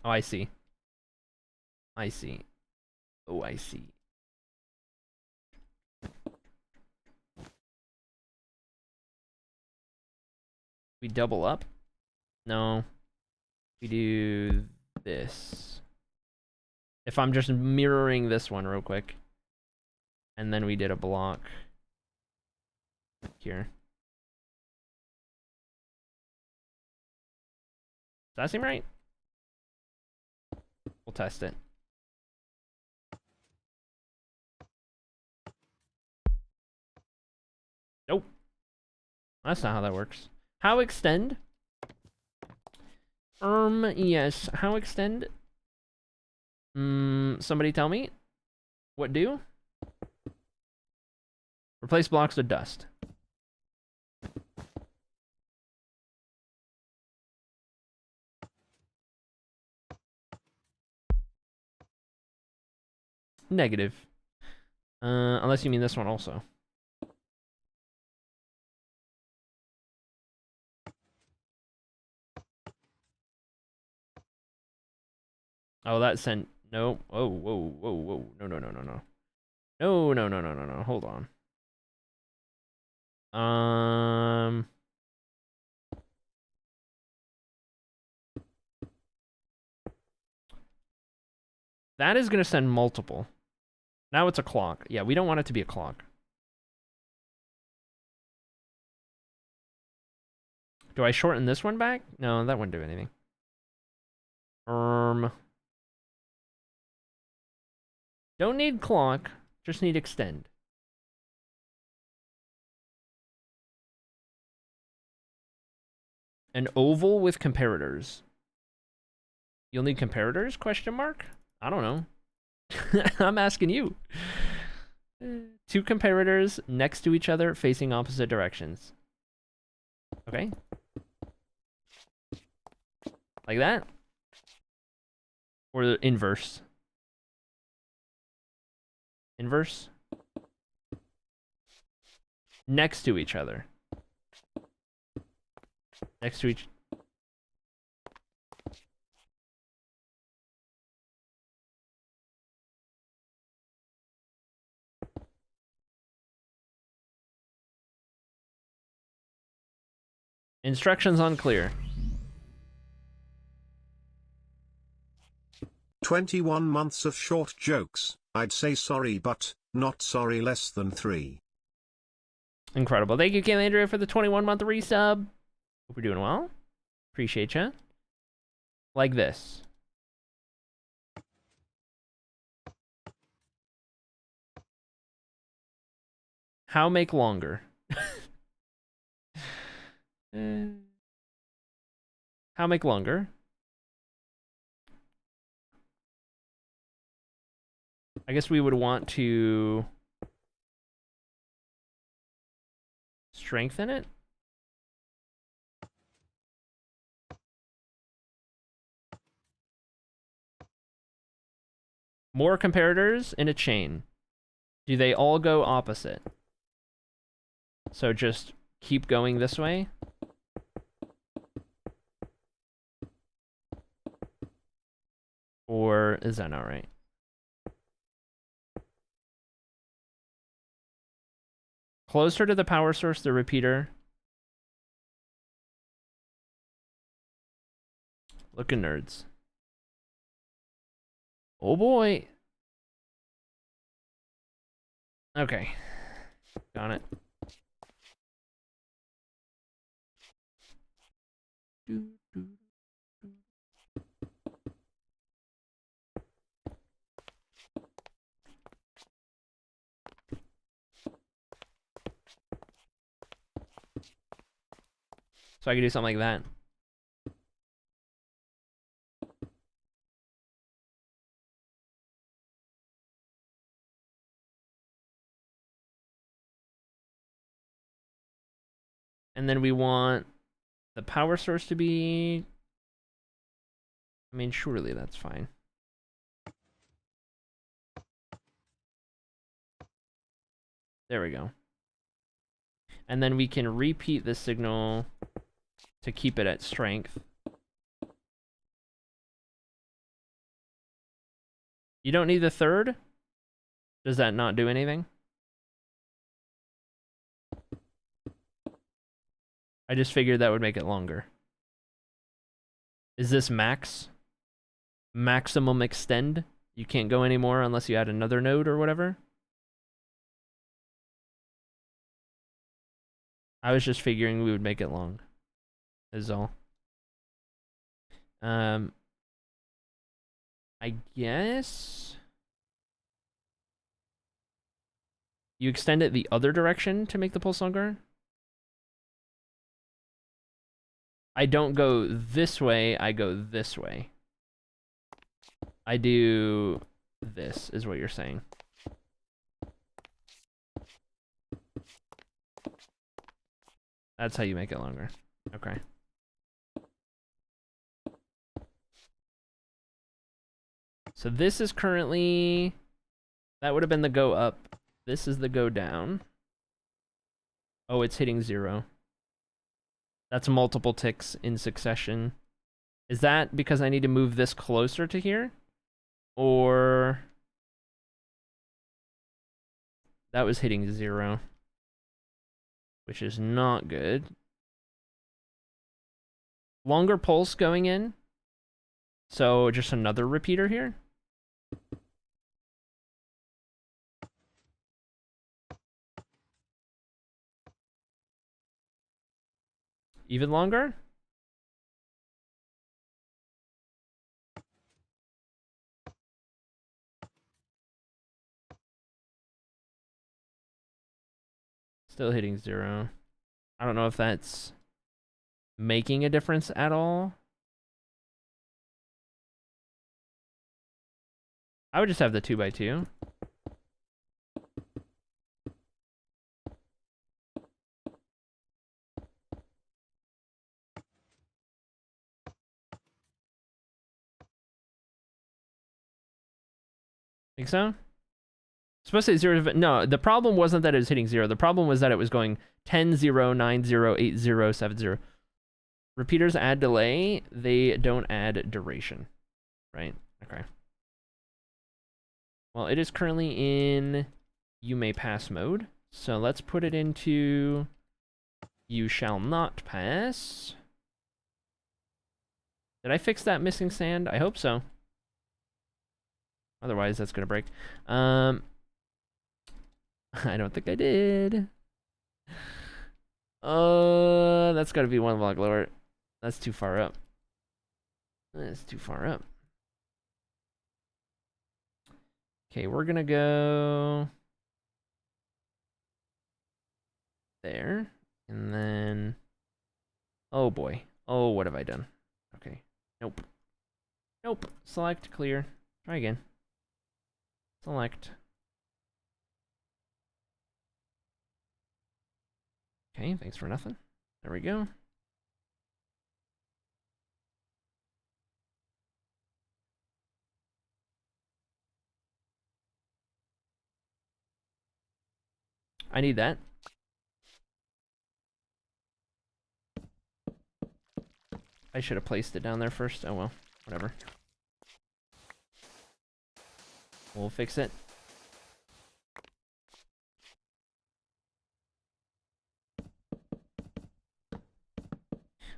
Oh, I see. I see. Oh, I see. We double up? No. We do this. If I'm just mirroring this one real quick. And then we did a block here. Does that seem right? We'll test it. Nope. That's not how that works. How extend? Yes. How extend? Somebody tell me. What do? Replace blocks with dust. Negative. Unless you mean this one also. Oh, that sent... No. Oh, whoa, whoa, whoa. No, no, no, no, no. No, no, no, no, no, no. Hold on. That is going to send multiple. Now it's a clock. Yeah, we don't want it to be a clock. Do I shorten this one back? No, that wouldn't do anything. Don't need clock, just need extend. An oval with comparators. You'll need comparators? Question mark? I don't know. I'm asking you. 2 comparators next to each other facing opposite directions. Okay. Like that? Or the inverse? Inverse? Next to each other. Next to each... Instructions unclear. 21 months of short jokes. I'd say sorry, but not sorry less than 3. Incredible. Thank you, Kaylandria, for the 21-month resub. Hope you're doing well. Appreciate ya. Like this. How make longer? How make longer? I guess we would want to strengthen it. More comparators in a chain. Do they all go opposite? So just keep going this way. Or is that not right? Closer to the power source, the repeater. Looking nerds. Oh boy. Okay. Got it. So I can do something like that. And then we want the power source to be... I mean, surely that's fine. There we go. And then we can repeat the signal to keep it at strength. You don't need the third? Does that not do anything? I just figured that would make it longer. Is this max? Maximum extend? You can't go anymore unless you add another node or whatever? I was just figuring we would make it long. Is all. I guess you extend it the other direction to make the pulse longer. I don't go this way, I go this way. I do this, is what you're saying. That's how you make it longer. Okay. So this is currently... That would have been the go up. This is the go down. Oh, it's hitting 0. That's multiple ticks in succession. Is that because I need to move this closer to here? Or... That was hitting 0. Which is not good. Longer pulse going in. So just another repeater here. Even longer? Still hitting 0. I don't know if that's making a difference at all. I would just have the 2x2. Think so? Supposed to say 0, but no, the problem wasn't that it was hitting 0. The problem was that it was going 10, 0, 9, 0, 8, 0, 7, 0. Repeaters add delay, they don't add duration. Right? Okay. Well, it is currently in you may pass mode. So let's put it into you shall not pass. Did I fix that missing sand? I hope so. Otherwise, that's gonna break. I don't think I did. That's gotta be one block lower. That's too far up. That's too far up. Okay, we're gonna go there, and then, oh boy. Oh, what have I done? Okay, nope. Nope, select, clear. Try again. Select. Okay, thanks for nothing. There we go. I need that. I should have placed it down there first. Oh well, whatever. We'll fix it.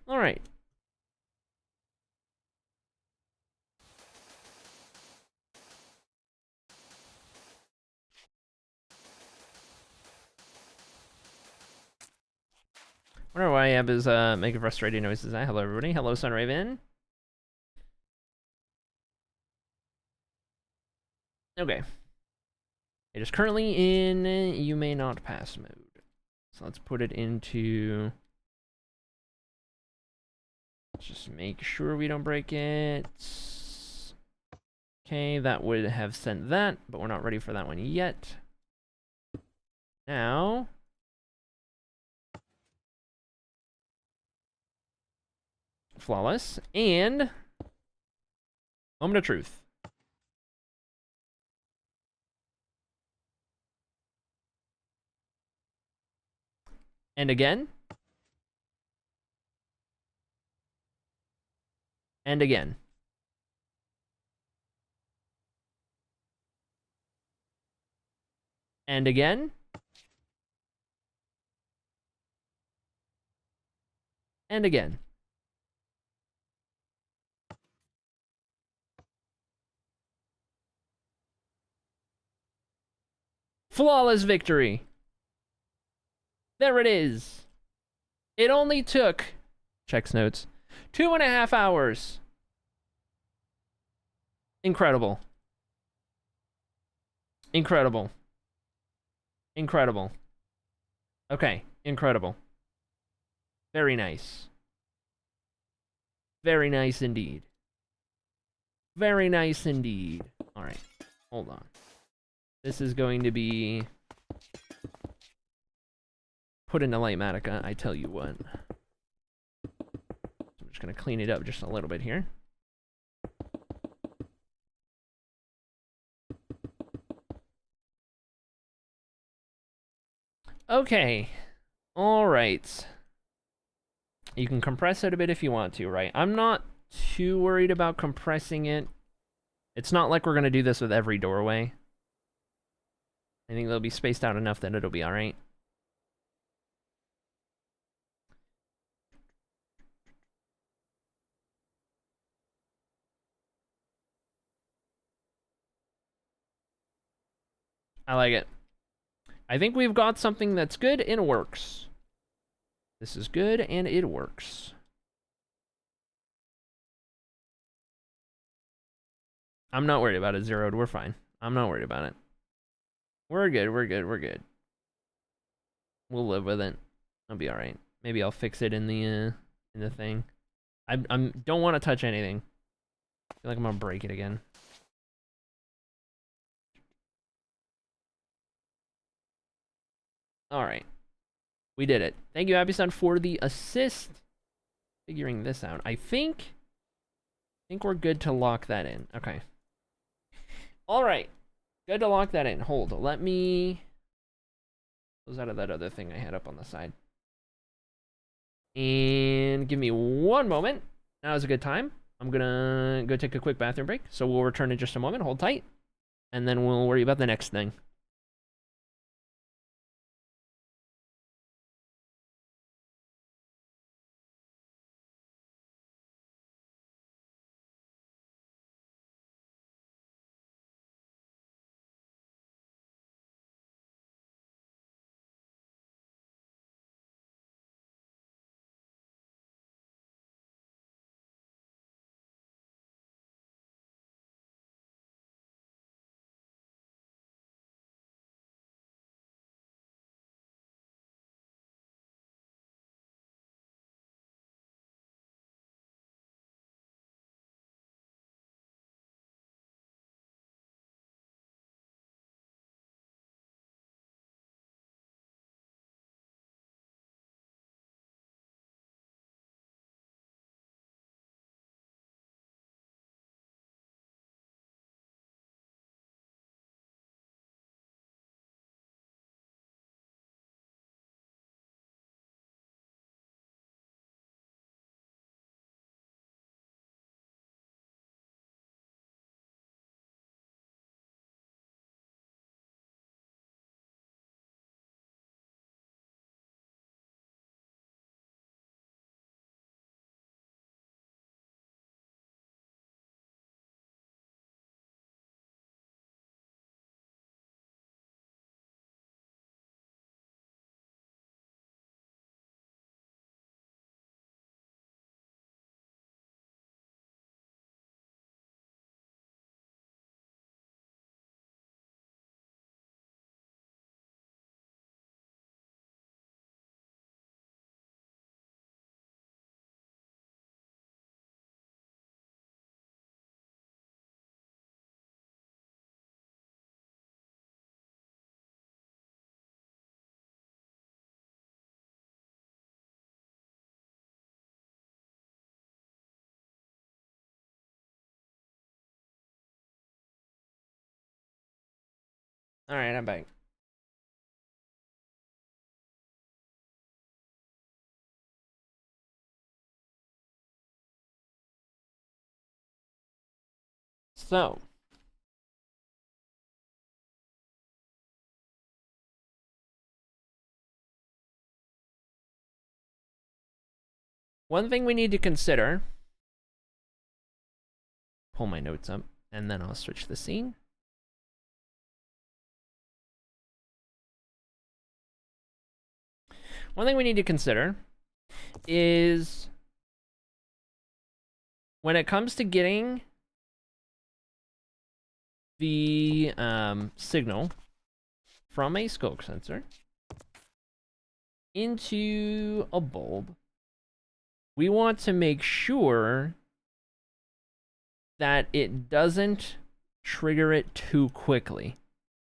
All right. Wonder why Ab is making frustrating noises. Hello everybody. Hello Sunraven. Okay. It is currently in you may not pass mode. So let's put it into, let's just make sure we don't break it. Okay, that would have sent that, but we're not ready for that one yet. Now, flawless, and moment of truth. And again. And again. And again. And again. Flawless victory. There it is. It only took, checks notes, 2.5 hours. Incredible. Incredible. Incredible. Okay, incredible. Very nice. Very nice indeed. Very nice indeed. All right, hold on. This is going to be put into Lightmatica, I tell you what. I'm just gonna clean it up just a little bit here. Okay, all right. You can compress it a bit if you want to, right? I'm not too worried about compressing it. It's not like we're gonna do this with every doorway. I think they'll be spaced out enough that it'll be all right. I like it. I think we've got something that's good and works. This is good and it works. I'm not worried about it, Zeroed. We're fine. I'm not worried about it. We're good, we're good, we're good. We'll live with it. I'll be alright. Maybe I'll fix it in the thing. I don't want to touch anything. I feel like I'm gonna break it again. Alright. We did it. Thank you, Abby-san, for the assist. Figuring this out. I think we're good to lock that in. Okay. Alright. Good to lock that in. Hold. Let me close out of that other thing I had up on the side. And give me one moment. Now is a good time. I'm gonna go take a quick bathroom break. So we'll return in just a moment. Hold tight. And then we'll worry about the next thing. Alright, I'm back. So, one thing we need to consider, pull my notes up, and then I'll switch the scene. One thing we need to consider is when it comes to getting the signal from a scope sensor into a bulb, we want to make sure that it doesn't trigger it too quickly,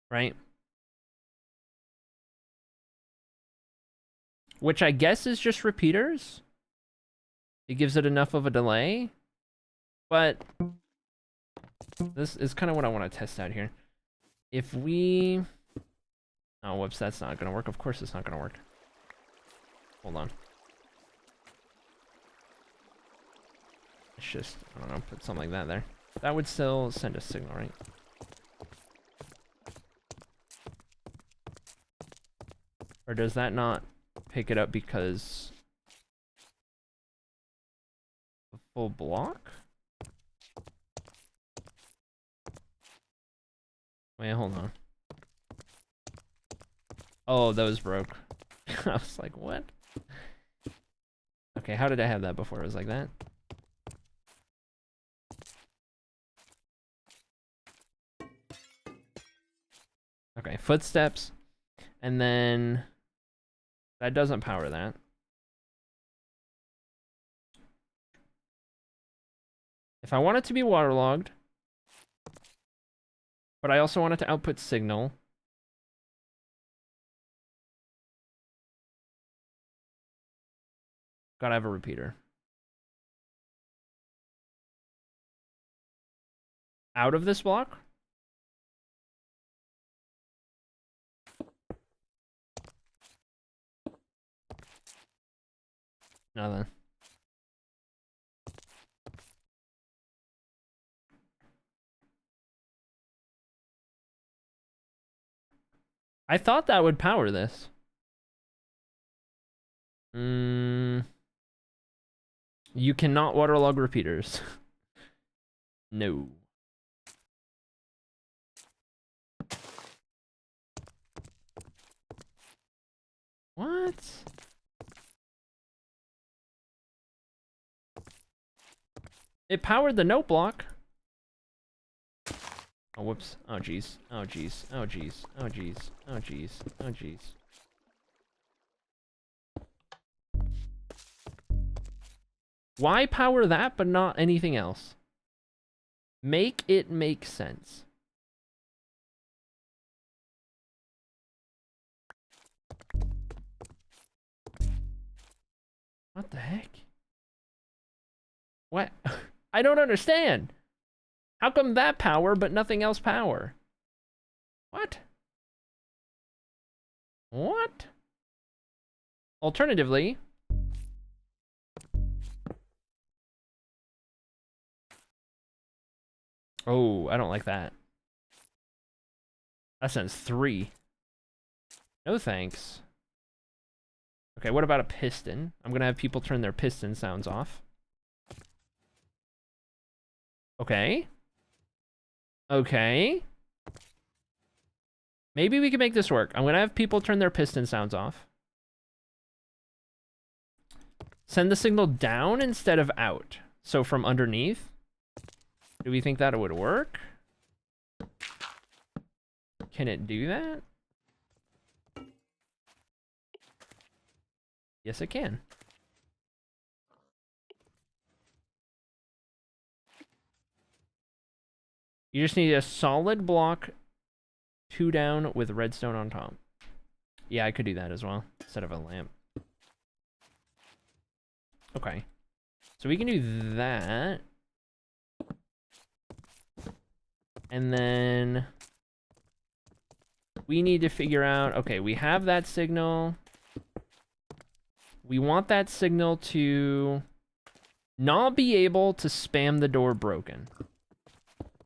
right? Which I guess is just repeaters. It gives it enough of a delay, but this is kind of what I want to test out here. If we... Oh, whoops, that's not going to work. Of course it's not going to work. Hold on. Let's just, I don't know, put something like that there. That would still send a signal, right? Or does that not pick it up because the full block? Wait, hold on. Oh, those broke. I was like, what? Okay, how did I have that before? It was like that. Okay, footsteps. And then that doesn't power that. If I want it to be waterlogged, but I also want it to output signal, gotta have a repeater. Out of this block? Nothing. I thought that would power this. You cannot waterlog repeaters. No. What? It powered the note block. Oh, whoops. Oh, jeez. Oh, jeez. Oh, jeez. Oh, jeez. Oh, jeez. Oh, jeez. Why power that but not anything else? Make it make sense. What the heck? What? I don't understand. How come that power but nothing else power? What? What? Alternatively, oh, I don't like that. That sends 3. No thanks. Okay, what about a piston? I'm gonna have people turn their piston sounds off. Okay. Okay. Maybe we can make this work. I'm gonna have people turn their piston sounds off. Send the signal down instead of out. So from underneath. Do we think that would work? Can it do that? Yes, it can. You just need a solid block, 2 down with redstone on top. Yeah, I could do that as well, instead of a lamp. Okay. So we can do that. And then we need to figure out, okay, we have that signal. We want that signal to not be able to spam the door broken.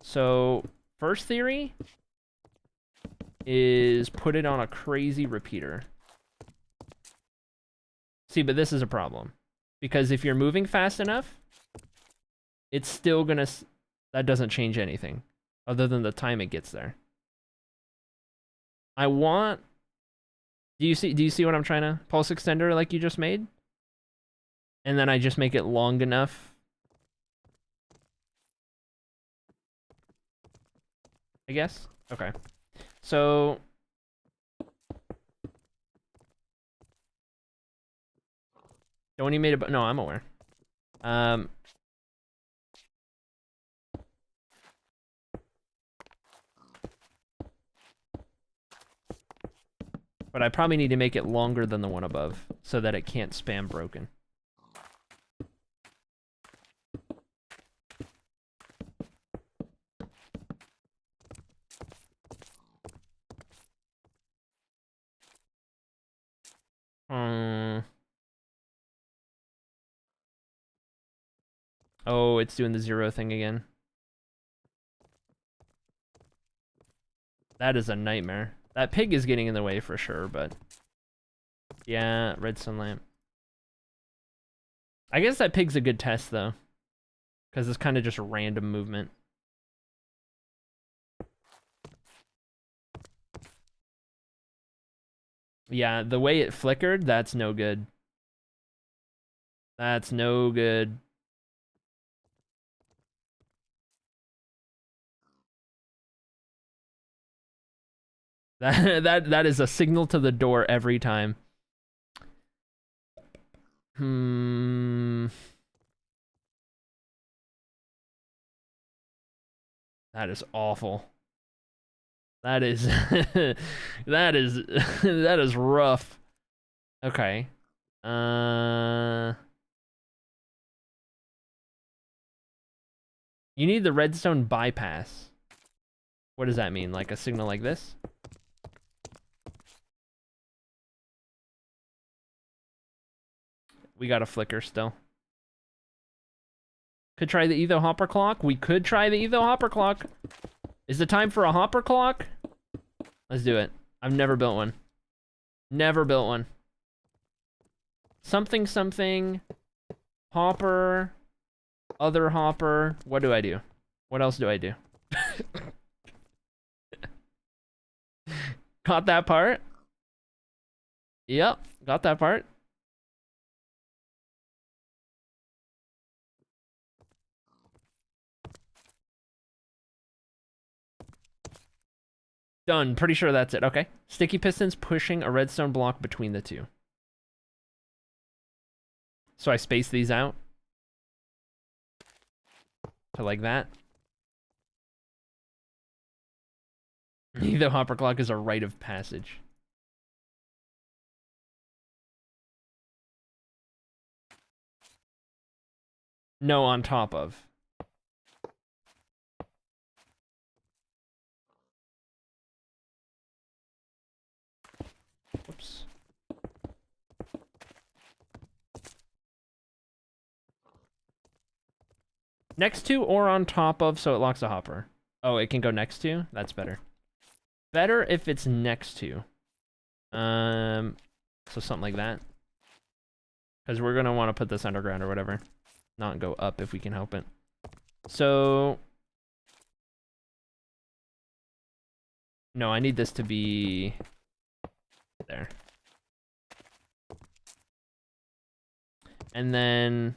So, first theory is put it on a crazy repeater. See, but this is a problem. Because if you're moving fast enough, it's still gonna... That doesn't change anything, other than the time it gets there. I want... Do you see what I'm trying to... Pulse extender like you just made? And then I just make it long enough. I guess? Okay. So... Don't you made a... No, I'm aware. But I probably need to make it longer than the one above, so that it can't spam broken. Oh, it's doing the 0 thing again. That is a nightmare. That pig is getting in the way for sure, but... Yeah, redstone lamp. I guess that pig's a good test, though. Because it's kind of just random movement. Yeah, the way it flickered, that's no good. That's no good. That is a signal to the door every time. That is awful. That is that is rough. Okay. You need the redstone bypass. What does that mean? Like a signal like this? We got a flicker still. Could try the Etho hopper clock. We could try the Etho hopper clock. Is it time for a hopper clock? Let's do it. I've never built one. Never built one. Something, something. Hopper. Other hopper. What do I do? What else do I do? Got that part? Yep, got that part. Done. Pretty sure that's it. Okay. Sticky pistons pushing a redstone block between the two. So I space these out. To like that. The hopper clock is a rite of passage. No, on top of. Whoops. Next to or on top of, so it locks a hopper. Oh, it can go next to? That's better. Better if it's next to. So something like that. Because we're going to want to put this underground or whatever. Not go up if we can help it. So... No, I need this to be... there. And then...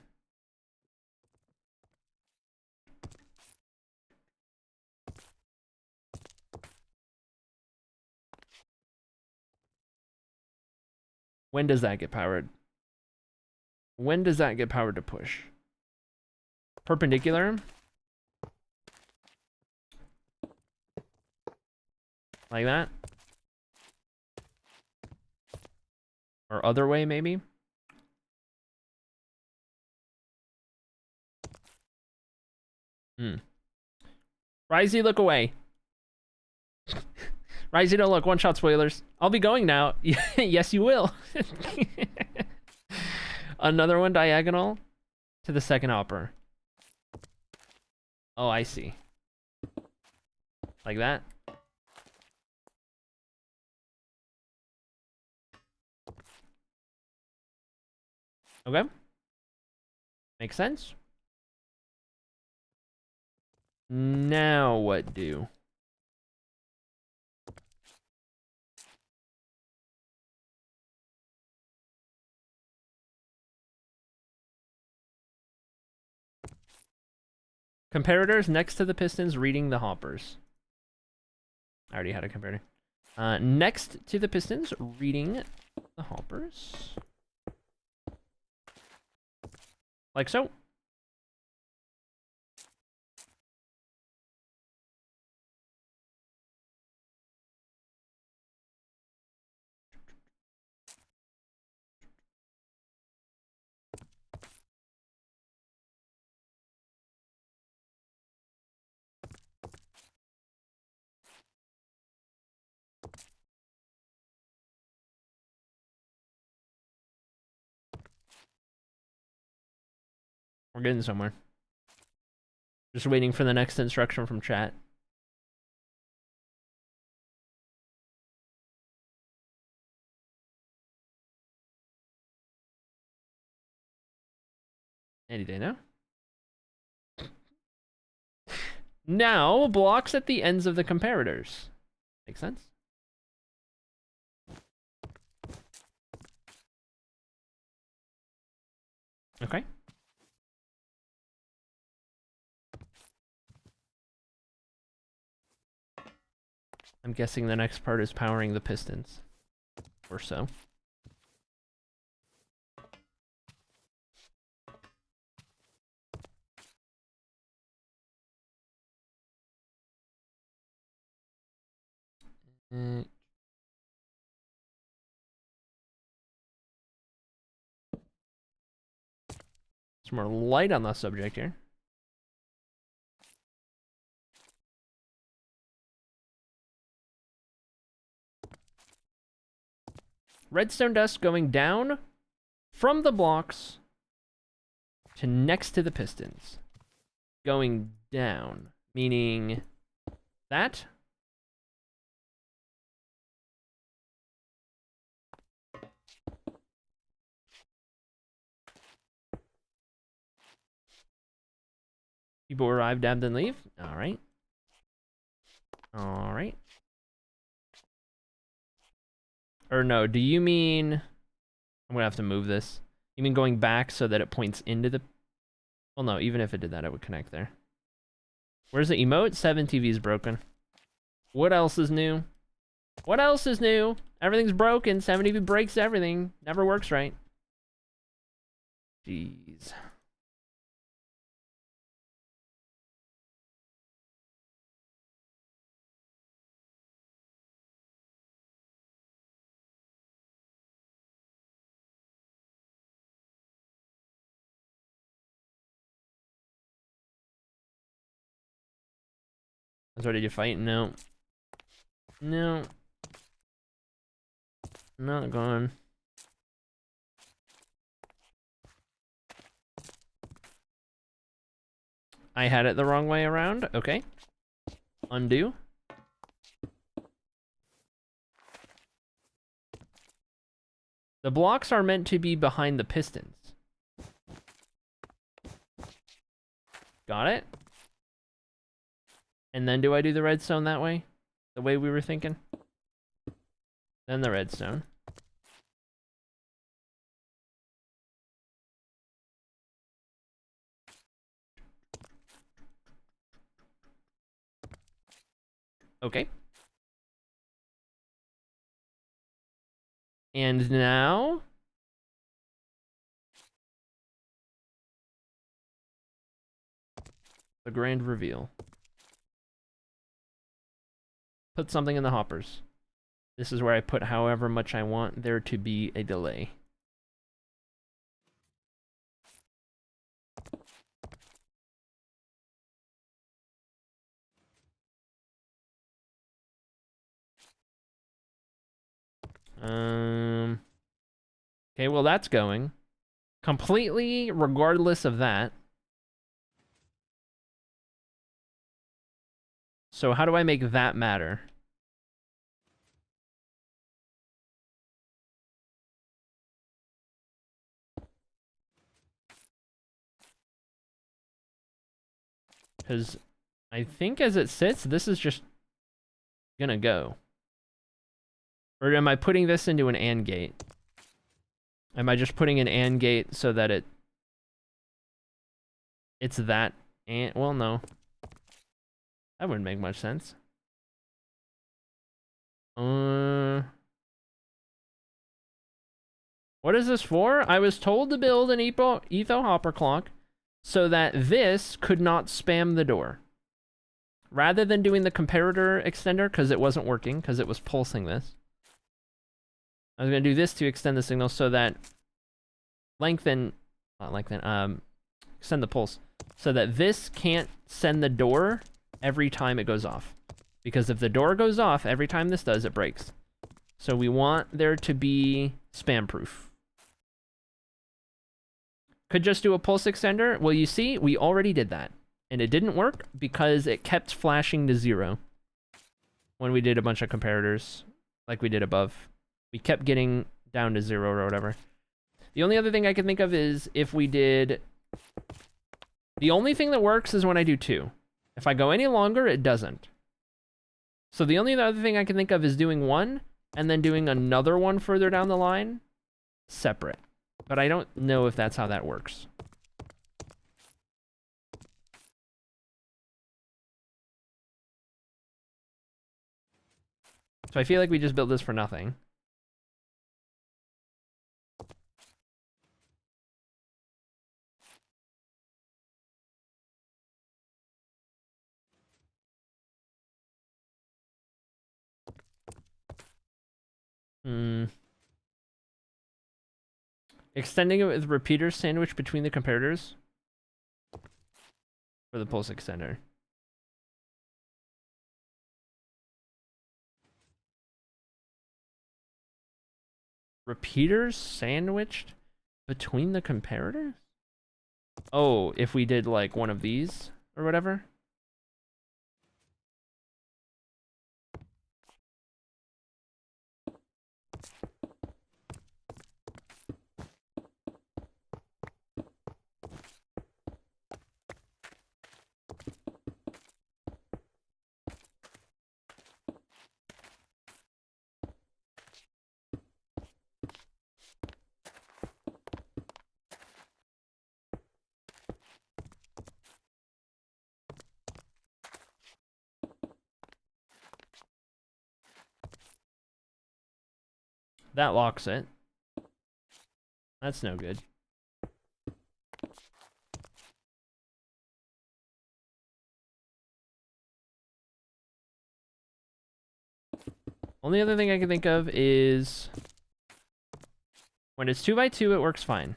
When does that get powered? When does that get powered to push? Perpendicular? Like that? Or other way, maybe? Risey, look away. Risey, don't look. One-shot spoilers. I'll be going now. Yes, you will. Another one diagonal to the second hopper. Oh, I see. Like that. Okay. Makes sense. Now what do? Comparators next to the pistons reading the hoppers. I already had a comparator. Next to the pistons reading the hoppers. Like so. We're getting somewhere. Just waiting for the next instruction from chat. Any day now. Now, blocks at the ends of the comparators. Makes sense? Okay. I'm guessing the next part is powering the pistons. Or so. Some more light on the subject here. Redstone dust going down from the blocks to next to the pistons. Going down, meaning that. People arrive, dabbed, and leave. All right. All right. Or no, do you mean... I'm gonna have to move this. You mean going back so that it points into the... Well, no, even if it did that, it would connect there. Where's the emote? 7TV is broken. What else is new? What else is new? Everything's broken. 7TV breaks everything. Never works right. Jeez. I was ready to fight. No. No. Not gone. I had it the wrong way around. Okay. Undo. The blocks are meant to be behind the pistons. Got it? And then do I do the redstone that way? The way we were thinking? Then the redstone. Okay. And now... the grand reveal. Put something in the hoppers. This is where I put however much I want there to be a delay. Okay, well that's going. Completely regardless of that. So how do I make that matter? Because I think as it sits, this is just gonna go. Or am I putting this into an AND gate? Am I just putting an AND gate so that it's that and well no. That wouldn't make much sense. What is this for? I was told to build an etho hopper clock so that this could not spam the door. Rather than doing the comparator extender, because it wasn't working, because it was pulsing this. I was going to do this to extend the signal so that extend the pulse. So that this can't send the door every time it goes off. Because if the door goes off, every time this does, it breaks. So we want there to be spam proof. Could just do a pulse extender. Well, you see, we already did that. And it didn't work because it kept flashing to 0 when we did a bunch of comparators like we did above. We kept getting down to 0 or whatever. The only other thing I can think of is if we did... The only thing that works is when I do 2. If I go any longer, it doesn't. So the only other thing I can think of is doing 1 and then doing another one further down the line separate. But I don't know if that's how that works. So I feel like we just built this for nothing. Extending it with repeaters sandwiched between the comparators for the pulse extender. Repeaters sandwiched between the comparators? Oh, if we did like one of these or whatever? That locks it. That's no good. Only other thing I can think of is when it's 2x2, it works fine.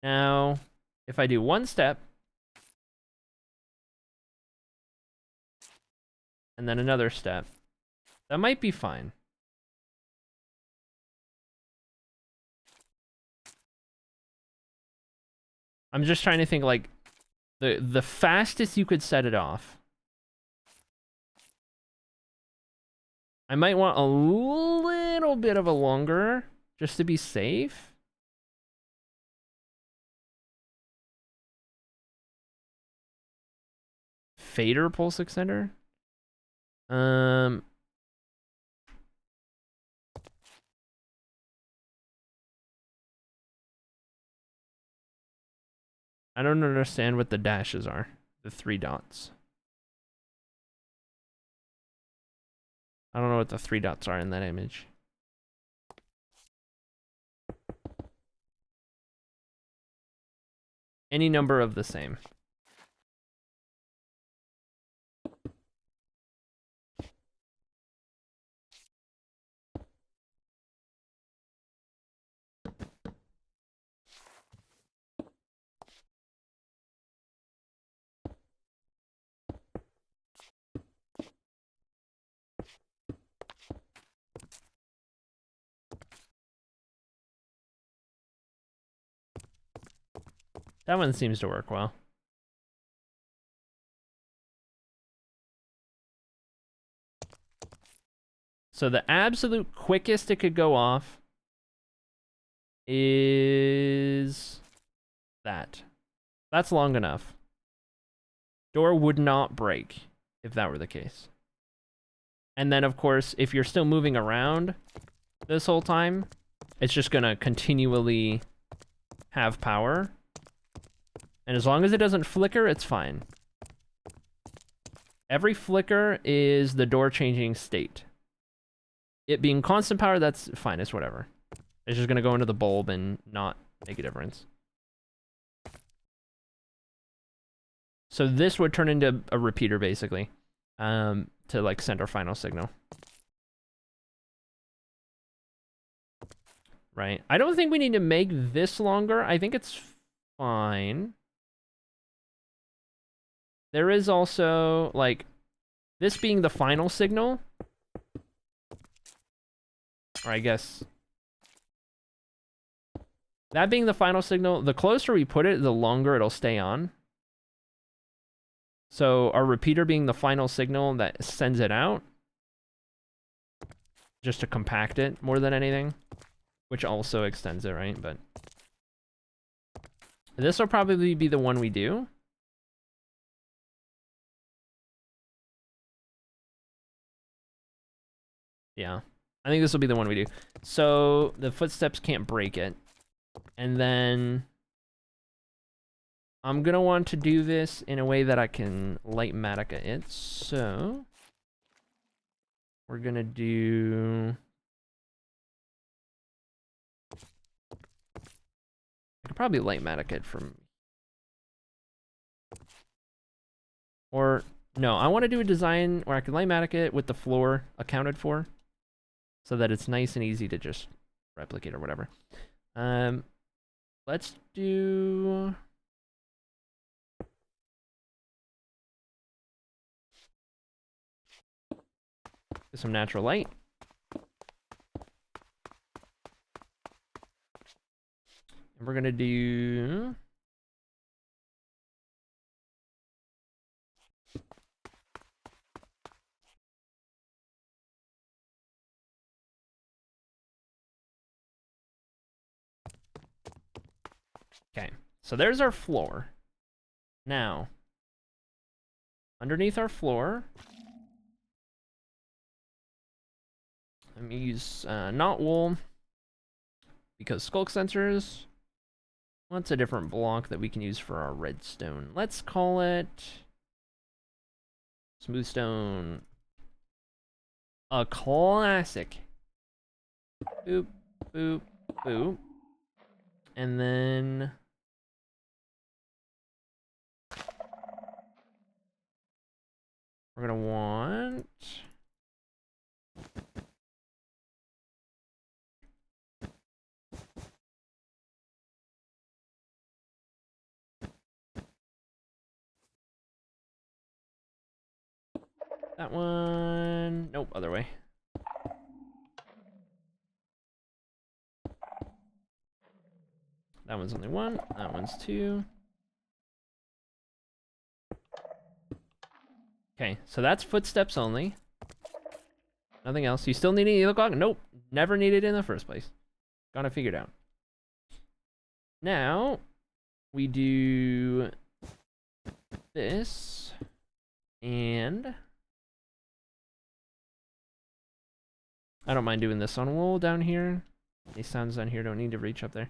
Now, if I do one step and then another step, that might be fine. I'm just trying to think like the fastest you could set it off. I might want a little bit of a longer just to be safe. Fader pulse extender. I don't understand what the dashes are. The 3 dots. I don't know what the 3 dots are in that image. Any number of the same. That one seems to work well. So the absolute quickest it could go off is that. That's long enough. Door would not break if that were the case. And then, of course, if you're still moving around this whole time, it's just gonna continually have power. And as long as it doesn't flicker, it's fine. Every flicker is the door changing state. It being constant power, that's fine, it's whatever. It's just gonna go into the bulb and not make a difference. So this would turn into a repeater, basically, to like send our final signal. Right. I don't think we need to make this longer. I think it's fine. There is also, like, this being the final signal. Or I guess... that being the final signal, the closer we put it, the longer it'll stay on. So our repeater being the final signal that sends it out. Just to compact it more than anything. Which also extends it, right? But this will probably be the one we do. Yeah. I think this will be the one we do. So the footsteps can't break it. And then I'm gonna want to do this in a way that I can light Matica it. So we're gonna do... I could probably light Matic it from... or, no, I want to do a design where I can light Matic it with the floor accounted for. So that it's nice and easy to just replicate or whatever. Let's do... some natural light. And we're gonna do... okay, so there's our floor. Now, underneath our floor, let me use not wool, because skulk sensors. What's a different block that we can use for our redstone? Let's call it smooth stone. A classic. Boop, boop, boop. And then we're gonna want that one. Nope, other way. That one's only one. That one's two. Okay, so that's footsteps only. Nothing else. You still need an yellow clock? Nope. Never needed it in the first place. Got it figured out. Now, we do this. And I don't mind doing this on wool down here. These sounds down here don't need to reach up there.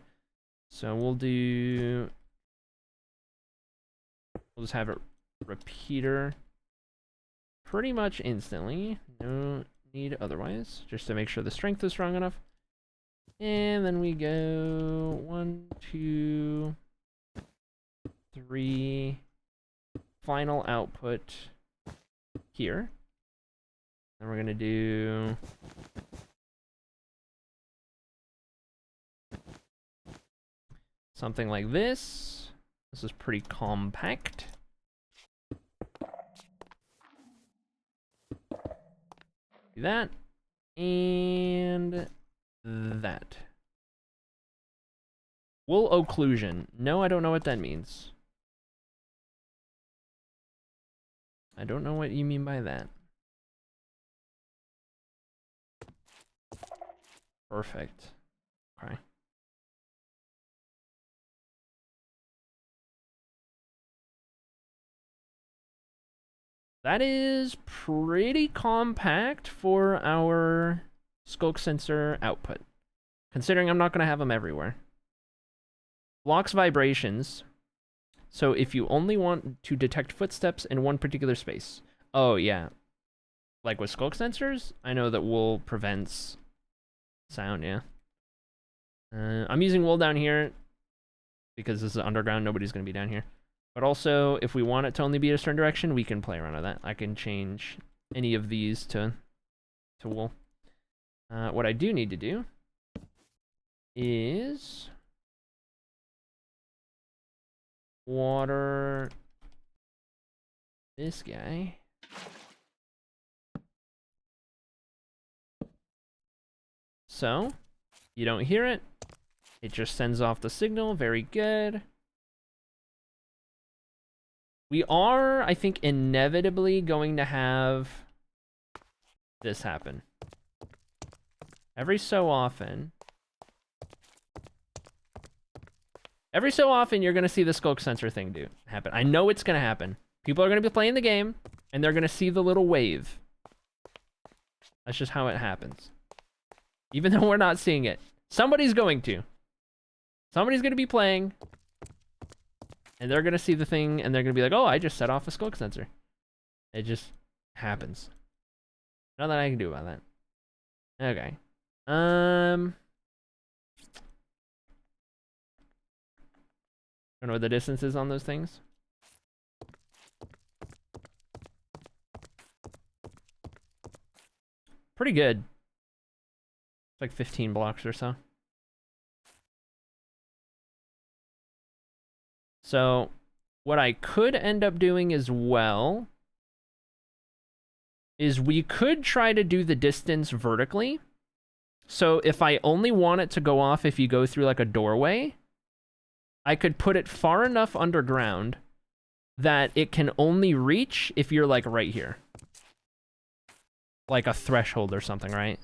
So we'll just have it repeater pretty much instantly. No need otherwise, just to make sure the strength is strong enough. And then we go 1, 2, 3, final output here. And we're gonna do something like this. This is pretty compact. Do that. And that. Wool occlusion. No, I don't know what that means. I don't know what you mean by that. Perfect. Okay. That is pretty compact for our skulk sensor output, considering I'm not going to have them everywhere. Blocks vibrations. So if you only want to detect footsteps in one particular space. Oh, yeah. Like with skulk sensors, I know that wool prevents sound, yeah. I'm using wool down here because this is underground, nobody's going to be down here. But also, if we want it to only be a certain direction, we can play around with that. I can change any of these to wool. What I do need to do is water this guy. So, you don't hear it. It just sends off the signal. Very good. We are, I think, inevitably going to have this happen. Every so often, you're going to see the skulk sensor thing happen. I know it's going to happen. People are going to be playing the game, and they're going to see the little wave. That's just how it happens. Even though we're not seeing it. Somebody's going to. Somebody's going to be playing, and they're going to see the thing, and they're going to be like, oh, I just set off a skulk sensor. It just happens. Nothing I can do about that. Okay. Don't know what the distance is on those things. Pretty good. It's like 15 blocks or so. So, what I could end up doing as well is we could try to do the distance vertically. So if I only want it to go off if you go through like a doorway, I could put it far enough underground that it can only reach if you're like right here. Like a threshold or something, right?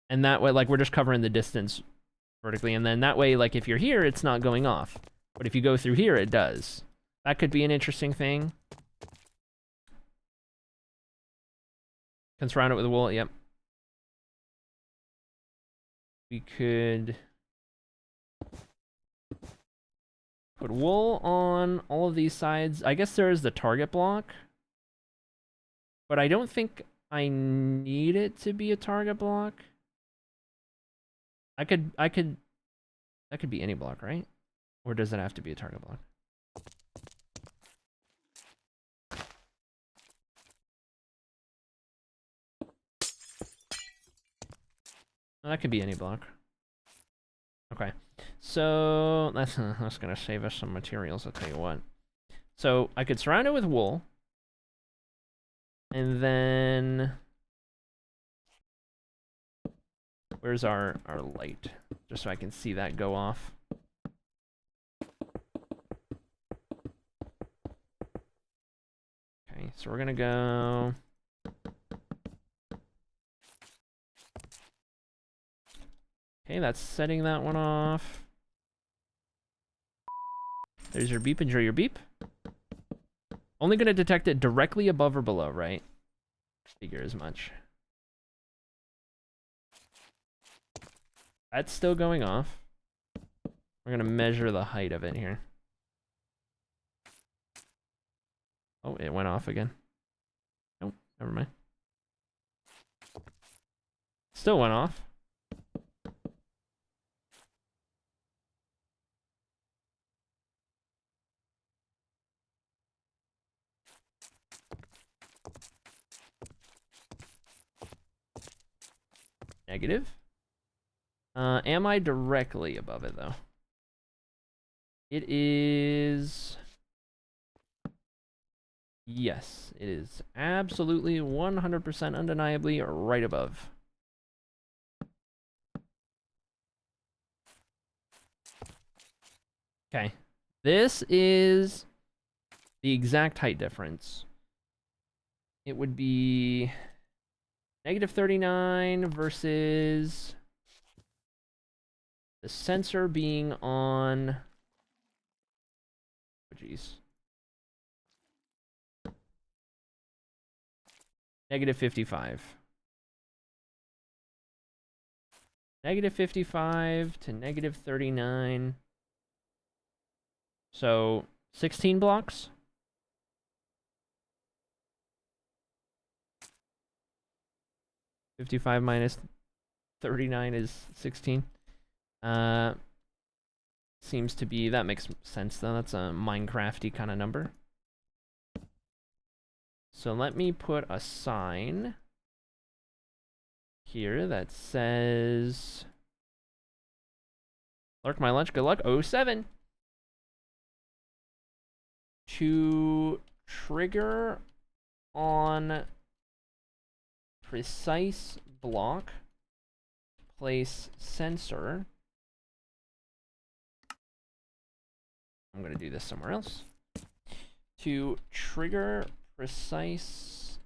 And that way, like, we're just covering the distance vertically, and then that way, like, if you're here, it's not going off. But if you go through here, it does. That could be an interesting thing. Can surround it with wool, yep. We could put wool on all of these sides. I guess there is the target block. But I don't think I need it to be a target block. That could be any block, right? Or does it have to be a target block? That could be any block. Okay. So that's gonna save us some materials, I'll tell you what. So I could surround it with wool. And then where's our light? Just so I can see that go off. Okay, so we're gonna go. Okay, that's setting that one off. There's your beep, enjoy your beep. Only gonna detect it directly above or below, right? Figure as much. That's still going off. We're gonna measure the height of it here. Oh, it went off again. Nope, never mind. Still went off. Negative. Am I directly above it, though? It is... Yes, it is absolutely 100% undeniably right above. Okay. This is the exact height difference. It would be -39 versus the sensor being on... Oh, geez. -55. -55 to -39. So 16 blocks. -55 minus 39 is 16. Seems to be, that makes sense though. That's a Minecrafty kind of number. So let me put a sign here that says, lurk my lunch, good luck, 07. To trigger on precise block, place sensor. I'm going to do this somewhere else. To trigger precise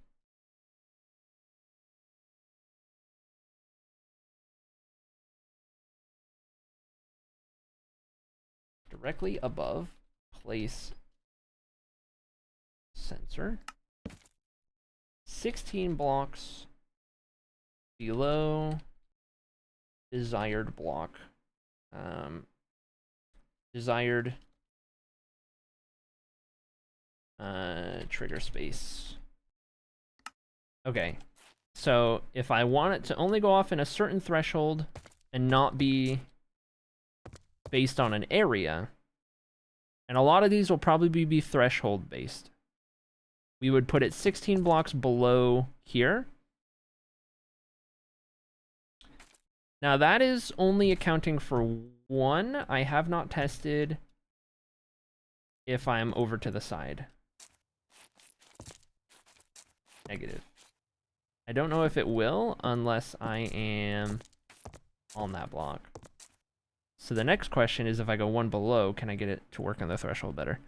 directly above, place sensor. 16 blocks below desired block. Desired trigger space. Okay, so if I want it to only go off in a certain threshold and not be based on an area, and a lot of these will probably be threshold based, we would put it 16 blocks below here. Now that is only accounting for one. I have not tested if I'm over to the side. Negative. I don't know if it will unless I am on that block. So the next question is, if I go one below, can I get it to work on the threshold better?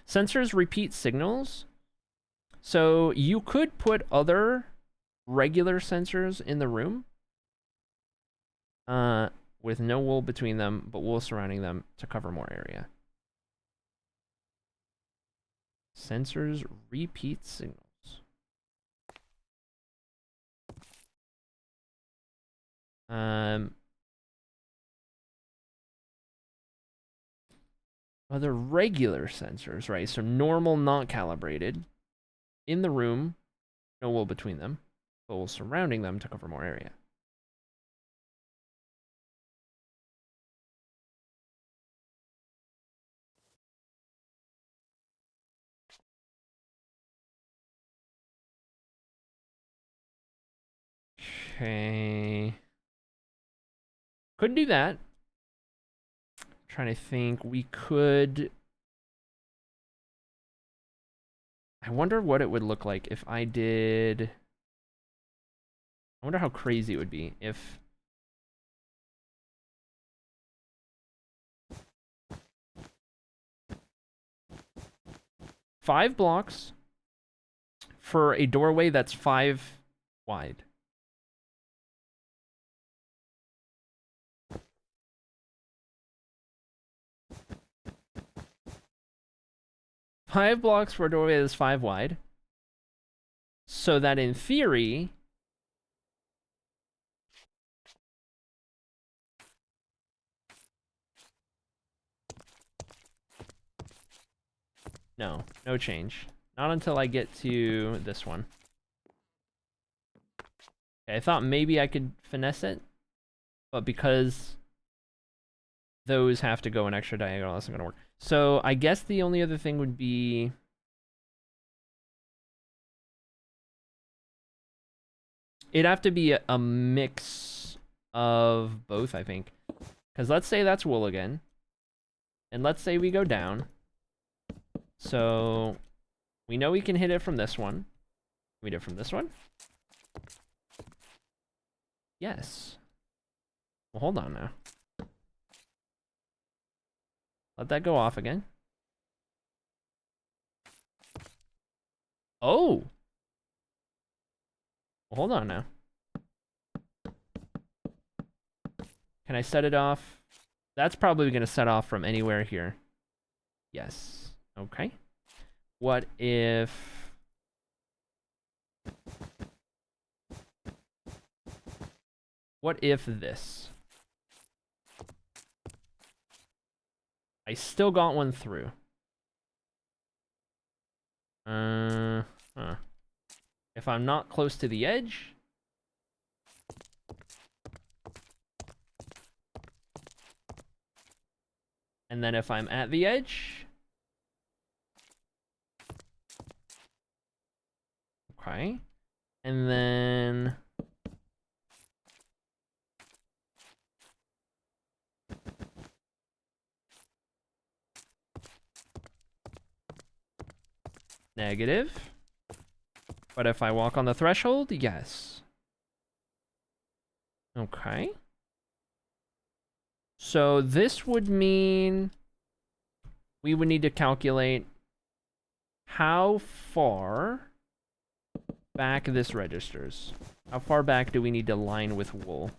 Sensors repeat signals. So you could put other regular sensors in the room with no wool between them, but wool surrounding them to cover more area. Sensors repeat signals. Other regular sensors, right? So normal, not calibrated. In the room, no wool between them, but wool surrounding them to cover more area. Okay. Couldn't do that. Trying to think, we could... I wonder what it would look like if I did... I wonder how crazy it would be if... Five blocks for a doorway that's 5 wide. Five blocks for a doorway that's 5 wide. So that in theory... No, no change. Not until I get to this one. Okay, I thought maybe I could finesse it, but because those have to go an extra diagonal, that's not gonna work. So I guess the only other thing would be... It'd have to be a mix of both, I think. Because let's say that's wool again. And let's say we go down. So we know we can hit it from this one. We did it from this one? Yes. Well, hold on now. Let that go off again. Oh! Well, hold on now. Can I set it off? That's probably going to set off from anywhere here. Yes. Okay. What if... What if this? I still got one through. Huh. If I'm not close to the edge... And then if I'm at the edge... Okay. And then... Negative. But if I walk on the threshold, yes. Okay. So this would mean we would need to calculate how far back this registers. How far back do we need to line with wool?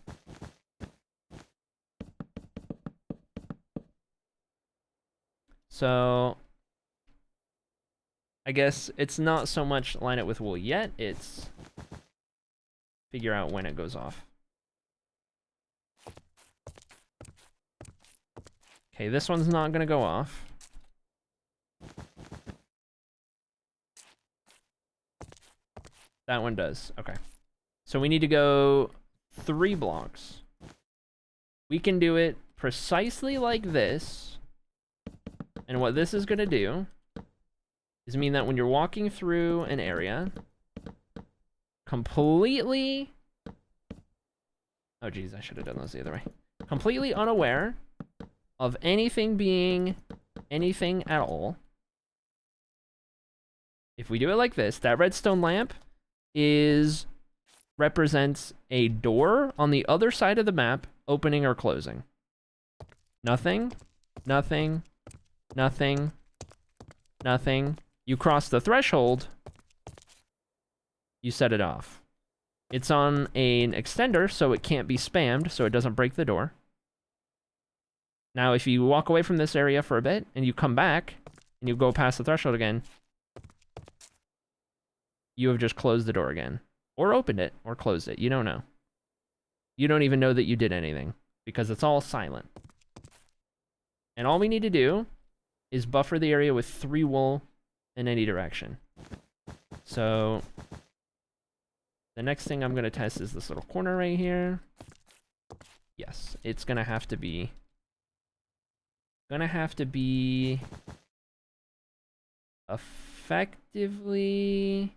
So I guess it's not so much line it with wool yet, it's figure out when it goes off. Okay, this one's not gonna go off. That one does, okay. So we need to go 3 blocks. We can do it precisely like this. And what this is gonna do is mean that when you're walking through an area, completely... Oh geez, I should have done those the other way. Completely unaware of anything being anything at all. If we do it like this, that redstone lamp represents a door on the other side of the map, opening or closing. Nothing, nothing, nothing, nothing. You cross the threshold, you set it off. It's on an extender, so it can't be spammed, so it doesn't break the door. Now, if you walk away from this area for a bit, and you come back, and you go past the threshold again, you have just closed the door again. Or opened it, or closed it. You don't know. You don't even know that you did anything, because it's all silent. And all we need to do is buffer the area with 3 wool in any direction. So the next thing I'm going to test is this little corner right here. Yes, it's going to have to be effectively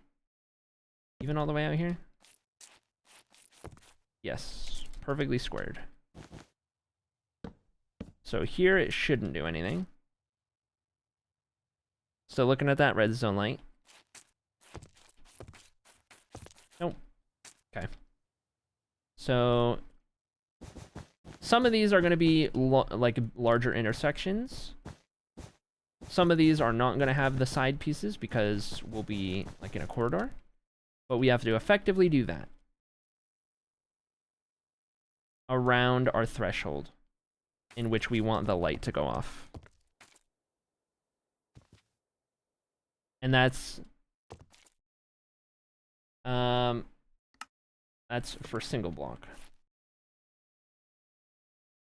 even all the way out here. Yes, perfectly squared. So here it shouldn't do anything. So looking at that redstone light. Nope. Okay. So some of these are going to be like larger intersections. Some of these are not going to have the side pieces because we'll be like in a corridor. But we have to effectively do that around our threshold in which we want the light to go off. And that's for single block.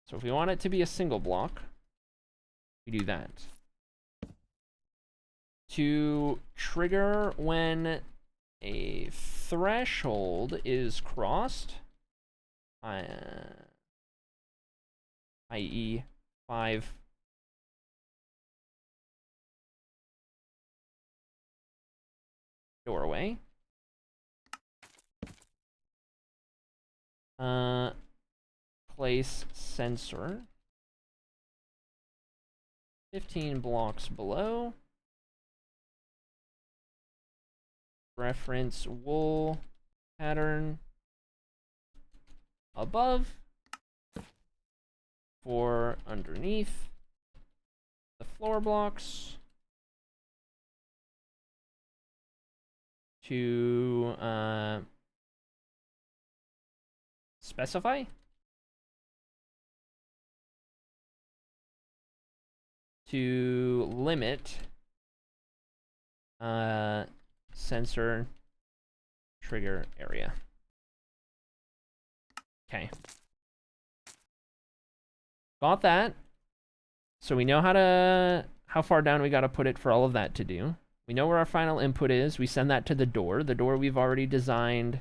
So if we want it to be a single block, we do that. To trigger when a threshold is crossed, i.e. 5 doorway. Place sensor 15 blocks below. Reference wool pattern above for underneath. floor blocks to specify to limit sensor trigger area. Okay. Got that. So we know how far down we got to put it for all of that to do. We know where our final input is. We send that to the door. The door we've already designed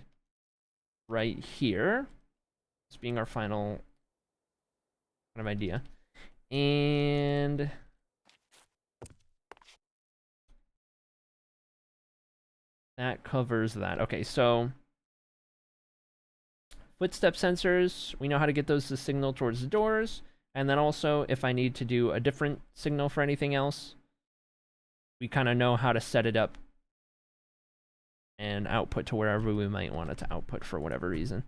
right here. This being our final kind of idea. And that covers that. Okay, so footstep sensors, we know how to get those to signal towards the doors. And then also, if I need to do a different signal for anything else, we kind of know how to set it up and output to wherever we might want it to output for whatever reason.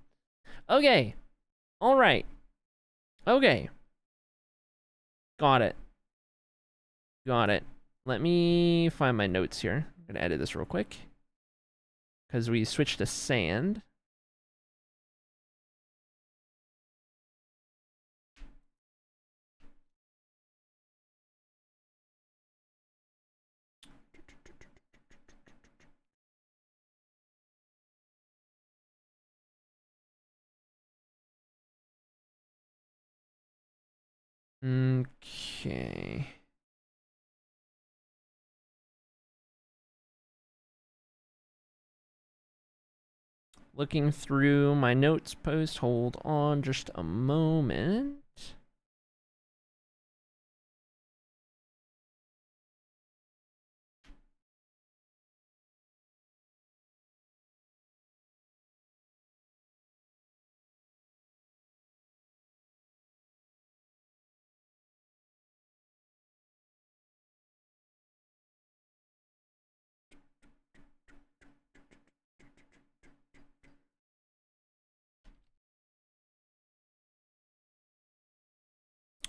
Okay. All right. Okay. Got it. Got it. Let me find my notes here. I'm going to edit this real quick, because we switched to sand. Okay. Looking through my notes post. Hold on just a moment.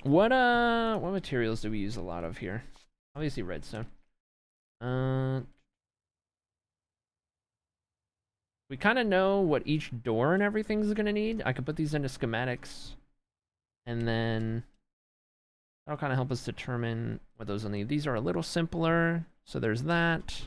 What materials do we use a lot of here? Obviously redstone. We kind of know what each door and everything is gonna need. I could put these into schematics, and then that'll kind of help us determine what those will need. These are a little simpler, so there's that.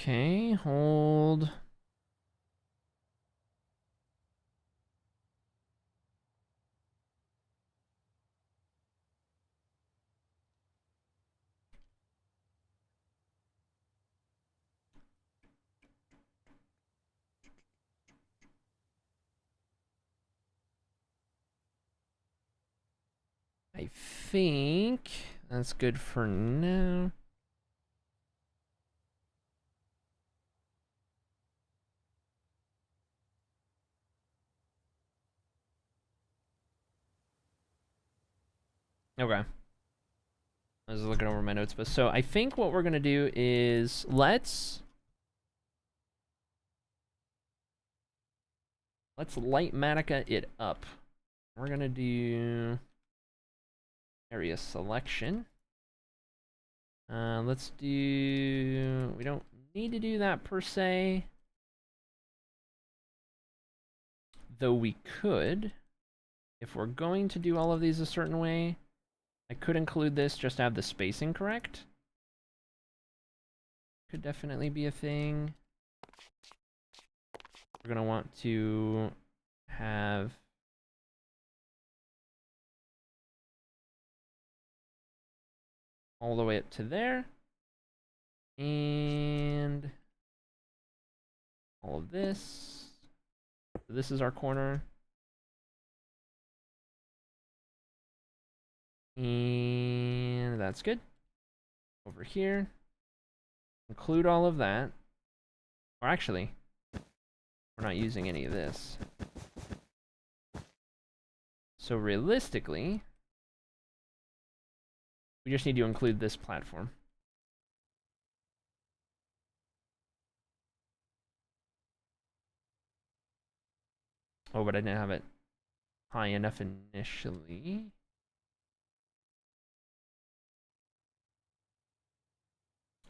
Okay, hold. I think that's good for now. Okay. I was looking over my notes, but so I think what we're gonna do is let's Lightmatica it up. We're gonna do area selection. Let's do, we don't need to do that per se, though we could. If we're going to do all of these a certain way, I could include this just to have the spacing correct. Could definitely be a thing. We're gonna want to have all the way up to there, and all of this. So this is our corner. And that's good. Over here. Include all of that. Or actually, we're not using any of this. So realistically, we just need to include this platform. Oh, but I didn't have it high enough initially.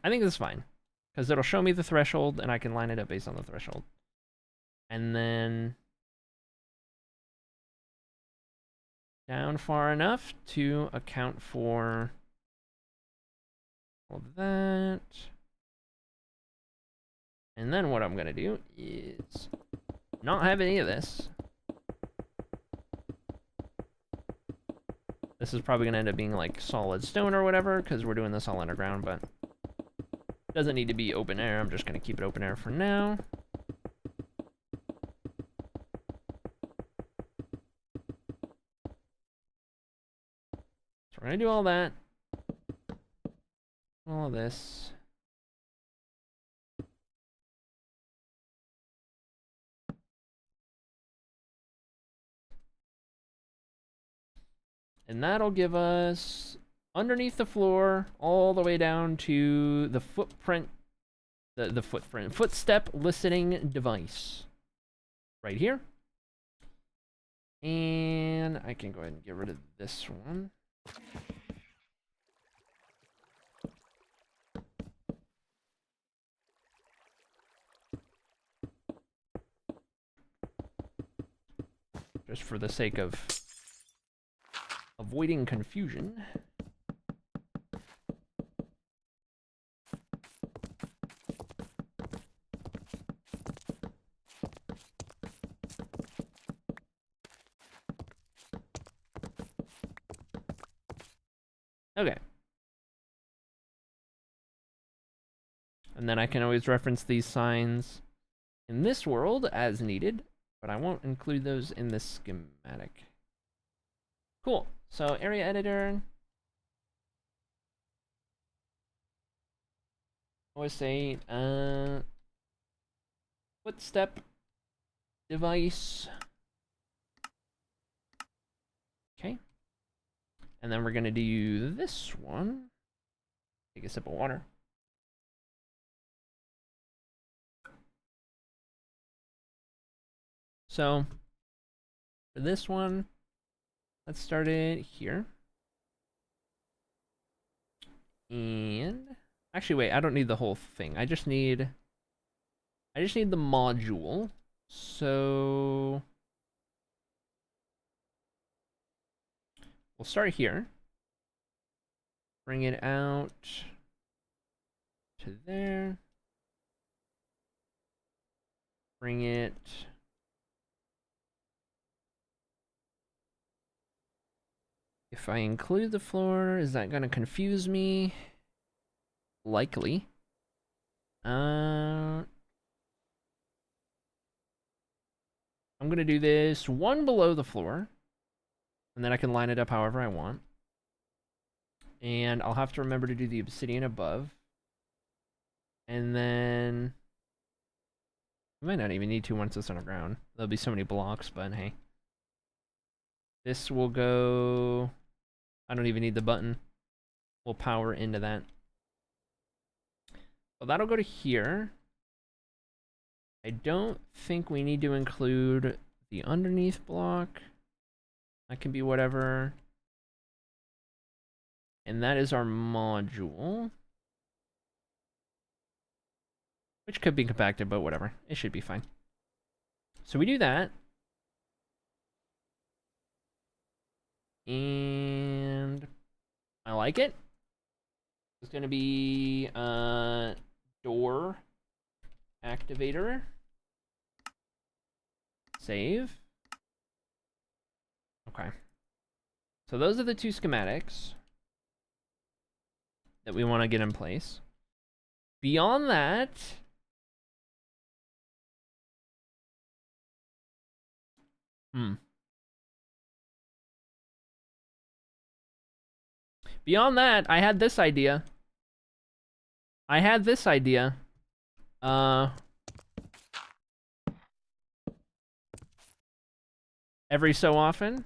I think this is fine, because it'll show me the threshold, and I can line it up based on the threshold. And then down far enough to account for all of that. And then what I'm gonna do is not have any of this. This is probably gonna end up being like solid stone or whatever, because we're doing this all underground, but it doesn't need to be open air. I'm just gonna keep it open air for now. So we're gonna do all that. All of this. And that'll give us underneath the floor all the way down to the footprint, the footstep listening device right here. And I can go ahead and get rid of this one. Just for the sake of avoiding confusion. Okay. And then I can always reference these signs in this world as needed, but I won't include those in this schematic. Cool. So area editor. OS8 footstep device. Okay. And then we're gonna do this one. Take a sip of water. So for this one, let's start it here. And actually wait, I don't need the whole thing. I just need the module. So we'll start here. Bring it out to there. Bring it if I include the floor, is that gonna confuse me? Likely. I'm gonna do this one below the floor, and then I can line it up however I want. And I'll have to remember to do the obsidian above. And then I might not even need to once it's underground. There'll be so many blocks, but hey. This will go. I don't even need the button. We'll power into that. Well, that'll go to here. I don't think we need to include the underneath block. That can be whatever. And that is our module. Which could be compacted, but whatever. It should be fine. So we do that. And I like it. It's going to be door activator. Save. Okay. So those are the two schematics that we want to get in place. Beyond that, Beyond that, I had this idea. Every so often,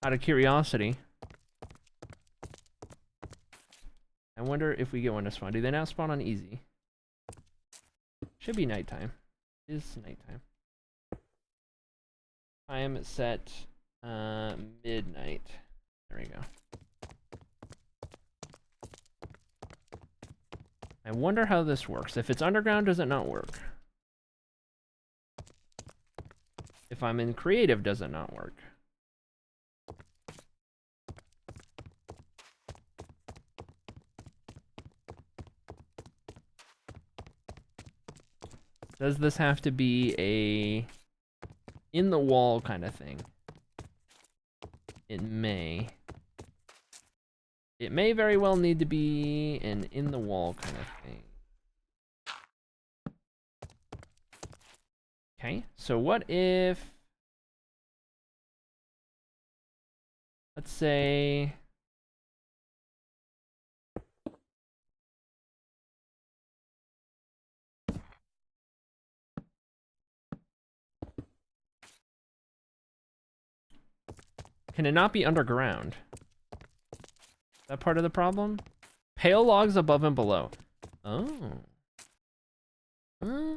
out of curiosity, I wonder if we get one to spawn. Do they now spawn on easy? Should be nighttime. It is nighttime. Time set midnight. There we go. I wonder how this works. If it's underground, does it not work? If I'm in creative, does it not work? Does this have to be a in the wall kind of thing? It may. It may very well need to be an in the wall kind of thing. Okay, so what if, let's say, can it not be underground? Is that part of the problem? Pale logs above and below. Oh. Oh.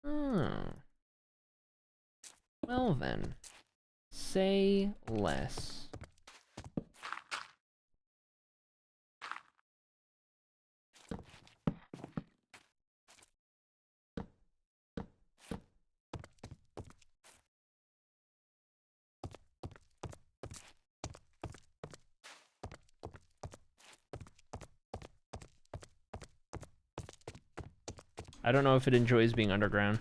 Oh. Well then, say less. I don't know if it enjoys being underground.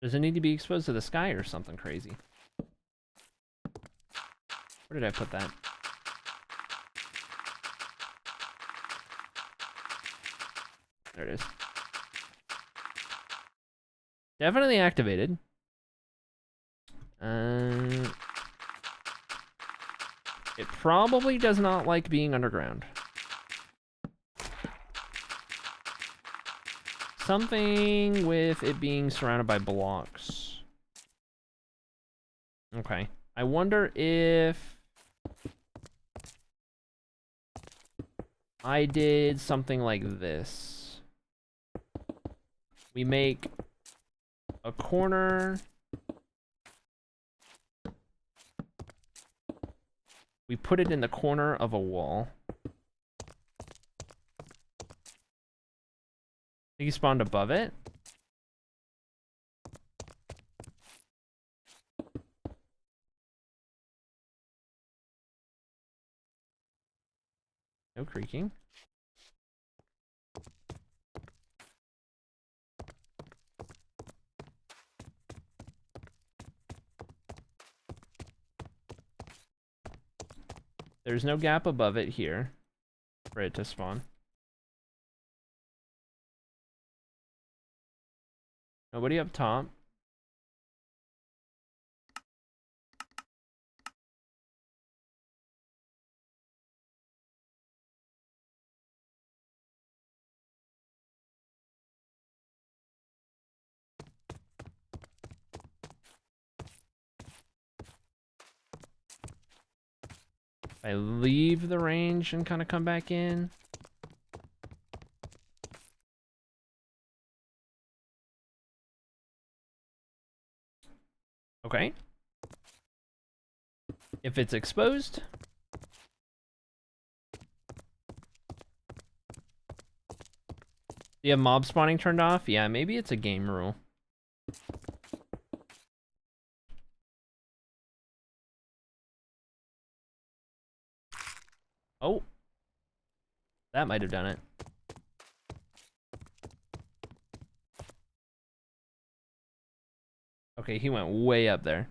Does it need to be exposed to the sky or something crazy? Where did I put that? There it is. Definitely activated. It probably does not like being underground. Something with it being surrounded by blocks. Okay. I wonder if I did something like this. We make a corner. We put it in the corner of a wall. He spawned above it. No creaking. There's no gap above it here for it to spawn. Nobody up top. I leave the range and kind of come back in. Okay. If it's exposed. Do you have mob spawning turned off? Yeah, maybe it's a game rule. Oh. That might have done it. Okay, he went way up there.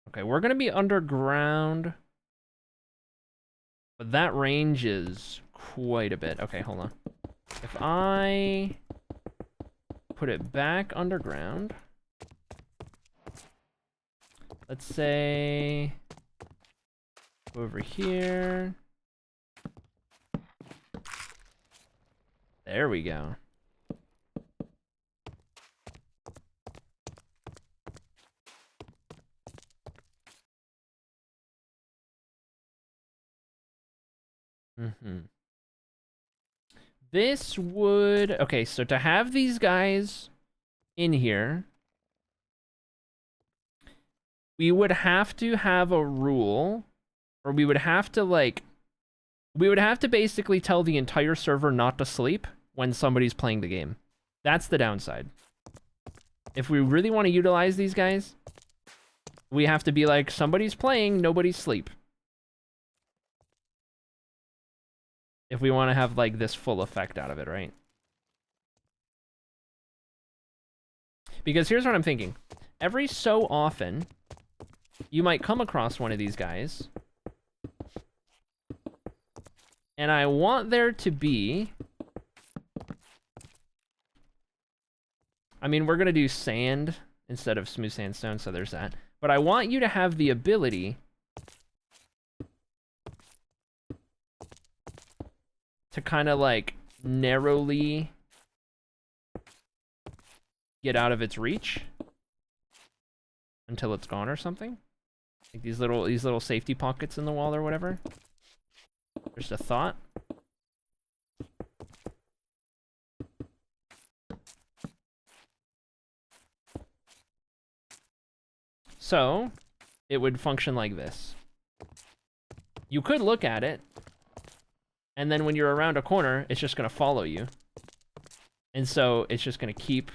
Okay, we're gonna be underground. But that range is quite a bit. Okay, hold on. If I put it back underground, let's say over here. There we go. This would... Okay, so to have these guys in here, we would have to have a rule, or we would have to, like... We would have to basically tell the entire server not to sleep when somebody's playing the game. That's the downside. If we really want to utilize these guys, we have to be like, somebody's playing, nobody's sleep. If we want to have, like, this full effect out of it, right? Because here's what I'm thinking. Every so often, you might come across one of these guys, and I want there to be... I mean, we're going to do sand instead of smooth sandstone, so there's that. But I want you to have the ability to kind of, like, narrowly get out of its reach until it's gone or something. Like these little safety pockets in the wall or whatever. Just a thought. So, it would function like this. You could look at it, and then when you're around a corner, it's just going to follow you. And so, it's just going to keep...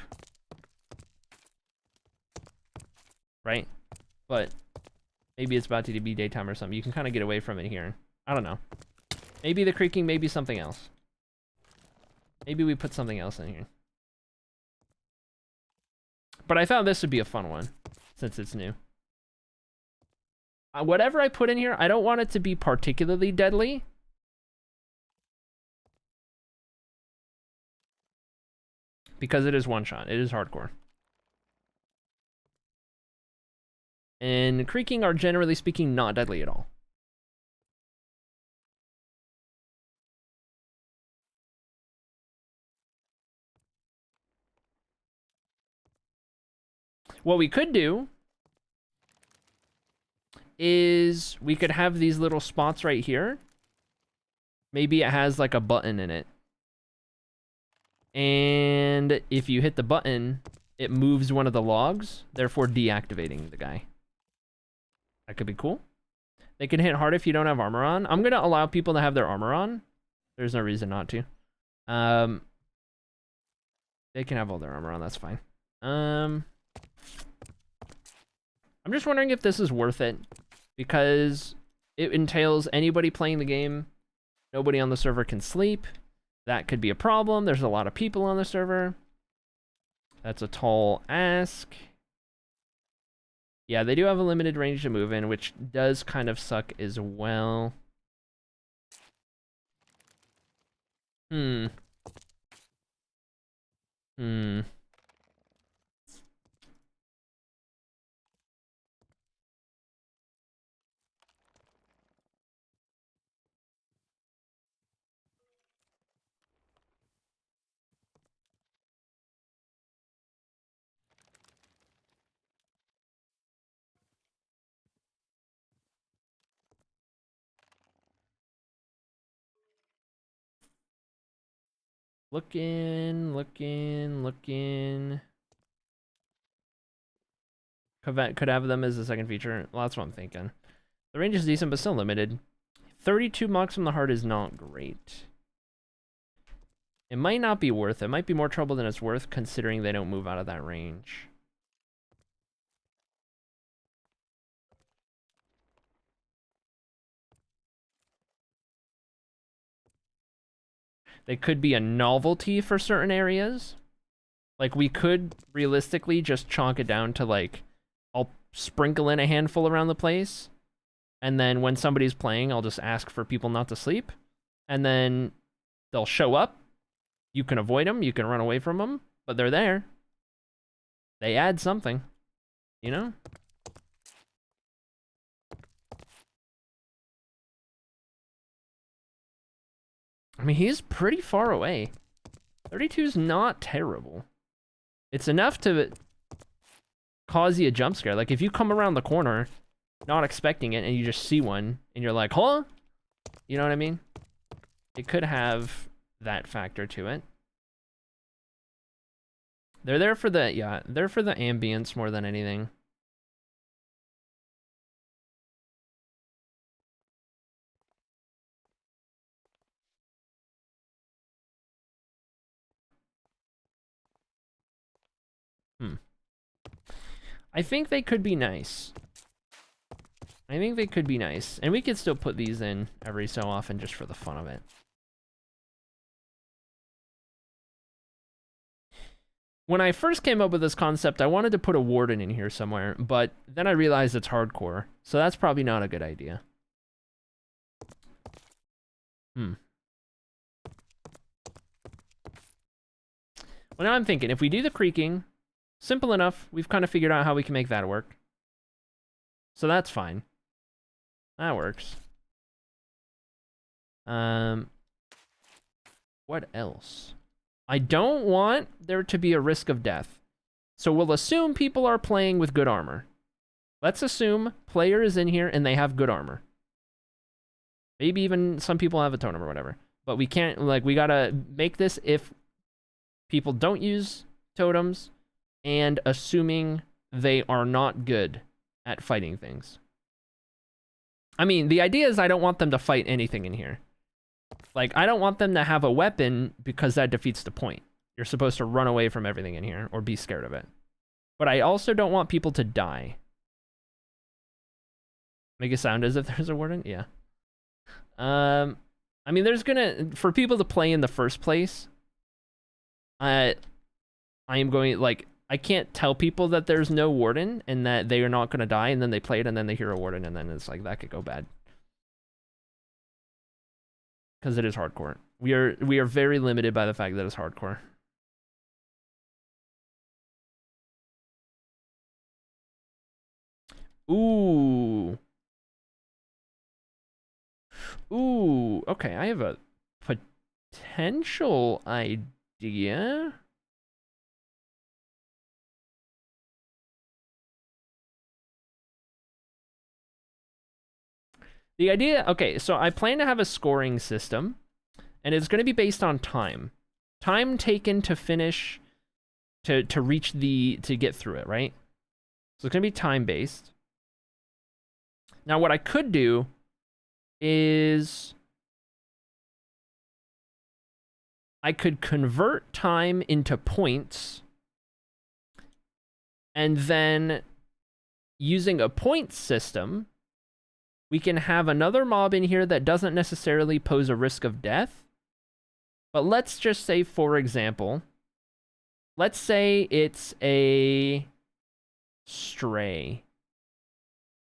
Right? But, maybe it's about to be daytime or something. You can kind of get away from it here. I don't know. Maybe the creaking, maybe something else. Maybe we put something else in here. But I thought this would be a fun one, since it's new. Whatever I put in here, I don't want it to be particularly deadly. Because it is one shot. It is hardcore. And creaking are, generally speaking, not deadly at all. What we could do is we could have these little spots right here. Maybe it has like a button in it. And if you hit the button, it moves one of the logs, therefore deactivating the guy. That could be cool. They can hit hard if you don't have armor on. I'm going to allow people to have their armor on. There's no reason not to. They can have all their armor on, that's fine. I'm just wondering if this is worth it, because it entails anybody playing the game. Nobody on the server can sleep. That could be a problem. There's a lot of people on the server. That's a tall ask. Yeah, they do have a limited range to move in, which does kind of suck as well. Looking. Could have them as a second feature. Well, that's what I'm thinking. The range is decent, but still limited. 32 mocks from the heart is not great. It might not be worth it. It might be more trouble than it's worth, considering they don't move out of that range. They could be a novelty for certain areas. Like, we could realistically just chalk it down to, like, I'll sprinkle in a handful around the place, and then when somebody's playing, I'll just ask for people not to sleep, and then they'll show up. You can avoid them, you can run away from them, but they're there. They add something, you know? I mean, he's pretty far away. 32's not terrible. It's enough to cause you a jump scare. Like, if you come around the corner, not expecting it, and you just see one, and you're like, huh? You know what I mean? It could have that factor to it. They're there for the, yeah, they're for the ambience more than anything. I think they could be nice. I think they could be nice. And we could still put these in every so often just for the fun of it. When I first came up with this concept, I wanted to put a warden in here somewhere, but then I realized it's hardcore, so that's probably not a good idea. Well, now I'm thinking, if we do the creaking, simple enough, we've kind of figured out how we can make that work. So that's fine. That works. What else? I don't want there to be a risk of death. So we'll assume people are playing with good armor. Let's assume player is in here and they have good armor. Maybe even some people have a totem or whatever. But we can't, like, we gotta make this if people don't use totems and assuming they are not good at fighting things. I mean, the idea is I don't want them to fight anything in here. Like, I don't want them to have a weapon because that defeats the point. You're supposed to run away from everything in here or be scared of it. But I also don't want people to die. Make a sound as if there's a warden? Yeah. I mean, there's gonna... For people to play in the first place, I am going... Like, I can't tell people that there's no warden and that they are not gonna die, and then they play it and then they hear a warden, and then it's like, that could go bad. Because it is hardcore. We are very limited by the fact that it's hardcore. Ooh. Ooh. Okay, I have a potential idea. The idea, okay, so I plan to have a scoring system, and it's going to be based on time. Time taken to finish, to reach the, to get through it, right? So it's going to be time-based. Now, what I could do is I could convert time into points, and then using a points system, we can have another mob in here that doesn't necessarily pose a risk of death. But let's just say, for example, let's say it's a stray.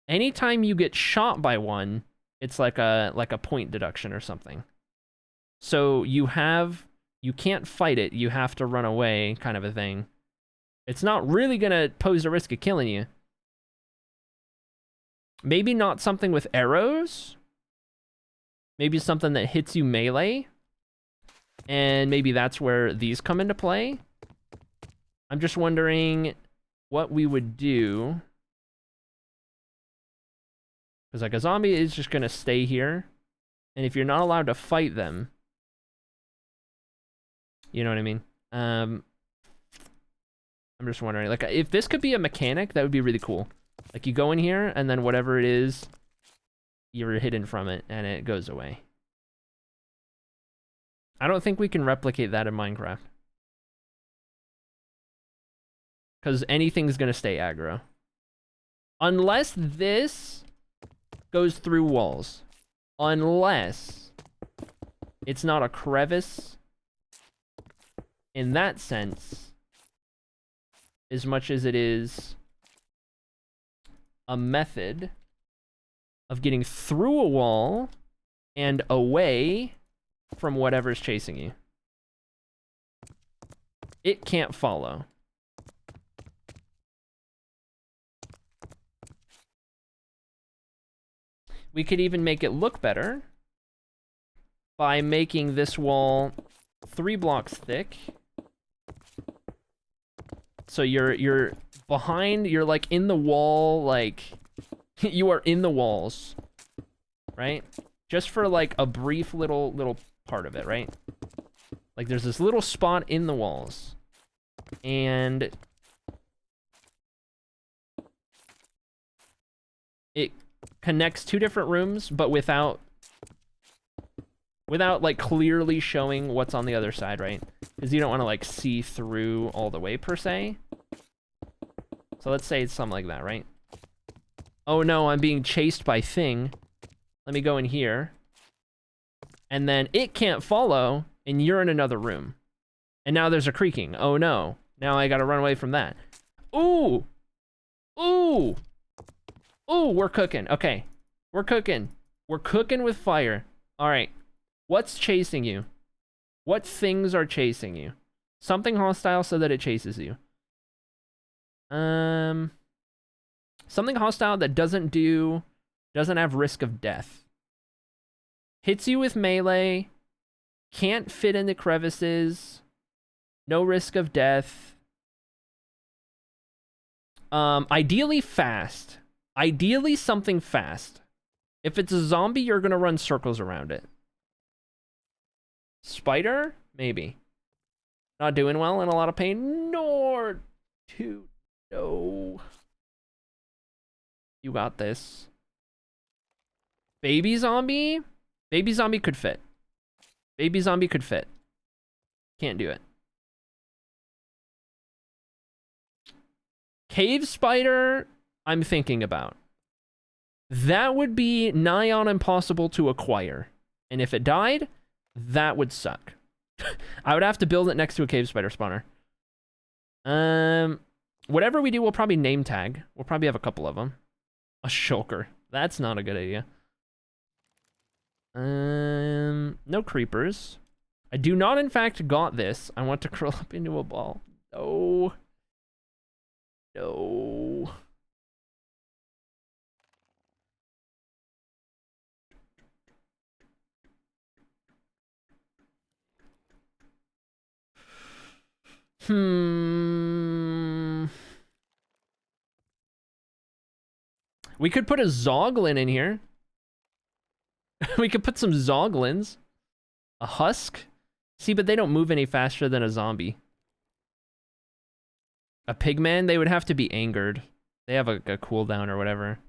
Anytime you get shot by one, it's like a point deduction or something. So you can't fight it, you have to run away, kind of a thing. It's not really gonna pose a risk of killing you. Maybe not something with arrows. Maybe something that hits you melee. And maybe that's where these come into play. I'm just wondering what we would do. Because like a zombie is just going to stay here. And if you're not allowed to fight them, you know what I mean? I'm just wondering, like, if this could be a mechanic, that would be really cool. Like, you go in here, and then whatever it is, you're hidden from it, and it goes away. I don't think we can replicate that in Minecraft. Because anything's going to stay aggro. Unless this goes through walls. Unless it's not a crevice. In that sense, as much as it is a method of getting through a wall and away from whatever's chasing you. It can't follow. We could even make it look better by making this wall 3 blocks thick. So you're behind, you're like in the wall, like you are in the walls, right? Just for like a brief little part of it, right? Like there's this little spot in the walls, and it connects 2 different rooms, but without like clearly showing what's on the other side, right? Because you don't want to like see through all the way per se. So let's say it's something like that, right? Oh no, I'm being chased by thing. Let me go in here. And then it can't follow, and you're in another room. And now there's a creaking. Oh no. Now I gotta run away from that. Ooh! Ooh! Ooh, we're cooking. Okay. We're cooking. We're cooking with fire. Alright. What's chasing you? What things are chasing you? Something hostile so that it chases you. Something hostile that doesn't have risk of death. Hits you with melee, can't fit into crevices, no risk of death. Ideally fast. Ideally something fast. If it's a zombie, you're gonna run circles around it. Spider? Maybe. Not doing well, in a lot of pain. Nor to no. You got this. Baby zombie? Baby zombie could fit. Baby zombie could fit. Can't do it. Cave spider, I'm thinking about. That would be nigh on impossible to acquire. And if it died, that would suck. I would have to build it next to a cave spider spawner. Whatever we do, we'll probably name tag. We'll probably have a couple of them. A shulker. That's not a good idea. No creepers. I do not, in fact, got this. I want to curl up into a ball. No. No. We could put a zoglin in here. We could put some zoglins. A husk? See, but they don't move any faster than a zombie. A pigman, they would have to be angered. They have a cooldown or whatever.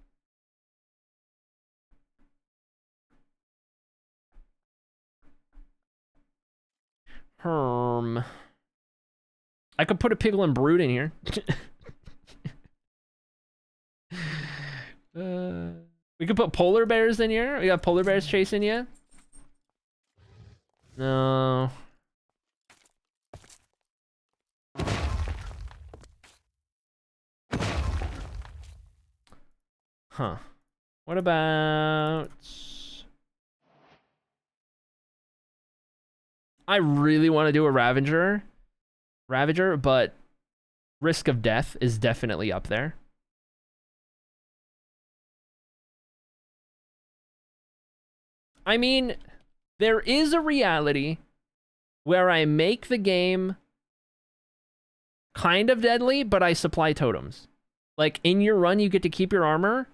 I could put a piglin brood in here. We could put polar bears in here. We got polar bears chasing you. No. Huh. What about... I really want to do a Ravager, but risk of death is definitely up there. I mean, there is a reality where I make the game kind of deadly, but I supply totems. Like, in your run, you get to keep your armor,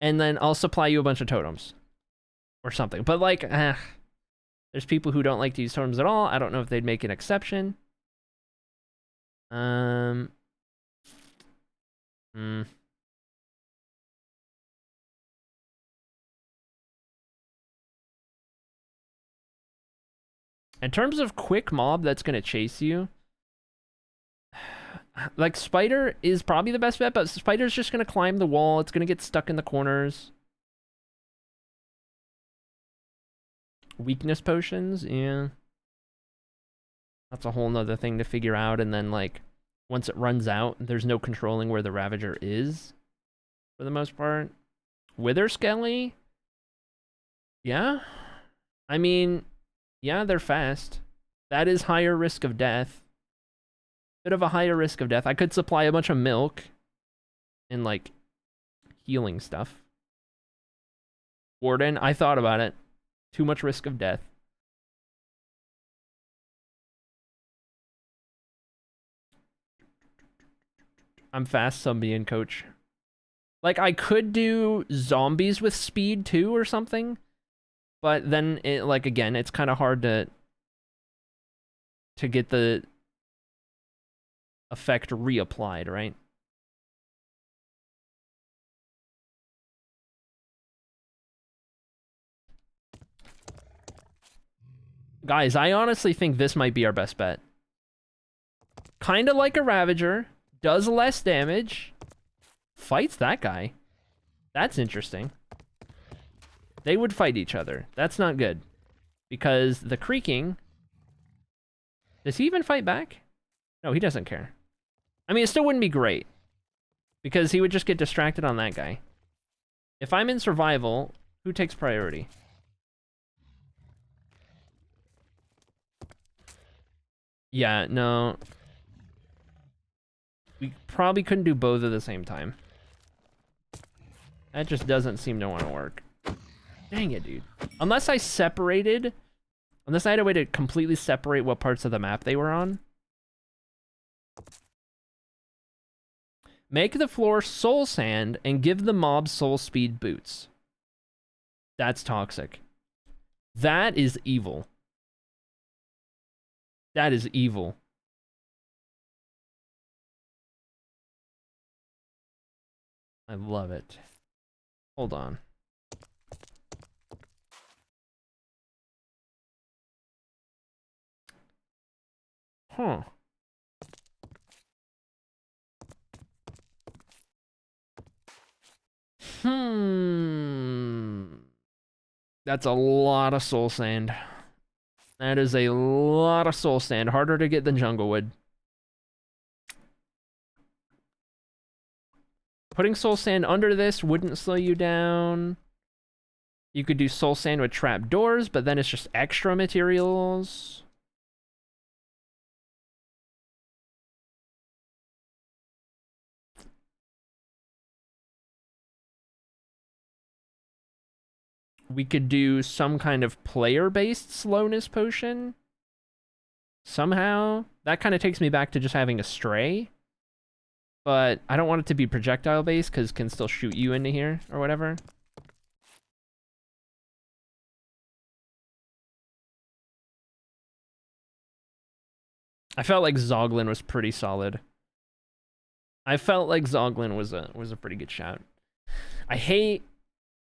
and then I'll supply you a bunch of totems. Or something. But, like, there's people who don't like to use totems at all. I don't know if they'd make an exception. In terms of quick mob that's going to chase you, like, Spider is probably the best bet, but Spider's just going to climb the wall. It's going to get stuck in the corners. Weakness potions, yeah. That's a whole nother thing to figure out, and then, like, once it runs out, there's no controlling where the Ravager is, for the most part. Wither Skelly? Yeah? I mean, yeah, they're fast. That is higher risk of death. Bit of a higher risk of death. I could supply a bunch of milk and, like, healing stuff. Warden, I thought about it. Too much risk of death. I'm fast Sumbian, coach. Like, I could do zombies with speed too or something, but then it, like, again, it's kind of hard to get the effect reapplied, right? Guys, I honestly think this might be our best bet. Kind of like a Ravager, does less damage, fights that guy. That's interesting. They would fight each other. That's not good. Because the creaking... Does he even fight back? No, he doesn't care. I mean, it still wouldn't be great. Because he would just get distracted on that guy. If I'm in survival, who takes priority? Yeah, no. We probably couldn't do both at the same time. That just doesn't seem to want to work. Dang it, dude. Unless I had a way to completely separate what parts of the map they were on. Make the floor soul sand and give the mob soul speed boots. That's toxic. That is evil. That is evil. I love it. Hold on. Huh. That's a lot of soul sand. That is a lot of soul sand. Harder to get than jungle wood. Putting soul sand under this wouldn't slow you down. You could do soul sand with trap doors, but then it's just extra materials. We could do some kind of player-based slowness potion. Somehow. That kind of takes me back to just having a stray. But I don't want it to be projectile-based, because it can still shoot you into here, or whatever. I felt like Zoglin was pretty solid. I felt like Zoglin was a pretty good shout. I hate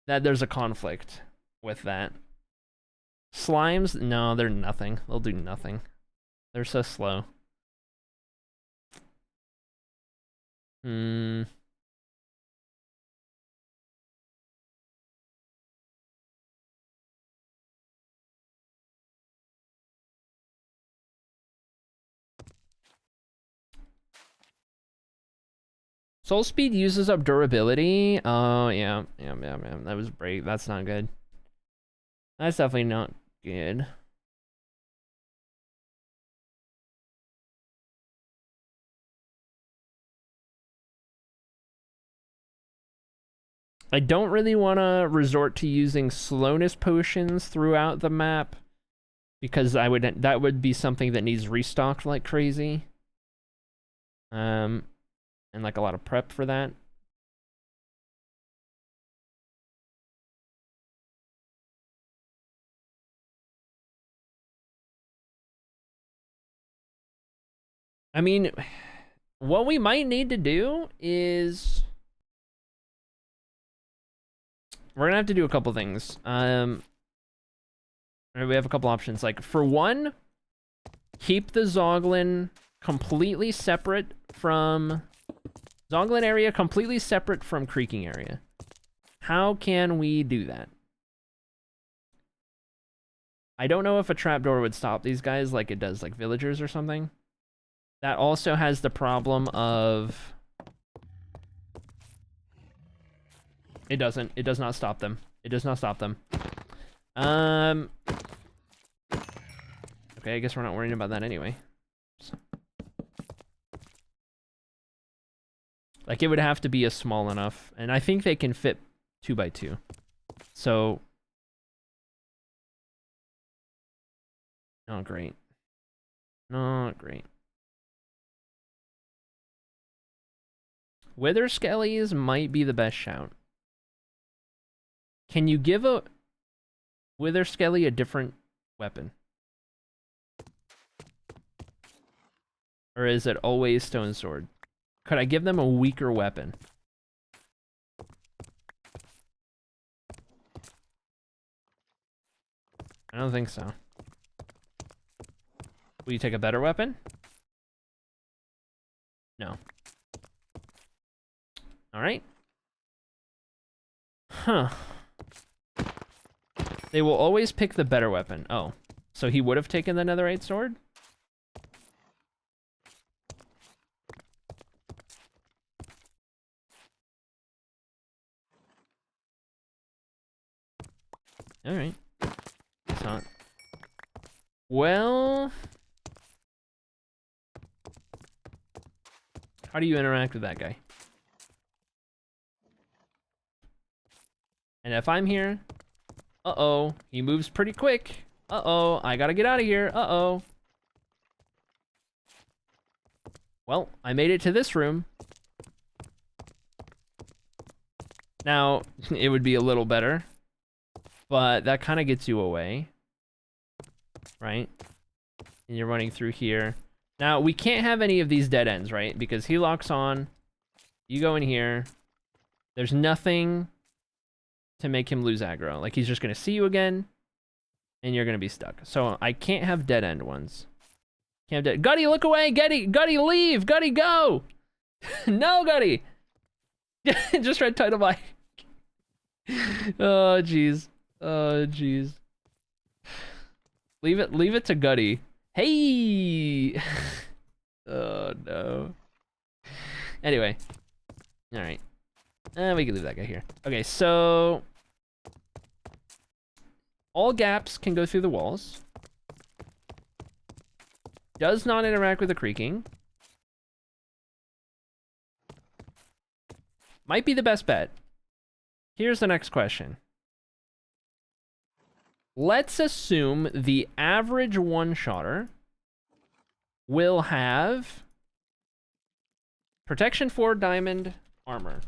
that there's a conflict with that. Slimes? No, they're nothing. They'll do nothing. They're so slow. Soul speed uses up durability. Oh, yeah. That was break. That's not good. That's definitely not good. I don't really want to resort to using slowness potions throughout the map, because that would be something that needs restocked like crazy. And like a lot of prep for that. I mean, what we might need to do is we're gonna have to do a couple things. We have a couple options. Like, for one, keep the Zoglin completely separate from Zoglin area, completely separate from creaking area. How can we do that? I don't know if a trapdoor would stop these guys like it does like villagers or something. that also has the problem of... It doesn't. It does not stop them. It does not stop them. Okay, I guess we're not worrying about that anyway. Like, it would have to be a small enough, and I think they can fit 2x2. So... Not great. Not great. Wither Skellies might be the best shout. Can you give a Wither Skelly a different weapon? Or is it always Stone Sword? Could I give them a weaker weapon? I don't think so. Will you take a better weapon? No. Alright. Huh. They will always pick the better weapon. Oh. So he would have taken the netherite sword? Alright. It's not. Well... How do you interact with that guy? And if I'm here... Uh-oh. He moves pretty quick. Uh-oh. I gotta get out of here. Uh-oh. Well, I made it to this room. Now, it would be a little better. But that kind of gets you away. Right? And you're running through here. Now, we can't have any of these dead ends, right? Because he locks on. You go in here. There's nothing to make him lose aggro. Like, he's just going to see you again. And you're going to be stuck. So, I can't have dead end ones. Can't have dead... Gutty, look away! Gutty, leave! Gutty, go! No, Gutty! Just read title by. Oh, jeez. Oh, jeez. Leave it to Gutty. Hey! Oh, no. Anyway. Alright. We can leave that guy here. Okay, so... all gaps can go through the walls. Does not interact with the creaking. Might be the best bet. Here's the next question. Let's assume the average one-shotter will have protection 4 diamond armor.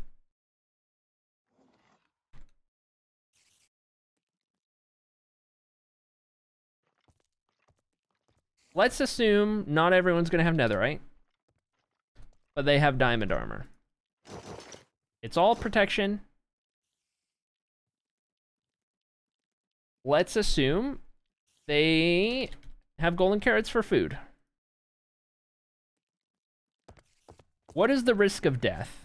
Let's assume not everyone's going to have netherite, but they have diamond armor. It's all protection. Let's assume they have golden carrots for food. What is the risk of death?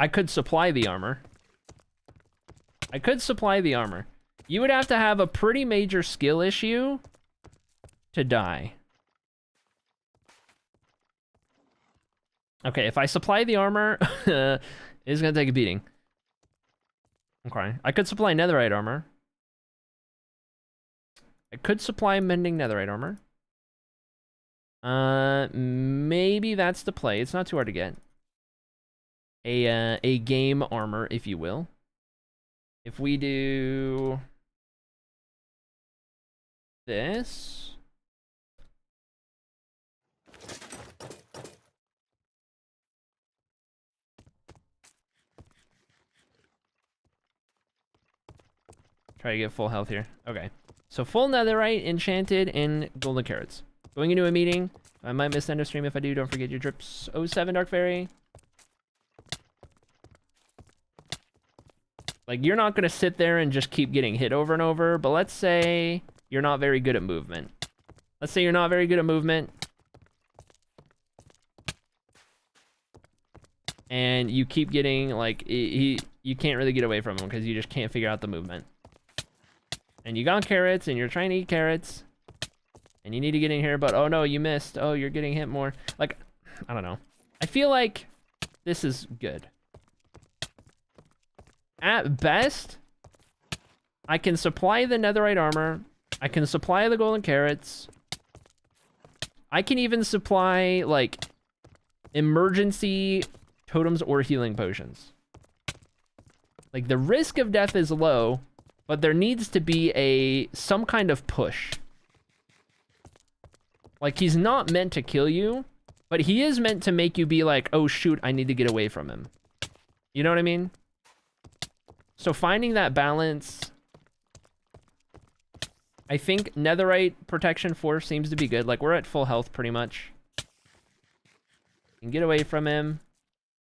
I could supply the armor. You would have to have a pretty major skill issue to die. Okay, if I supply the armor, it's gonna take a beating. Okay, I could supply netherite armor. I could supply mending netherite armor. Maybe that's the play. It's not too hard to get. A game armor, if you will. If we do this, try to get full health here. Okay, so full netherite, enchanted, and golden carrots. Going into a meeting. I might miss the end of stream. If I do, don't forget your drips. OS8 Dark Fairy. Like, you're not going to sit there and just keep getting hit over and over, but let's say you're not very good at movement. Let's say you're not very good at movement. And you keep getting, like, you can't really get away from him because you just can't figure out the movement. And you got carrots, and you're trying to eat carrots. And you need to get in here, but oh no, you missed. Oh, you're getting hit more. Like, I don't know. I feel like this is good. At best, I can supply the netherite armor. I can supply the golden carrots. I can even supply, like, emergency totems or healing potions. Like, the risk of death is low, but there needs to be some kind of push. Like, he's not meant to kill you, but he is meant to make you be like, oh shoot, I need to get away from him. You know what I mean? So finding that balance, I think netherite protection 4 seems to be good. Like, we're at full health pretty much. You can get away from him.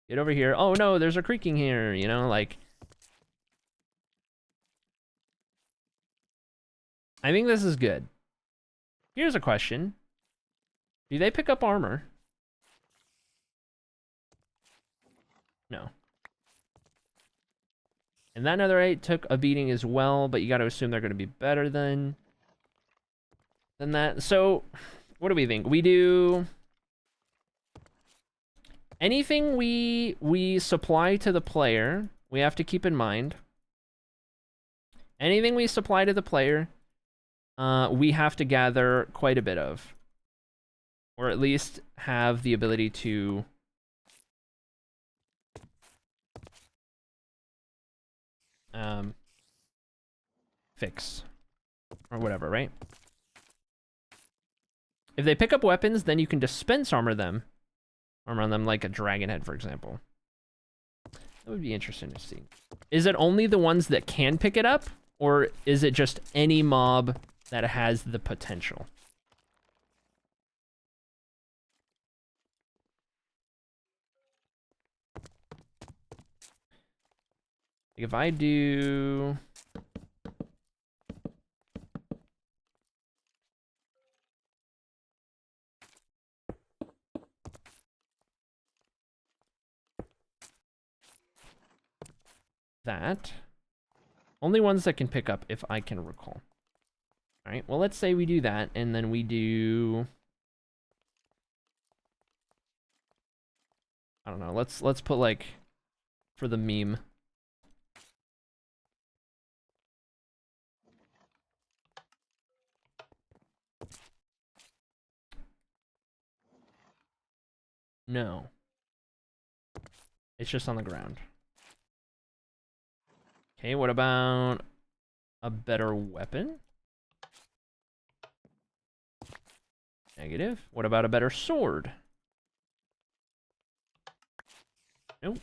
Get over here. Oh no, there's a creaking here, you know, like. I think this is good. Here's a question. Do they pick up armor? No. And that netherite took a beating as well, but you got to assume they're going to be better than that. So, what do we think? We do anything we supply to the player, we have to keep in mind. Anything we supply to the player, we have to gather quite a bit of. Or at least have the ability to fix. Or whatever, right? If they pick up weapons, then you can dispense armor on them like a dragon head, for example. That would be interesting to see. Is it only the ones that can pick it up? Or is it just any mob that has the potential? If I do that, only ones that can pick up if I can recall. All right, well, let's say we do that, and then we do, I don't know, let's put, like, for the meme. No. It's just on the ground. Okay, what about a better weapon? Negative. What about a better sword? Nope.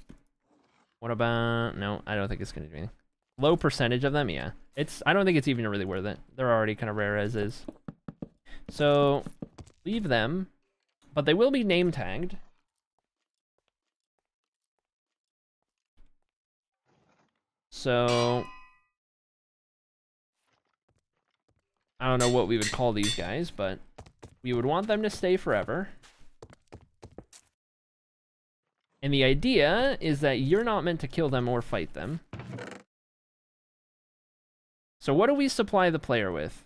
What about... No, I don't think it's going to do anything. Low percentage of them? Yeah. I don't think it's even really worth it. They're already kind of rare as is. So, leave them. But they will be name tagged. So, I don't know what we would call these guys, but we would want them to stay forever. And the idea is that you're not meant to kill them or fight them. So what do we supply the player with?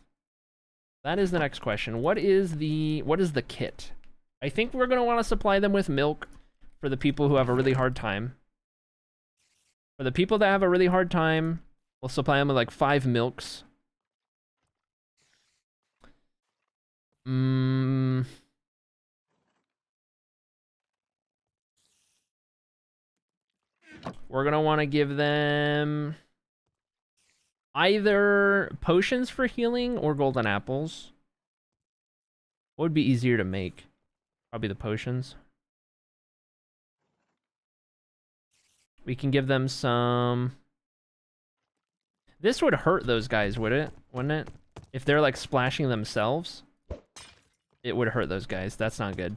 That is the next question. What is the kit? I think we're going to want to supply them with milk for the people who have a really hard time. For the people that have a really hard time, we'll supply them with like 5 milks. We're going to want to give them either potions for healing or golden apples. What would be easier to make? Probably the potions. We can give them some... This would hurt those guys, wouldn't it? If they're like splashing themselves, it would hurt those guys. That's not good.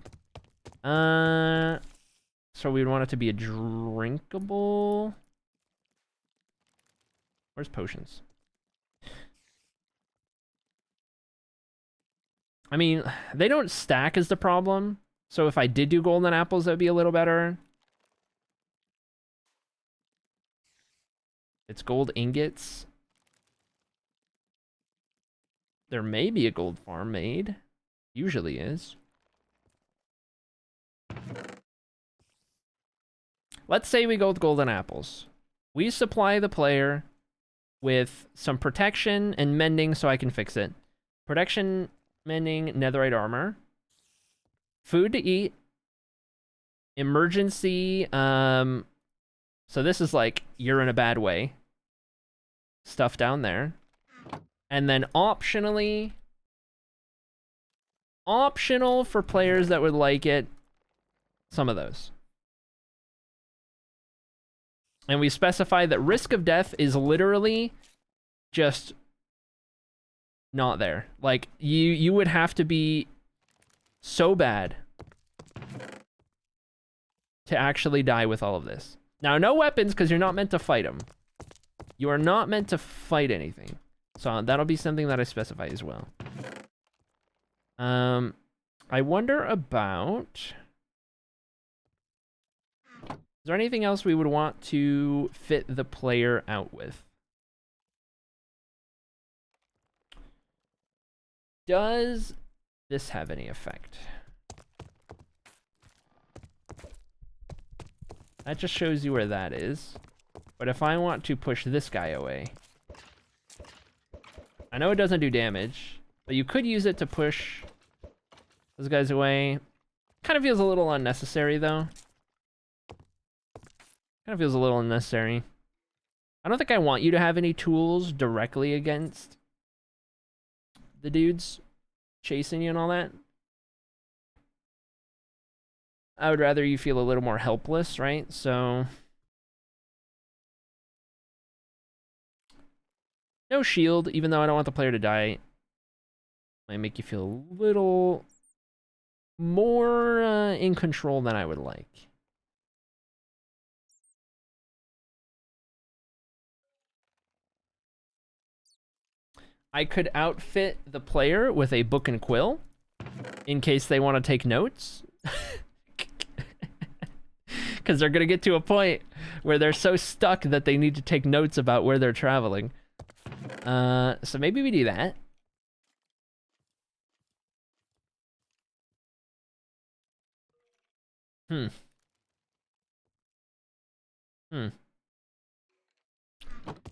So we would want it to be a drinkable... Where's potions? I mean, they don't stack is the problem. So if I did do golden apples, that would be a little better. It's gold ingots. There may be a gold farm made. Usually is. Let's say we go with golden apples. We supply the player with some protection and mending so I can fix it. Protection, mending, netherite armor. Food to eat. Emergency, so this is like, you're in a bad way. Stuff down there. And then optionally, optional for players that would like it, some of those. And we specify that risk of death is literally just not there. Like, you would have to be so bad to actually die with all of this. Now, no weapons, because you're not meant to fight them. You are not meant to fight anything. So that'll be something that I specify as well. I wonder about... Is there anything else we would want to fit the player out with? Does this have any effect? That just shows you where that is. But if I want to push this guy away... I know it doesn't do damage, but you could use it to push those guys away. Kind of feels a little unnecessary, though. Kind of feels a little unnecessary. I don't think I want you to have any tools directly against the dudes chasing you and all that. I would rather you feel a little more helpless, right? So... no shield, even though I don't want the player to die. Might make you feel a little more in control than I would like. I could outfit the player with a book and quill in case they want to take notes. Because they're going to get to a point where they're so stuck that they need to take notes about where they're traveling. So maybe we do that.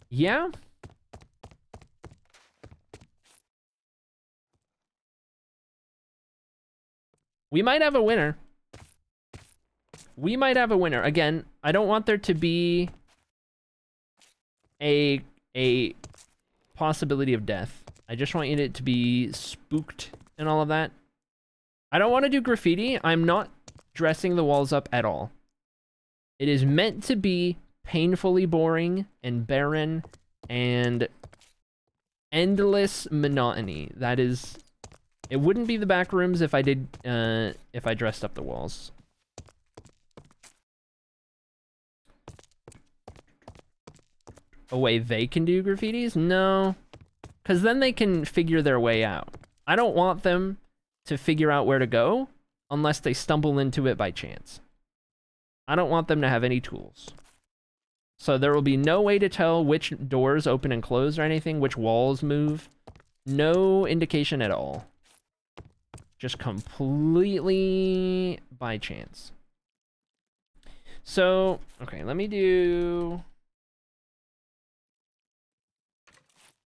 Yeah. We might have a winner. We might have a winner. Again, I don't want there to be a possibility of death. I just want it to be spooked and all of that. I don't want to do graffiti. I'm not dressing the walls up at all. It is meant to be painfully boring and barren and endless monotony. That is... it wouldn't be the back rooms if I did, if I dressed up the walls. A way they can do graffitis? No. Because then they can figure their way out. I don't want them to figure out where to go unless they stumble into it by chance. I don't want them to have any tools. So there will be no way to tell which doors open and close or anything, which walls move. No indication at all. Just completely by chance. So, okay, let me do...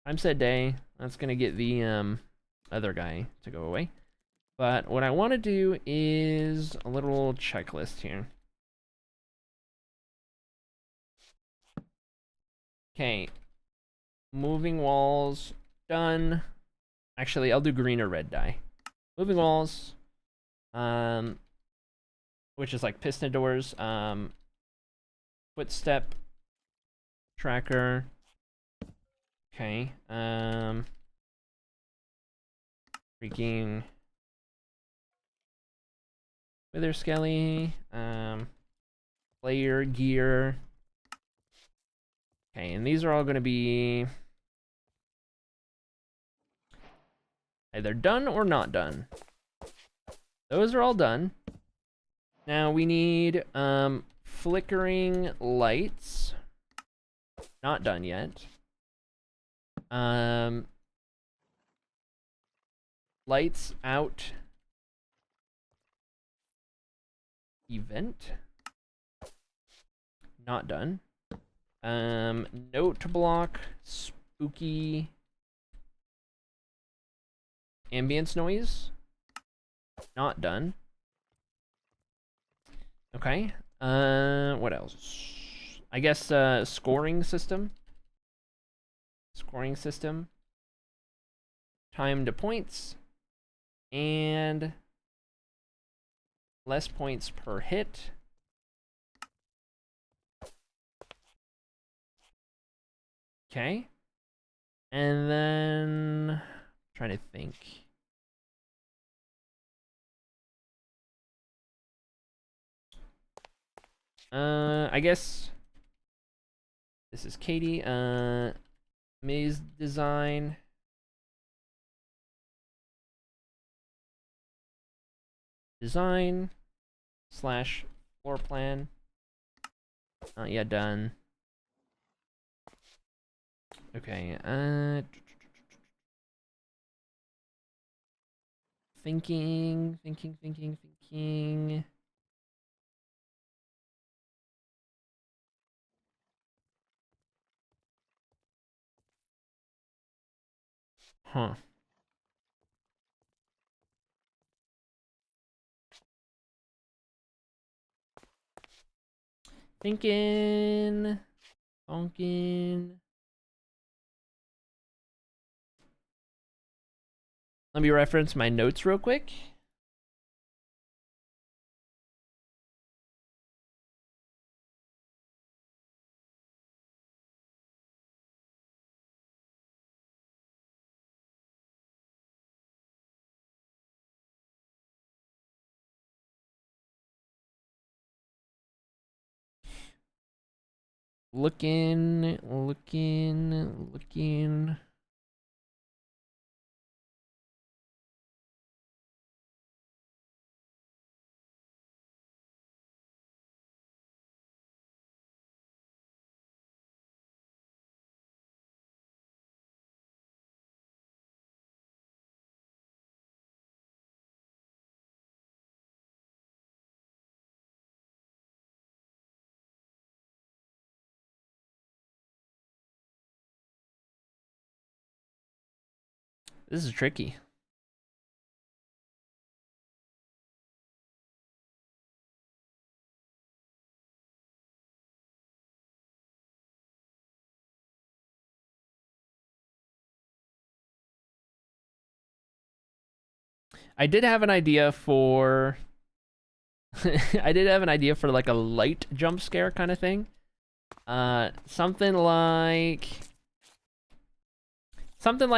time said day. That's gonna get the other guy to go away. But what I want to do is a little checklist here. Okay. Moving walls, done. Actually, I'll do green or red dye. Moving walls, which is like piston doors, footstep tracker. Okay, freaking Wither Skelly, player gear. Okay, and these are all going to be either done or not done. Those are all done. Now we need flickering lights. Not done yet. Lights out event. Not done. Note block spooky ambience noise. Not done. Okay. What else? I guess scoring system. Scoring system. Time to points. And less points per hit. Okay. And then I'm trying to think. I guess this is Katie. Maze design. Design slash floor plan. Yeah, done. Okay. Thinking. Huh. Thinking. Let me reference my notes real quick. Looking. This is tricky. I did have an idea for I did have an idea for like a light jump scare kind of thing. Something like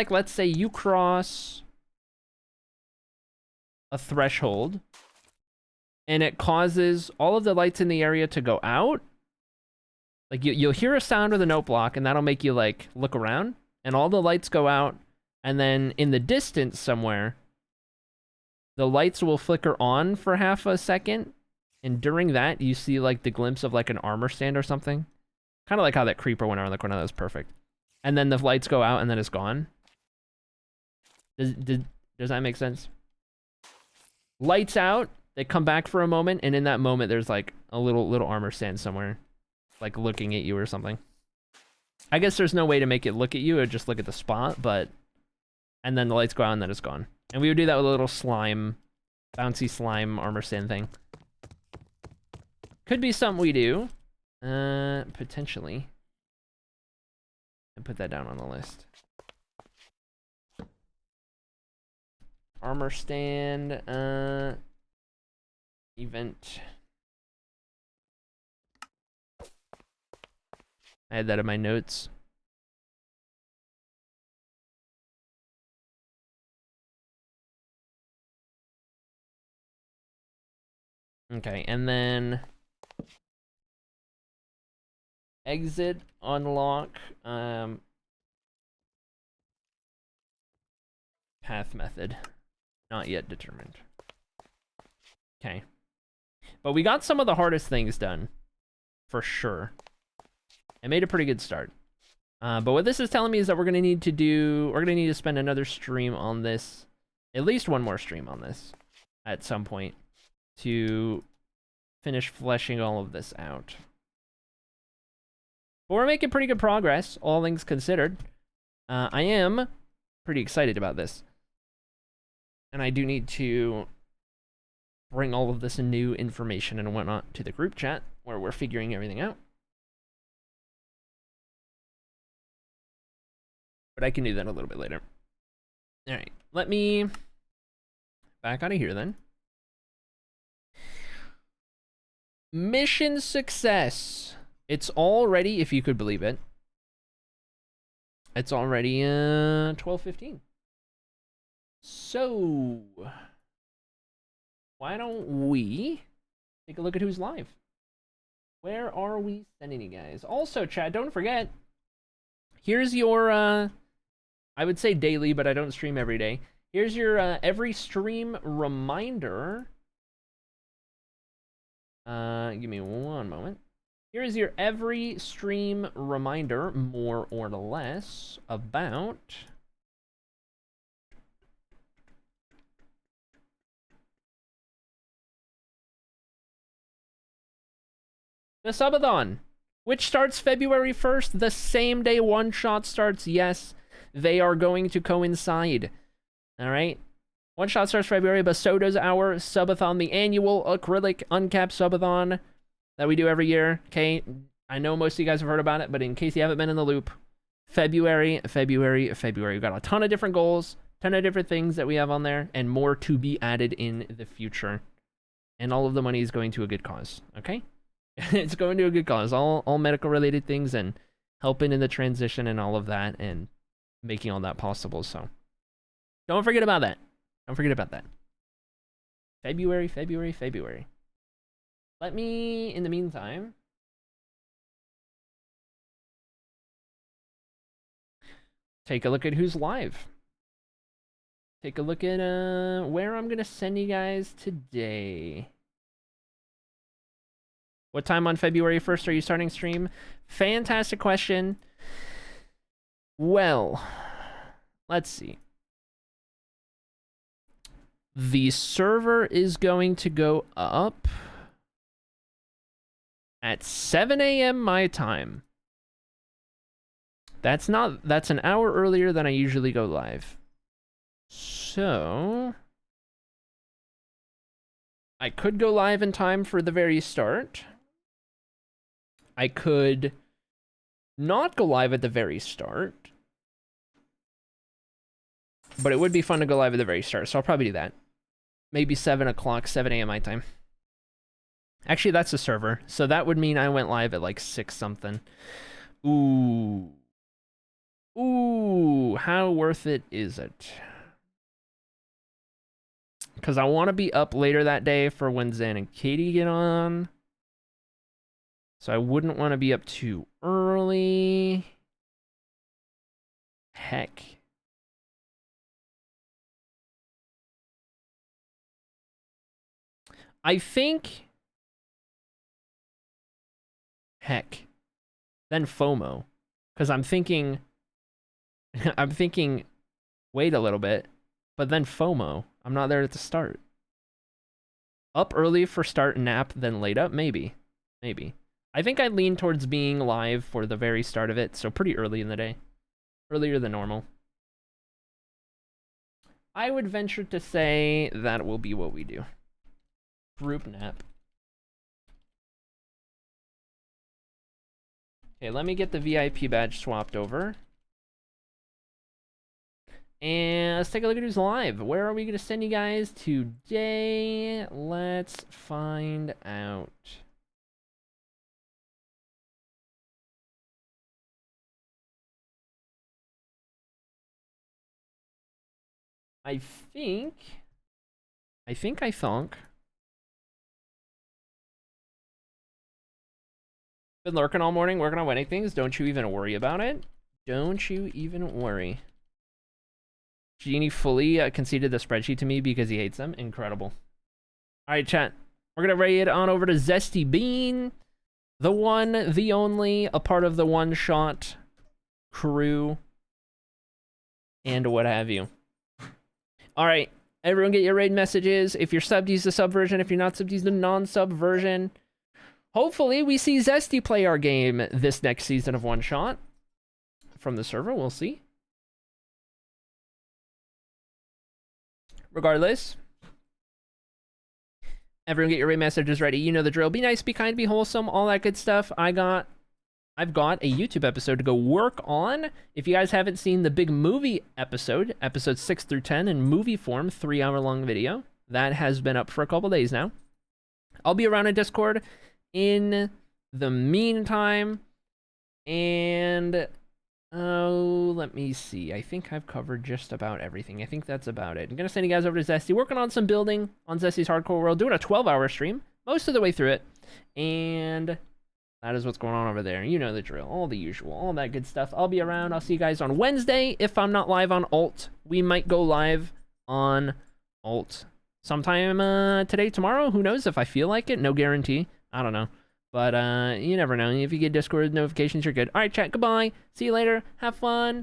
let's say you cross a threshold and it causes all of the lights in the area to go out. Like you'll hear a sound with a note block and that'll make you like look around and all the lights go out, and then in the distance somewhere the lights will flicker on for half a second, and during that you see like the glimpse of like an armor stand or something. Kind of like how that creeper went around the corner. That was perfect. And then the lights go out and then it's gone. Does that make sense? Lights out, they come back for a moment, and in that moment there's like a little armor stand somewhere, like looking at you or something. I guess there's no way to make it look at you or just look at the spot, but and then the lights go out and then it's gone. And we would do that with a little slime, bouncy slime armor stand thing. Could be something we do. Potentially. And put that down on the list. Armor stand, event. I had that in my notes. Okay, and then exit, unlock, path method. Not yet determined. Okay. But we got some of the hardest things done. For sure. I made a pretty good start. But what this is telling me is that we're going to need to spend another stream on this. At least one more stream on this. At some point. To finish fleshing all of this out. But we're making pretty good progress, all things considered. I am pretty excited about this. And I do need to bring all of this new information and whatnot to the group chat, where we're figuring everything out. But I can do that a little bit later. Alright, let me back out of here then. Mission success. It's already, if you could believe it, it's already 12:15. So, why don't we take a look at who's live? Where are we sending you guys? Also, chat, don't forget, here's your, I would say daily, but I don't stream every day. Here's your every stream reminder. Give me one moment. Here's your every stream reminder, more or less, about the subathon, which starts February 1st, the same day One Shot starts. Yes, they are going to coincide. All right. One Shot starts February, but so does our subathon, the annual acrylic uncapped subathon that we do every year. Okay, I know most of you guys have heard about it, but in case you haven't been in the loop, February. We've got a ton of different goals, ton of different things that we have on there, and more to be added in the future. And all of the money is going to a good cause, okay? It's going to a good cause. All medical related things and helping in the transition and all of that and making all that possible. So don't forget about that. Don't forget about that. February. Let me, in the meantime, take a look at who's live. Take a look at where I'm going to send you guys today. What time on February 1st are you starting stream? Fantastic question. Well, let's see. The server is going to go up at 7 a.m. my time. That's an hour earlier than I usually go live. So I could go live in time for the very start. I could not go live at the very start. But it would be fun to go live at the very start, so I'll probably do that. Maybe 7 o'clock, 7 a.m. my time. Actually, that's the server, so that would mean I went live at like 6 something. Ooh. Ooh, how worth it is it? Because I want to be up later that day for when Xan and Katie get on. So I wouldn't want to be up too early. Heck. I think... Heck. Then FOMO. Because I'm thinking... I'm thinking... Wait a little bit. But then FOMO. I'm not there at the start. Up early for start and nap, then late up? Maybe. Maybe. I think I lean towards being live for the very start of it, so pretty early in the day. Earlier than normal. I would venture to say that will be what we do. Group nap. Okay, let me get the VIP badge swapped over. And let's take a look at who's live. Where are we going to send you guys today? Let's find out. I think. Been lurking all morning, working on winning things. Don't you even worry about it. Don't you even worry. Genie fully conceded the spreadsheet to me because he hates them. Incredible. All right, chat. We're going to raid on over to Zesty Bean. The one, the only, a part of the one-shot crew. And what have you. All right. Everyone get your raid messages. If you're subbed, use the sub version. If you're not subbed, use the non-sub version. Hopefully, we see Zesty play our game this next season of One Shot. From the server, we'll see. Regardless, everyone get your raid messages ready. You know the drill. Be nice, be kind, be wholesome, all that good stuff. I've got a YouTube episode to go work on. If you guys haven't seen the big movie episode, episodes 6 through 10 in movie form, 3-hour-long video, that has been up for a couple days now. I'll be around in Discord in the meantime. And let me see. I think I've covered just about everything. I think that's about it. I'm gonna send you guys over to Zesty, working on some building on Zesty's Hardcore World, doing a 12-hour stream, most of the way through it. And that is what's going on over there. You know the drill, all the usual, all that good stuff. I'll be around. I'll see you guys on Wednesday. If I'm not live on Alt, we might go live on Alt sometime today, tomorrow. Who knows if I feel like it? No guarantee. I don't know. But you never know. If you get Discord notifications, you're good. All right, chat. Goodbye. See you later. Have fun.